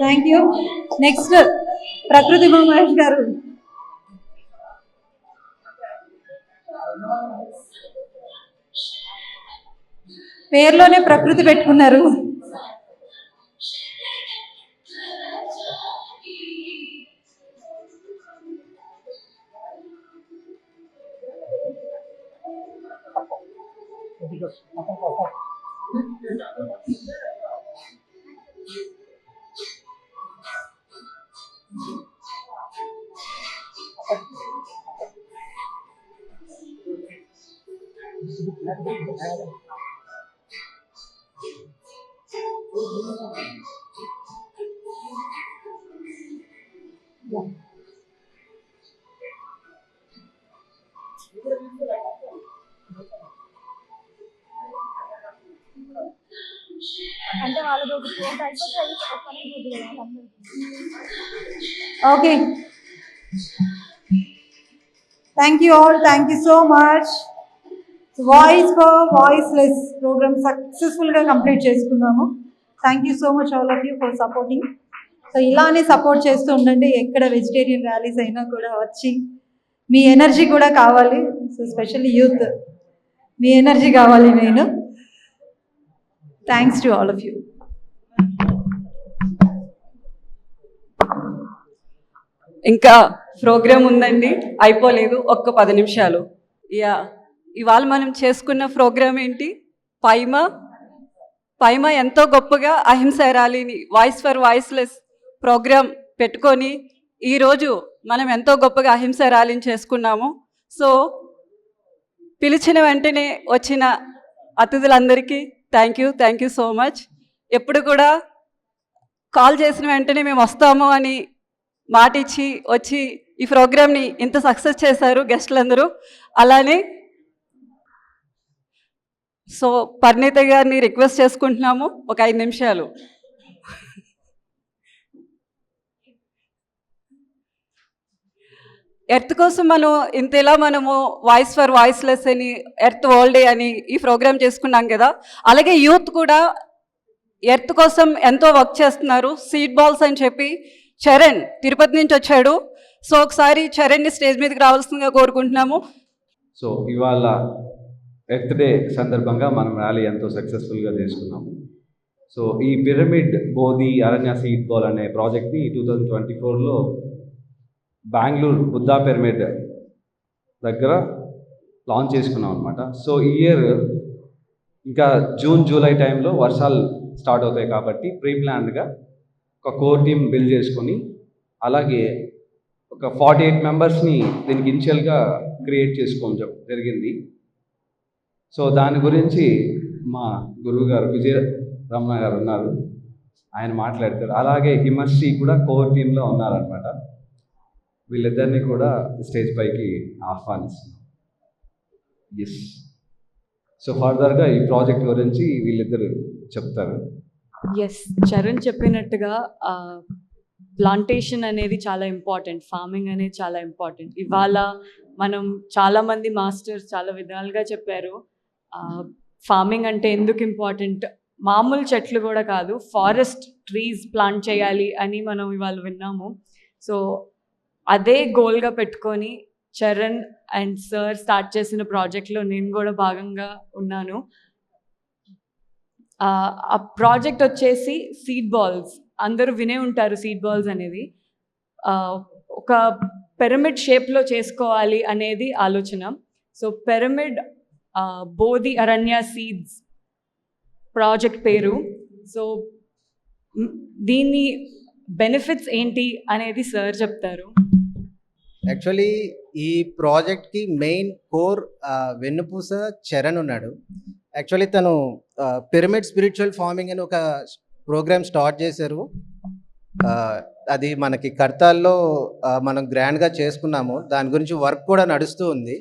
Thank you. Next, ప్రకృతి మహేష్ గారు. పేర్లోనే ప్రకృతి పెట్టుకున్నారు. Okay. Thank you all. Thank you so much. Voice for voiceless program సక్సెస్ఫుల్గా complete చేసుకున్నాము. Thank you so much all of you for supporting. So ఇలానే support చేస్తూ ఉండండి. ఎక్కడ వెజిటేరియన్ ర్యాలీస్ అయినా కూడా వచ్చి మీ ఎనర్జీ కూడా కావాలి. సో స్పెషల్లీ యూత్ మీ ఎనర్జీ కావాలి నేను. Thanks to all of you. ఇంకా ప్రోగ్రామ్ ఉందండి, అయిపోలేదు, ఒక్క 10 నిమిషాలు. ఇవాళ మనం చేసుకున్న ప్రోగ్రామ్ ఏంటి? పైమ ఎంతో గొప్పగా అహింస ర్యాలీని వాయిస్ ఫర్ వాయిస్లెస్ ప్రోగ్రామ్ పెట్టుకొని ఈరోజు మనం ఎంతో గొప్పగా అహింస ర్యాలీని చేసుకున్నాము. సో పిలిచిన వెంటనే వచ్చిన అతిథులందరికీ థ్యాంక్ యూ సో మచ్. ఎప్పుడు కూడా కాల్ చేసిన వెంటనే మేము వస్తాము అని మాట ఇచ్చి వచ్చి ఈ ప్రోగ్రామ్ని ఇంత సక్సెస్ చేశారు గెస్టులందరూ. అలానే సో పరిణీత గారిని రిక్వెస్ట్ చేసుకుంటున్నాము ఒక 5 నిమిషాలు. ఎర్త్ కోసం మనం ఇంతలా మనము వాయిస్ ఫర్ వాయిస్లెస్ అని ఎర్త్ వరల్డ్ డే అని ఈ ప్రోగ్రామ్ చేసుకున్నాం కదా. అలాగే యూత్ కూడా ఎర్త్ కోసం ఎంతో వర్క్ చేస్తున్నారు. సీడ్ బాల్స్ అని చెప్పి చరణ్ తిరుపతి నుంచి వచ్చాడు. సో ఒకసారి చరణ్ని స్టేజ్ మీదకి రావాల్సిందిగా కోరుకుంటున్నాము. సో ఇవాళ ఎర్త్ డే సందర్భంగా మనం ర్యాలీ ఎంతో సక్సెస్ఫుల్గా చేసుకున్నాము. సో ఈ పిరమిడ్ బోధి అరణ్య సీడ్ బాల్ అనే ప్రాజెక్ట్ని 2024లో బెంగళూరు బుద్ధా పిరమిడ్ దగ్గర లాంచ్ చేసుకున్నాం అనమాట. సో ఈ ఇయర్ ఇంకా జూన్ జూలై టైంలో వర్షాలు స్టార్ట్ అవుతాయి కాబట్టి ప్రీ ప్లాన్డ్గా ఒక కోర్ టీమ్ బిల్డ్ చేసుకొని అలాగే ఒక 48 మెంబర్స్ని దీనికి ఇనిషియల్గా క్రియేట్ చేసుకోవడం జరిగింది. సో దాని గురించి మా గురువు గారు విజయ రమణ గారు ఉన్నారు, ఆయన మాట్లాడతారు. అలాగే హిమశ్రీ కూడా కోర్ టీంలో ఉన్నారనమాట. వీళ్ళిద్దరినీ కూడా స్టేజ్ పైకి ఆహ్వానిస్తున్నాం. ఎస్, సో ఫర్దర్గా ఈ ప్రాజెక్ట్ గురించి వీళ్ళిద్దరు చెప్తారు. ఎస్, చరణ్ చెప్పినట్టుగా ప్లాంటేషన్ అనేది చాలా ఇంపార్టెంట్, ఫార్మింగ్ అనేది చాలా ఇంపార్టెంట్. ఇవాళ మనం చాలామంది మాస్టర్స్ చాలా విధాలుగా చెప్పారు ఫార్మింగ్ అంటే ఎందుకు ఇంపార్టెంట్. మామూలు చెట్లు కూడా కాదు, ఫారెస్ట్ ట్రీస్ ప్లాంట్ చేయాలి అని మనం ఇవాళ విన్నాము. సో అదే గోల్గా పెట్టుకొని చరణ్ అండ్ సార్ స్టార్ట్ చేసిన ప్రాజెక్ట్లో నేను కూడా భాగంగా ఉన్నాను. ఆ ప్రాజెక్ట్ వచ్చేసి సీడ్ బాల్స్. అందరూ వినే ఉంటారు సీడ్ బాల్స్ అనేది. ఒక పిరమిడ్ షేప్లో చేసుకోవాలి అనేది ఆలోచన. సో పిరమిడ్ బోధి అరణ్య సీడ్స్ ప్రాజెక్ట్ పేరు. సో దీని బెనిఫిట్స్ ఏంటి అనేది సార్ చెప్తారు. యాక్చువల్లీ ఈ ప్రాజెక్ట్కి మెయిన్ కోర్ వెన్నుపూస చరణ్ ఉన్నాడు. యాక్చువల్లీ తను పిరమిడ్ స్పిరిచువల్ ఫార్మింగ్ అని ఒక ప్రోగ్రామ్ స్టార్ట్ చేశారు. అది మనకి కర్తాల్లో మనం గ్రాండ్గా చేసుకున్నాము. దాని గురించి వర్క్ కూడా నడుస్తూ ఉంది.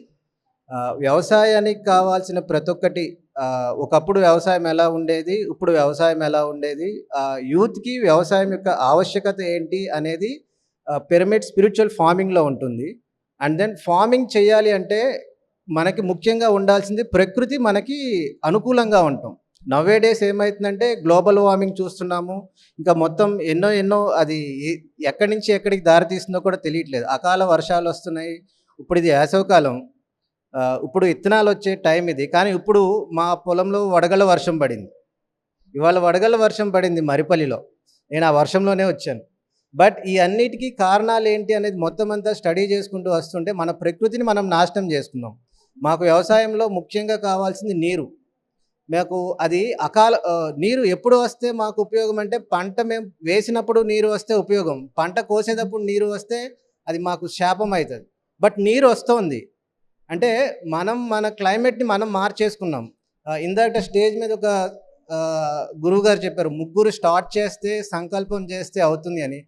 వ్యవసాయానికి కావాల్సిన ప్రతి ఒక్కటి, ఒకప్పుడు వ్యవసాయం ఎలా ఉండేది, ఇప్పుడు వ్యవసాయం ఎలా ఉండేది, యూత్కి వ్యవసాయం యొక్క ఆవశ్యకత ఏంటి అనేది పిరమిడ్ స్పిరిచువల్ ఫార్మింగ్లో ఉంటుంది. అండ్ దెన్ ఫార్మింగ్ చేయాలి అంటే మనకి ముఖ్యంగా ఉండాల్సింది ప్రకృతి మనకి అనుకూలంగా ఉంటాం. నవ్వే డేస్ ఏమవుతుందంటే గ్లోబల్ వార్మింగ్ చూస్తున్నాము. ఇంకా మొత్తం ఎన్నో అది ఎక్కడి నుంచి ఎక్కడికి దారితీస్తుందో కూడా తెలియట్లేదు. అకాల వర్షాలు వస్తున్నాయి. ఇప్పుడు ఇది వేసవకాలం, ఇప్పుడు విత్తనాలు వచ్చే టైం ఇది. కానీ ఇప్పుడు మా పొలంలో వడగళ్ళ వర్షం పడింది. ఇవాళ వడగళ్ళ వర్షం పడింది మరిపల్లిలో. నేను ఆ వర్షంలోనే వచ్చాను. బట్ ఈ అన్నిటికీ కారణాలు ఏంటి అనేది మొత్తం అంతా స్టడీ చేసుకుంటూ వస్తుంటే మన ప్రకృతిని మనం నాశనం చేసుకున్నాం. మాకు వ్యవసాయంలో ముఖ్యంగా కావాల్సింది నీరు. మాకు అది నీరు ఎప్పుడు వస్తే మాకు ఉపయోగం అంటే పంట మేము వేసినప్పుడు నీరు వస్తే ఉపయోగం, పంట కోసేటప్పుడు నీరు వస్తే అది మాకు శాపం అవుతుంది. బట్ నీరు వస్తుంది అంటే మన క్లైమేట్ని మనం మార్చేసుకున్నాం. ఇందాక స్టేజ్ మీద ఒక గురువు గారు చెప్పారు, 3 స్టార్ట్ చేస్తే సంకల్పం చేస్తే అవుతుంది అని.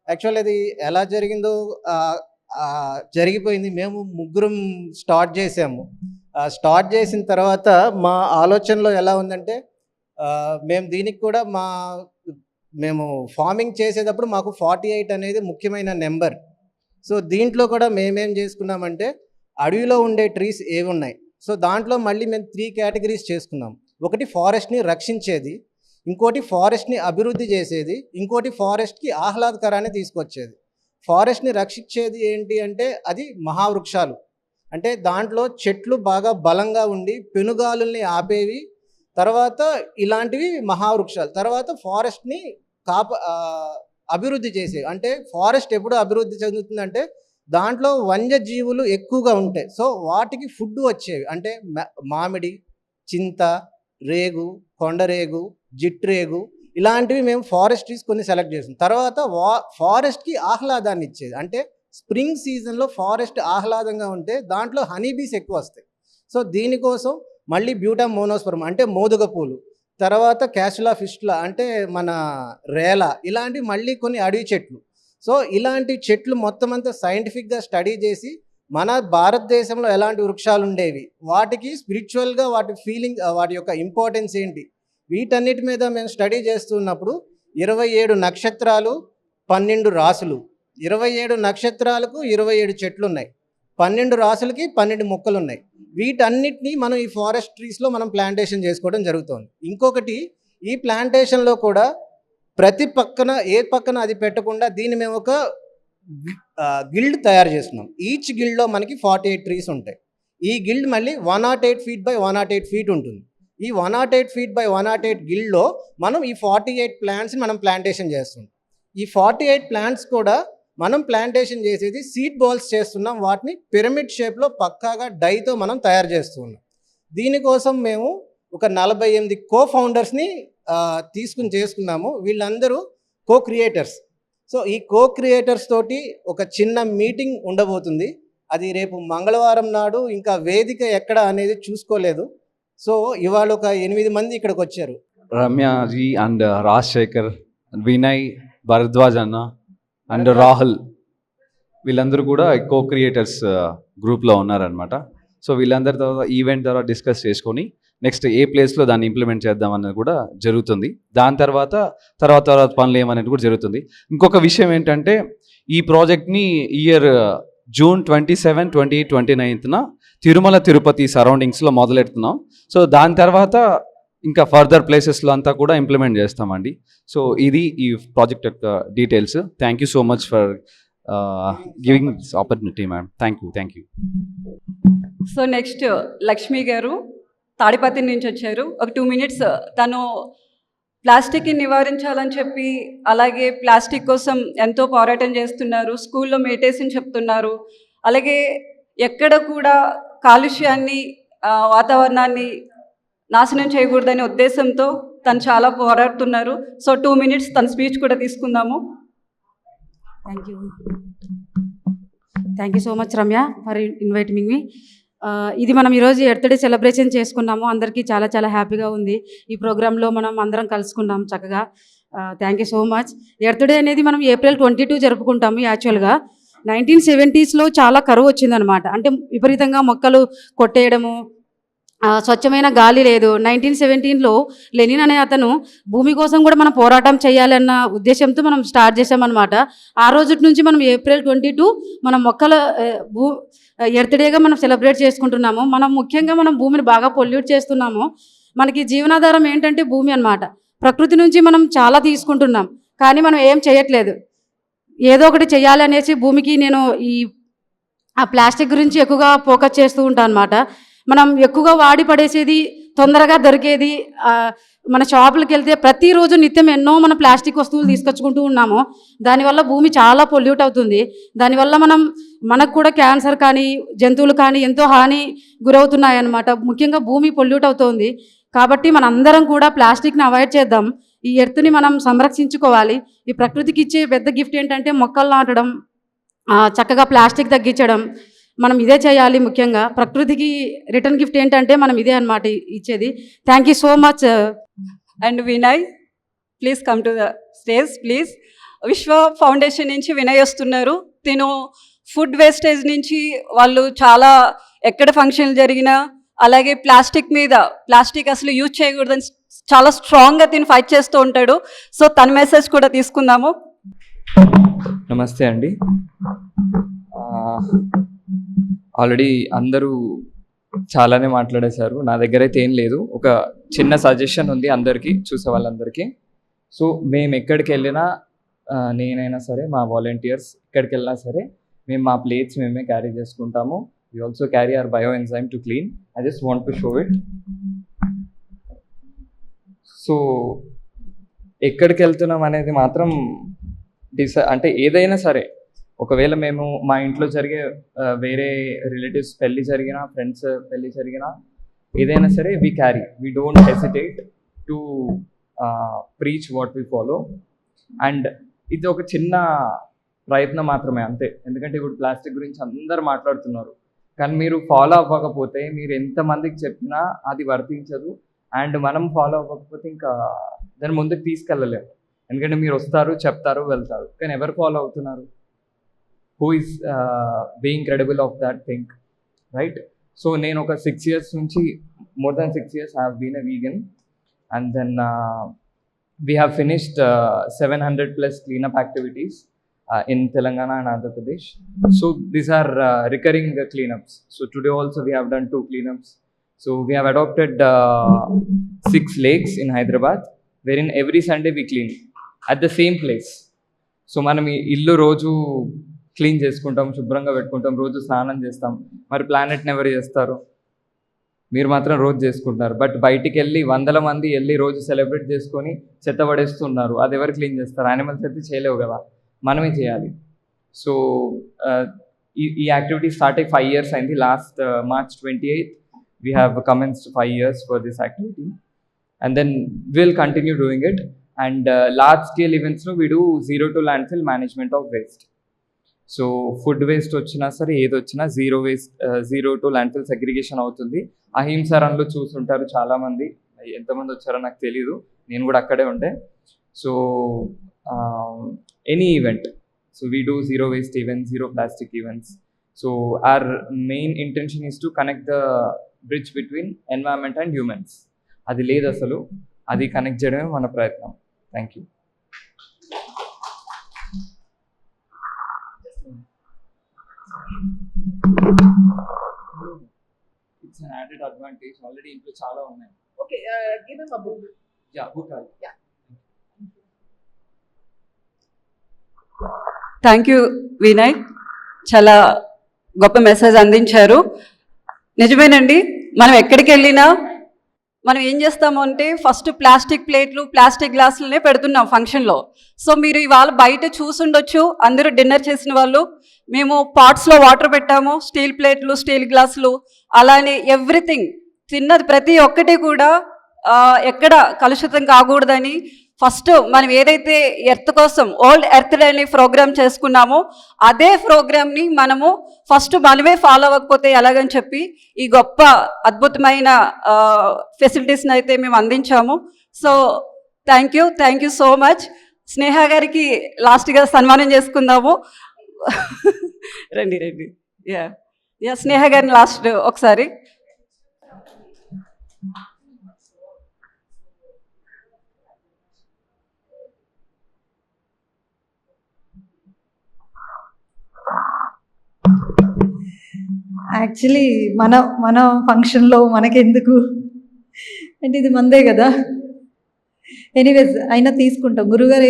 యాక్చువల్ అది ఎలా జరిగిందో జరిగిపోయింది. మేము 3 స్టార్ట్ చేసాము. స్టార్ట్ చేసిన తర్వాత మా ఆలోచనలో ఎలా ఉందంటే మేము దీనికి కూడా మేము ఫార్మింగ్ చేసేటప్పుడు మాకు 48 అనేది ముఖ్యమైన నెంబర్. సో దీంట్లో కూడా మేమేం చేసుకున్నామంటే అడవిలో ఉండే ట్రీస్ ఏవి ఉన్నాయి, సో దాంట్లో మళ్ళీ మేము 3 కేటగిరీస్ చేసుకున్నాం. ఒకటి ఫారెస్ట్ని రక్షించేది, ఇంకోటి ఫారెస్ట్ని అభివృద్ధి చేసేది, ఇంకోటి ఫారెస్ట్కి ఆహ్లాదకరాన్ని తీసుకొచ్చేది. ఫారెస్ట్ని రక్షించేది ఏంటి అంటే అది మహావృక్షాలు, అంటే దాంట్లో చెట్లు బాగా బలంగా ఉండి పెనుగాలుల్ని ఆపేవి. తర్వాత ఇలాంటివి మహావృక్షాలు. తర్వాత ఫారెస్ట్ని అభివృద్ధి చేసేవి. అంటే ఫారెస్ట్ ఎప్పుడు అభివృద్ధి చెందుతుందంటే దాంట్లో వన్యజీవులు ఎక్కువగా ఉంటాయి, సో వాటికి ఫుడ్ వచ్చేవి. అంటే మామిడి, చింత, రేగు, కొండరేగు, జిట్రేగు ఇలాంటివి మేము ఫారెస్ట్ ట్రీస్ కొన్ని సెలెక్ట్ చేసాం. తర్వాత ఫారెస్ట్కి ఆహ్లాదాన్ని ఇచ్చేది, అంటే స్ప్రింగ్ సీజన్లో ఫారెస్ట్ ఆహ్లాదంగా ఉంటే దాంట్లో హనీబీస్ ఎక్కువ వస్తాయి. సో దీనికోసం మళ్ళీ బ్యూటా మోనోస్పర్మ్ అంటే మోదుగ పూలు, తర్వాత క్యాసులా ఫిస్టులా అంటే మన రేల, ఇలాంటివి మళ్ళీ కొన్ని అడవి చెట్లు. సో ఇలాంటి చెట్లు మొత్తం అంతా సైంటిఫిక్గా స్టడీ చేసి మన భారతదేశంలో ఎలాంటి వృక్షాలు ఉండేవి, వాటికి స్పిరిచువల్గా వాటి ఫీలింగ్, వాటి యొక్క ఇంపార్టెన్స్ ఏంటి, వీటన్నిటి మీద మేము స్టడీ చేస్తున్నప్పుడు 27 నక్షత్రాలు, 12 రాసులు, 27 నక్షత్రాలకు 27 చెట్లు ఉన్నాయి, 12 రాసులకి 12 మొక్కలు ఉన్నాయి. వీటన్నిటినీ మనం ఈ ఫారెస్ట్ ట్రీస్లో మనం ప్లాంటేషన్ చేసుకోవడం జరుగుతుంది. ఇంకొకటి, ఈ ప్లాంటేషన్లో కూడా ప్రతి పక్కన ఏ పక్కన అది పెట్టకుండా దీన్ని మేము ఒక గిల్డ్ తయారు చేస్తున్నాం. ఈచ్ గిల్డ్లో మనకి 48 ట్రీస్ ఉంటాయి. ఈ గిల్డ్ మళ్ళీ 108 feet by 108 feet ఉంటుంది. ఈ 108 feet by 108 గిల్డ్లో మనం ఈ 48 ప్లాంట్స్ని మనం ప్లాంటేషన్ చేస్తున్నాం. ఈ 48 ప్లాంట్స్ కూడా మనం ప్లాంటేషన్ చేసేది సీడ్ బాల్స్ చేస్తున్నాం. వాటిని పిరమిడ్ షేప్లో పక్కాగా డైతో మనం తయారు చేస్తున్నాం. దీనికోసం మేము ఒక 48 కో-ఫౌండర్స్ని తీసుకుని చేసుకున్నాము. వీళ్ళందరూ కో-క్రియేటర్స్. సో ఈ కో-క్రియేటర్స్ తోటి ఒక చిన్న మీటింగ్ ఉండబోతుంది. అది రేపు మంగళవారం నాడు. ఇంకా వేదిక ఎక్కడ అనేది చూసుకోలేదు. సో ఇవాళ ఒక 8 మంది ఇక్కడికి వచ్చారు. రమ్యాజీ అండ్ రాజశేఖర్, వినయ్, భరద్వాజ్ అన్న అండ్ రాహుల్, వీళ్ళందరూ కూడా కో-క్రియేటర్స్ గ్రూప్లో ఉన్నారనమాట. సో వీళ్ళందరి తర్వాత ఈవెంట్ ద్వారా డిస్కస్ చేసుకొని నెక్స్ట్ ఏ ప్లేస్లో దాన్ని ఇంప్లిమెంట్ చేద్దాం అన్నది కూడా జరుగుతుంది. దాని తర్వాత పనులు ఏమనేది కూడా జరుగుతుంది. ఇంకొక విషయం ఏంటంటే ఈ ప్రాజెక్ట్ని ఇయర్ June 27, 28, 29న తిరుమల తిరుపతి సరౌండింగ్స్లో మొదలెడుతున్నాం. సో దాని తర్వాత ఇంకా ఫర్దర్ ప్లేసెస్లో అంతా కూడా ఇంప్లిమెంట్ చేస్తామండి. సో ఇది ఈ ప్రాజెక్ట్ యొక్క details. Thank you so much for giving this opportunity ma'am. Thank you. So next Lakshmi గారు తాడిపత్రి నుంచి వచ్చారు. ఒక 2 minutes తను ప్లాస్టిక్ని నివారించాలని చెప్పి, అలాగే ప్లాస్టిక్ కోసం ఎంతో పోరాటం చేస్తున్నారు. స్కూల్లో మెడిటేషన్ చెప్తున్నారు. అలాగే ఎక్కడ కూడా కాలుష్యాన్ని, వాతావరణాన్ని నాశనం చేయకూడదనే ఉద్దేశంతో తను చాలా పోరాడుతున్నారు. సో 2 minutes తన స్పీచ్ కూడా తీసుకుందాము. Thank you so much Ramya for inviting me. ఇది మనం ఈరోజు ఎర్త్ డే సెలబ్రేషన్ చేసుకున్నాము. అందరికీ చాలా చాలా హ్యాపీగా ఉంది. ఈ ప్రోగ్రాంలో మనం అందరం కలుసుకున్నాం చక్కగా. Thank you so much. Earth day అనేది మనం April 22 జరుపుకుంటాము. యాక్చువల్గా 1970s చాలా కరువు వచ్చిందనమాట. అంటే విపరీతంగా మొక్కలు కొట్టేయడము, స్వచ్ఛమైన గాలి లేదు. 1917లో లెనిన్ అనే అతను భూమి కోసం కూడా మనం పోరాటం చేయాలన్న ఉద్దేశంతో మనం స్టార్ట్ చేసామన్నమాట. ఆ రోజు నుంచి మనం April 22 మనం మొక్కల ఎర్త్ డేగా మనం సెలబ్రేట్ చేసుకుంటున్నాము. మనం ముఖ్యంగా మనం భూమిని బాగా పొల్యూట్ చేస్తున్నాము. మనకి జీవనాధారం ఏంటంటే భూమి అన్నమాట. ప్రకృతి నుంచి మనం చాలా తీసుకుంటున్నాం, కానీ మనం ఏం చేయట్లేదు. ఏదో ఒకటి చేయాలనేసి భూమికి నేను ఆ ప్లాస్టిక్ గురించి ఎక్కువగా ఫోకస్ చేస్తూ ఉంటాను అన్నమాట. మనం ఎక్కువగా వాడి పడేసేది, తొందరగా దొరికేది. మన షాపులకు వెళ్తే ప్రతిరోజు నిత్యం ఎన్నో మన ప్లాస్టిక్ వస్తువులు తీసుకొచ్చుకుంటూ ఉన్నాము. దానివల్ల భూమి చాలా పొల్యూట్ అవుతుంది. దానివల్ల మనకు కూడా క్యాన్సర్ కానీ, జంతువులు కానీ ఎంతో హాని గురవుతున్నాయి అన్నమాట. ముఖ్యంగా భూమి పొల్యూట్ అవుతుంది. కాబట్టి మనందరం కూడా ప్లాస్టిక్ని అవాయిడ్ చేద్దాం. ఈ ఎర్త్ని మనం సంరక్షించుకోవాలి. ఈ ప్రకృతికి ఇచ్చే పెద్ద గిఫ్ట్ ఏంటంటే మొక్కలు నాటడం, చక్కగా ప్లాస్టిక్ తగ్గించడం. మనం ఇదే చేయాలి. ముఖ్యంగా ప్రకృతికి రిటర్న్ గిఫ్ట్ ఏంటంటే మనం ఇదే అన్నమాట ఇచ్చేది. Thank you so much. And Vinay, please come to the stage please. విశ్వ ఫౌండేషన్ నుంచి వినయ్ వస్తున్నారు. తిను ఫుడ్ వేస్టేజ్ నుంచి వాళ్ళు చాలా ఎక్కడ ఫంక్షన్లు జరిగినా, అలాగే ప్లాస్టిక్ అసలు యూజ్ చేయకూడదని చాలా స్ట్రాంగ్గా తిని ఫైట్ చేస్తూ ఉంటాడు. సో తన మెసేజ్ కూడా తీసుకుందాము. నమస్తే అండి. ఆల్రెడీ అందరూ చాలానే మాట్లాడేశారు. నా దగ్గర అయితే ఏం లేదు. ఒక చిన్న సజెషన్ ఉంది అందరికీ, చూసే వాళ్ళందరికీ. సో మేము ఎక్కడికి వెళ్ళినా, నేనైనా సరే, మా వాలంటీర్స్ ఎక్కడికి వెళ్ళినా సరే, మేము మా ప్లేట్స్ మేమే క్యారీ చేసుకుంటాము. We also carry our bioenzyme to clean. I just want to show it. So ఎక్కడికి వెళ్తున్నాం అనేది మాత్రం అంటే ఏదైనా సరే, ఒకవేళ మేము మా ఇంట్లో జరిగే వేరే రిలేటివ్స్ పెళ్ళి జరిగినా, ఫ్రెండ్స్ పెళ్ళి జరిగినా, ఏదైనా సరే we don't hesitate to preach what we follow. And ఇది ఒక చిన్న ప్రయత్నం మాత్రమే అంతే. ఎందుకంటే ఇప్పుడు ప్లాస్టిక్ గురించి అందరు మాట్లాడుతున్నారు, కానీ మీరు ఫాలో అవ్వకపోతే, మీరు ఎంతమందికి చెప్పినా అది వర్తించదు. అండ్ మనం ఫాలో అవ్వకపోతే ఇంకా దాన్ని ముందుకు తీసుకెళ్ళలేము. ఎందుకంటే మీరు వస్తారు, చెప్తారు, వెళ్తారు, కానీ ఎవరు ఫాలో అవుతున్నారు? Who is being credible of that thing, right? So నేను ఒక 6 years నుంచి, more than 6 years I have been a vegan. And then we have finished 700+ cleanup activities in Telangana and Andhra Pradesh. So these are recurring cleanups. So today also we have done 2 cleanups. So we have adopted 6 lakes in Hyderabad, wherein every Sunday we clean at the same place. So మనం ఇల్లు రోజు clean చేసుకుంటాం, శుభ్రంగా పెట్టుకుంటాం, రోజు స్నానం చేస్తాం. మరి ప్లానెట్ని ఎవరు చేస్తారు? మీరు మాత్రం రోజు చేసుకుంటున్నారు. బట్ బయటికి వెళ్ళి 100 మంది వెళ్ళి రోజు సెలబ్రేట్ చేసుకొని చెత్త పడేస్తున్నారు. అది ఎవరు క్లీన్ చేస్తారు? యానిమల్స్ అయితే చేయలేవు కదా, మనమే చేయాలి. సో ఈ యాక్టివిటీ స్టార్ట్ అయ్యి 5 years అయింది. Last March 28th we have commenced 5 years for this activity, and then we'll continue doing it. And large scale events no, we do zero to landfill management of waste. So food waste వచ్చినా సరే, ఏది వచ్చినా zero to landfill segregation అవుతుంది. అహింస రన్లో చూసుంటారు చాలామంది, ఎంతమంది వచ్చారో నాకు తెలీదు, నేను కూడా అక్కడే ఉండే. So any event, so we do zero waste events, zero plastic events. So our main intention is to connect the bridge between environment and humans. అది లేదు అసలు, అది కనెక్ట్ చేయడమే మన ప్రయత్నం. Thank you. It's an added advantage. Already ఇంట్లో చాలా ఉన్నాయి. Okay, give him a book. Yeah, book. Yeah. Thank you Vinay, చాలా గొప్ప మెసేజ్ అందించారు. నిజమేనండి, మనం ఎక్కడికి వెళ్ళినా మనం ఏం చేస్తాము అంటే ఫస్ట్ ప్లాస్టిక్ ప్లేట్లు, ప్లాస్టిక్ గ్లాసులనే పెడుతున్నాం ఫంక్షన్లో. సో మీరు ఇవాళ బయట చూసుండొచ్చు, అందరూ డిన్నర్ చేసిన వాళ్ళు. మేము పాట్స్లో వాటర్ పెట్టాము, స్టీల్ ప్లేట్లు, స్టీల్ గ్లాసులు, అలానే ఎవ్రీథింగ్, తిన్నది ప్రతి ఒక్కటి కూడా ఎక్కడ కలుషితం కాకూడదని ఫస్ట్ మనం ఏదైతే ఎర్త్ కోసం ఓల్డ్ ఎర్త్ డే అనే ప్రోగ్రామ్ చేసుకున్నామో అదే ప్రోగ్రామ్ని మనము ఫస్ట్ మనమే ఫాలో అవ్వకపోతే ఎలాగని చెప్పి ఈ గొప్ప అద్భుతమైన ఫెసిలిటీస్ని అయితే మేము అందించాము. So thank you so much. Sneha గారికి లాస్ట్గా సన్మానం చేసుకుందాము. రండి. యా స్నేహ గారిని లాస్ట్ ఒకసారి. యాక్చువల్లీ మన ఫంక్షన్లో మనకెందుకు అంటే ఇది మందే కదా. ఎనీవేస్ అయినా తీసుకుంటాం. గురుగారు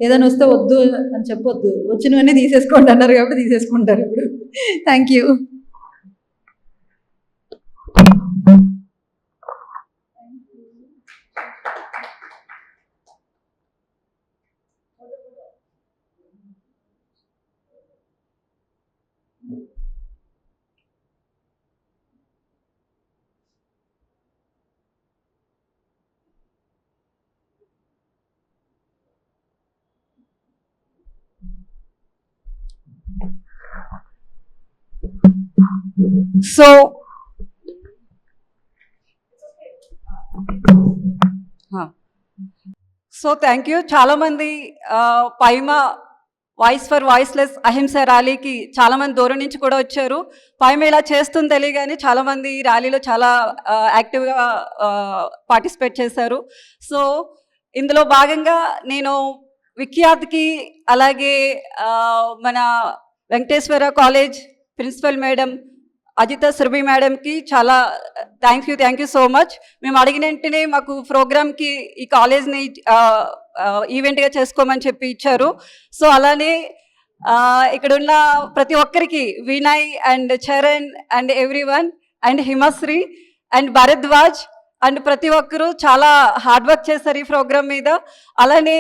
ఏదైనా వస్తే వద్దు అని చెప్పొద్దు, వచ్చినవన్నీ తీసేసుకోండి అన్నారు కాబట్టి తీసేసుకుంటారు ఇప్పుడు. Thank you. So thank you. చాలామంది పైమా వాయిస్ ఫర్ వాయిస్లెస్ అహింస ర్యాలీకి చాలామంది దూరం నుంచి కూడా వచ్చారు. పైమ ఇలా చేస్తుంది తెలియగానే చాలామంది ఈ ర్యాలీలో చాలా యాక్టివ్గా పార్టిసిపేట్ చేశారు. సో ఇందులో భాగంగా నేను విఖ్యాత్కి అలాగే మన Venkateswara college principal madam Ajitha Surabhi మేడంకి చాలా థ్యాంక్ యూ సో మచ్. మేము అడిగిన వెంటనే మాకు ప్రోగ్రామ్కి ఈ కాలేజ్ని ఈవెంట్గా చేసుకోమని చెప్పి ఇచ్చారు. సో అలానే ఇక్కడ ఉన్న ప్రతి ఒక్కరికి Vinay and Charan and everyone and Himasri and Bharadwaj and ప్రతి ఒక్కరూ చాలా హార్డ్ వర్క్ చేశారు ఈ ప్రోగ్రామ్ మీద. అలానే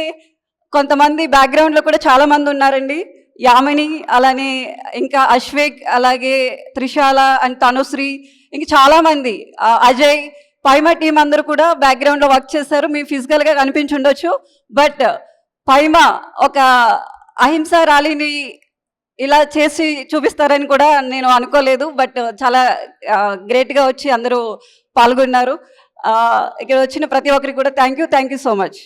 కొంతమంది బ్యాక్గ్రౌండ్లో కూడా చాలామంది ఉన్నారండి. యామిని, అలానే ఇంకా అశ్వేక్, అలాగే త్రిశాల అండ్ తనుశ్రీ, ఇంక చాలామంది అజయ్, పైమా టీం అందరూ కూడా బ్యాక్గ్రౌండ్లో వర్క్ చేశారు. మీ ఫిజికల్గా కనిపించుండొచ్చు, బట్ పైమా ఒక అహింస ర్యాలీని ఇలా చేసి చూపిస్తారని కూడా నేను అనుకోలేదు. బట్ చాలా గ్రేట్గా వచ్చి అందరూ పాల్గొన్నారు. ఇక్కడ వచ్చిన ప్రతి ఒక్కరికి కూడా థ్యాంక్ యూ సో మచ్.